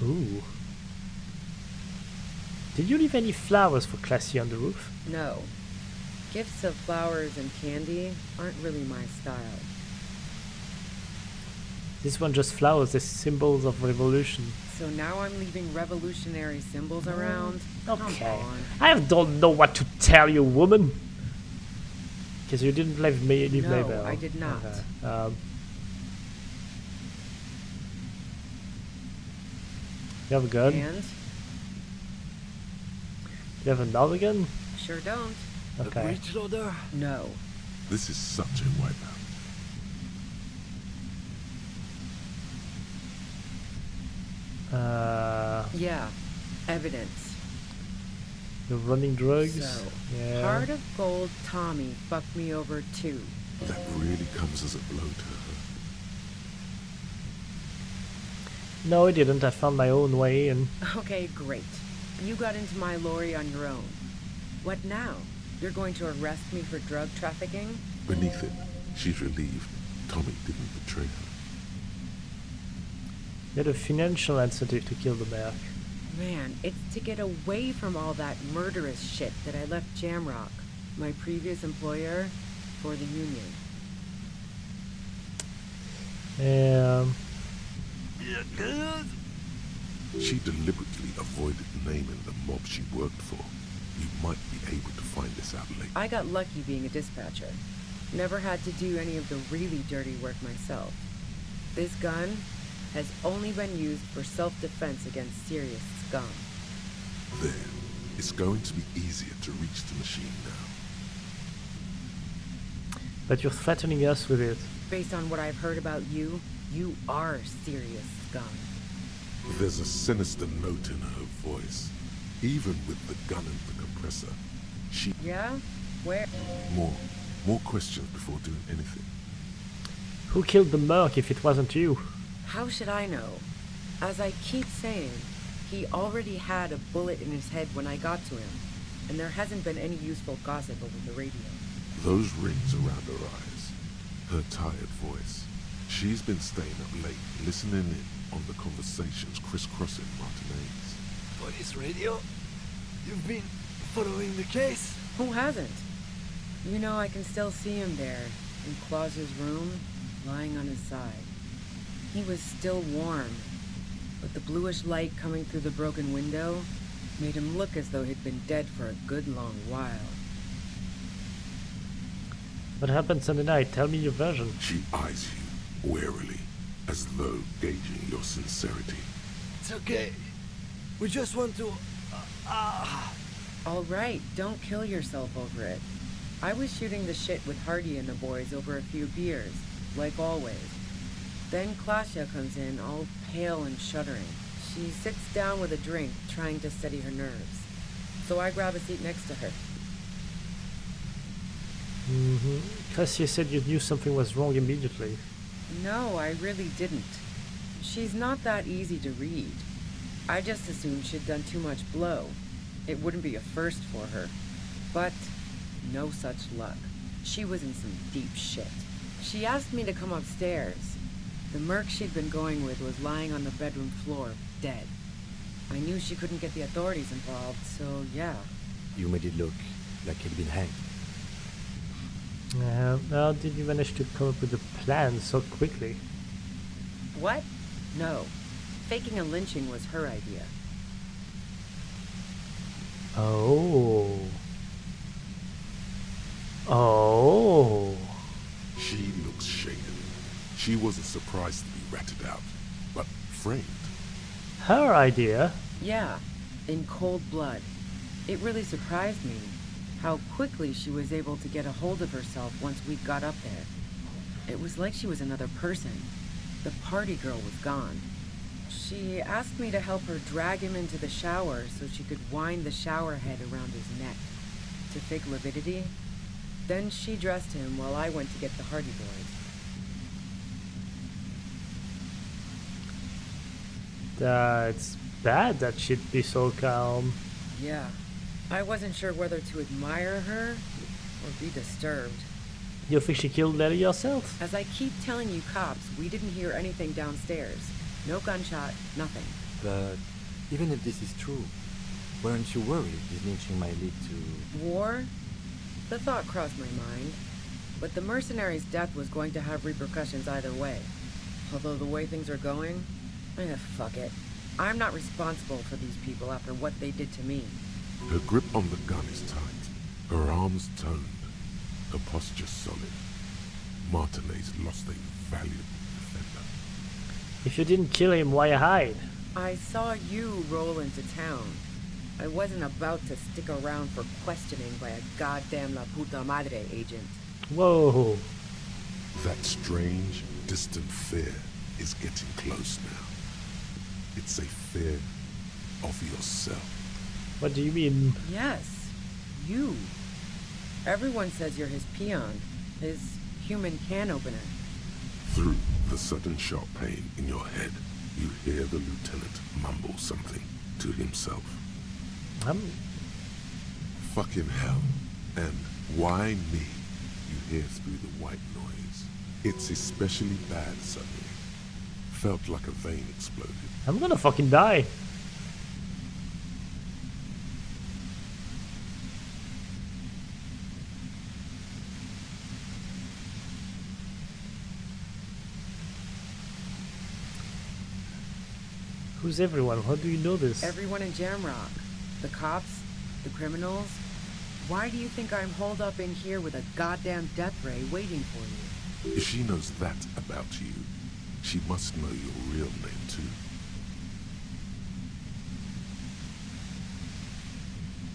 Ooh. Did you leave any flowers for Classy on the roof? No. Gifts of flowers and candy aren't really my style. This one just flowers, they're symbols of revolution. So now I'm leaving revolutionary symbols around? Okay. Come on. I don't know what to tell you, woman. Because you didn't leave Maybell. No, I did not. Okay. You have a gun? And? You have another gun? Sure don't. Okay. A breach loader? No. This is such a wipeout. Yeah. Evidence. You're running drugs? So, yeah. Heart of Gold Tommy fucked me over too. That really comes as a blow to her. No, I didn't. I found my own way and... Okay, great. You got into my lorry on your own. What now? You're going to arrest me for drug trafficking? Beneath it, she's relieved Tommy didn't betray her. You had a financial incentive to kill the Merc. Man, it's to get away from all that murderous shit that I left Jamrock, my previous employer, for the Union. She deliberately avoided naming the mob she worked for. You might be able to find this out later. I got lucky being a dispatcher. Never had to do any of the really dirty work myself. This gun has only been used for self-defense against serious scum. There. It's going to be easier to reach the machine now. But you're threatening us with it. Based on what I've heard about you, you are serious scum. There's a sinister note in her voice. Even with the gun and the compressor, she... Yeah? Where? More questions before doing anything. Who killed the Merc if it wasn't you? How should I know? As I keep saying, he already had a bullet in his head when I got to him. and there hasn't been any useful gossip over the radio. Those rings around her eyes, her tired voice. She's been staying up late, listening in on the conversations crisscrossing Martinez. Police radio? You've been following the case? Who hasn't? You know, I can still see him there, in Claus's room, lying on his side. He was still warm, but the bluish light coming through the broken window made him look as though he'd been dead for a good long while. What happens in the night? Tell me your version. She eyes you warily, as though gauging your sincerity. It's okay. We just want to... All right, don't kill yourself over it. I was shooting the shit with Hardy and the boys over a few beers, like always. Then Klasia comes in, all pale and shuddering. She sits down with a drink, trying to steady her nerves. So I grab a seat next to her. Klasia said you knew something was wrong immediately. No, I really didn't. She's not that easy to read. I just assumed she'd done too much blow. It wouldn't be a first for her. But no such luck. She was in some deep shit. She asked me to come upstairs. The merc she'd been going with was lying on the bedroom floor, dead. I knew she couldn't get the authorities involved, so yeah. You made it look like he'd been hanged. How did you manage to come up with a plan so quickly? What? No. Faking a lynching was her idea. Oh. Oh. She looks shaken. She wasn't surprised to be ratted out, but framed. Her idea? Yeah, in cold blood. It really surprised me how quickly she was able to get a hold of herself once we got up there. It was like she was another person. The party girl was gone. She asked me to help her drag him into the shower so she could wind the shower head around his neck to fake lividity. Then she dressed him while I went to get the Hardy Boys. It's bad that she'd be so calm. Yeah. I wasn't sure whether to admire her or be disturbed. You think she killed Letty yourself? As I keep telling you cops, we didn't hear anything downstairs. No gunshot, nothing. But even if this is true, weren't you worried this lynching might lead to... War? The thought crossed my mind. But the mercenary's death was going to have repercussions either way. Although the way things are going, fuck it. I'm not responsible for these people after what they did to me. Her grip on the gun is tight, her arms toned, her posture solid. Martinez lost a valuable defender. If you didn't kill him, why hide? I saw you roll into town. I wasn't about to stick around for questioning by a goddamn La Puta Madre agent. Whoa. That strange, distant fear is getting close now. It's a fear of yourself. What do you mean? Yes, you. Everyone says you're his peon, his human can opener. Through the sudden sharp pain in your head, you hear the lieutenant mumble something to himself. Fucking hell. And why me? You hear through the white noise. It's especially bad suddenly. Felt like a vein exploded. I'm gonna fucking die. Who's everyone? How do you know this? Everyone in Jamrock. The cops, the criminals. Why do you think I'm holed up in here with a goddamn death ray waiting for you? If she knows that about you, she must know your real name too.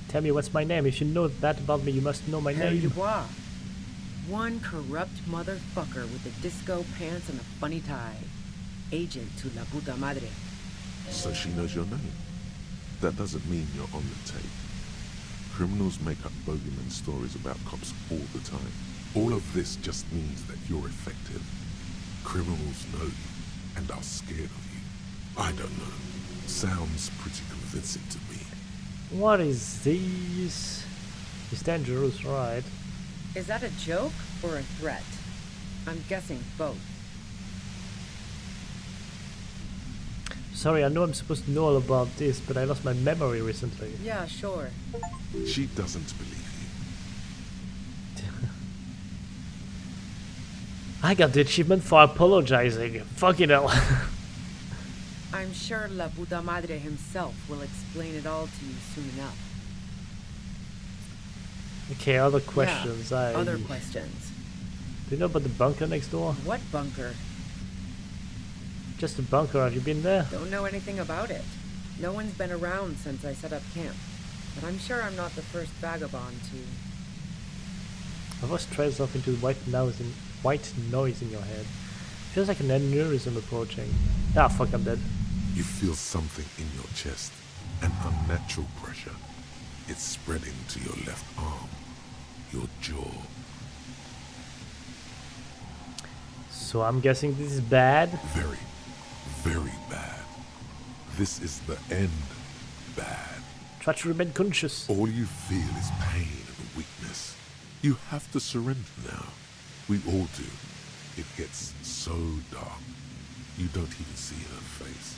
Tell me what's my name. If you know that about me, you must know my Harry name. Dubois. One corrupt motherfucker with the disco pants and a funny tie. Agent to La Puta Madre. So she knows your name. That doesn't mean you're on the tape. Criminals make up bogeyman stories about cops all the time. All of this just means that you're effective. Criminals know you and are scared of you. I don't know. Sounds pretty convincing to me. What is these? It's dangerous, right? Is that a joke or a threat? I'm guessing both. Sorry, I know I'm supposed to know all about this, but I lost my memory recently. Yeah, sure. She doesn't believe I got the achievement for apologizing. Fucking hell. I'm sure La Puta Madre himself will explain it all to you soon enough. Okay, other questions. Yeah, other questions. Do you know about the bunker next door? What bunker? Just a bunker, have you been there? Don't know anything about it. No one's been around since I set up camp. But I'm sure I'm not the first vagabond to... My voice trails off into white noise in your head. Feels like an aneurysm approaching. Ah, fuck, I'm dead. You feel something in your chest, an unnatural pressure. It's spreading to your left arm, your jaw. So I'm guessing this is bad? Very, very bad. This is the end bad. Try to remain conscious. All you feel is pain and weakness. You have to surrender now. We all do. It gets so dark. You don't even see her face.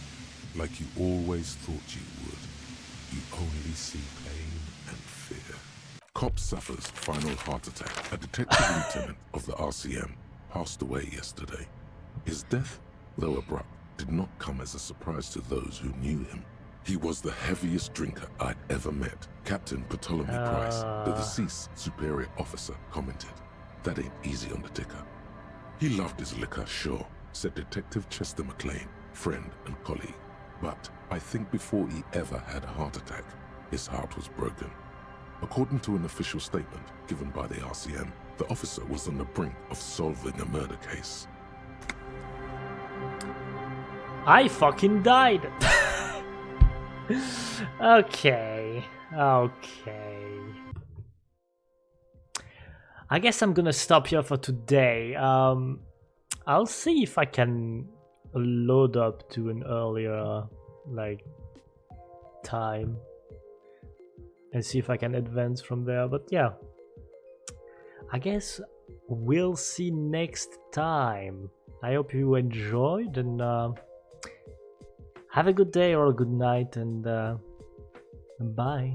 Like you always thought you would. You only see pain and fear. Cop suffers final heart attack. A detective lieutenant of the RCM passed away yesterday. His death, though abrupt, did not come as a surprise to those who knew him. He was the heaviest drinker I'd ever met. Captain Ptolemy Price, the deceased superior officer, commented, "That ain't easy on the ticker." He loved his liquor, sure, said Detective Chester McLean, friend and colleague. But I think before he ever had a heart attack, his heart was broken. According to an official statement given by the RCM, the officer was on the brink of solving a murder case. I fucking died! Okay. I guess I'm gonna stop here for today. I'll see if I can load up to an earlier, time. And see if I can advance from there, but yeah. I guess we'll see next time. I hope you enjoyed, and have a good day or a good night, and bye.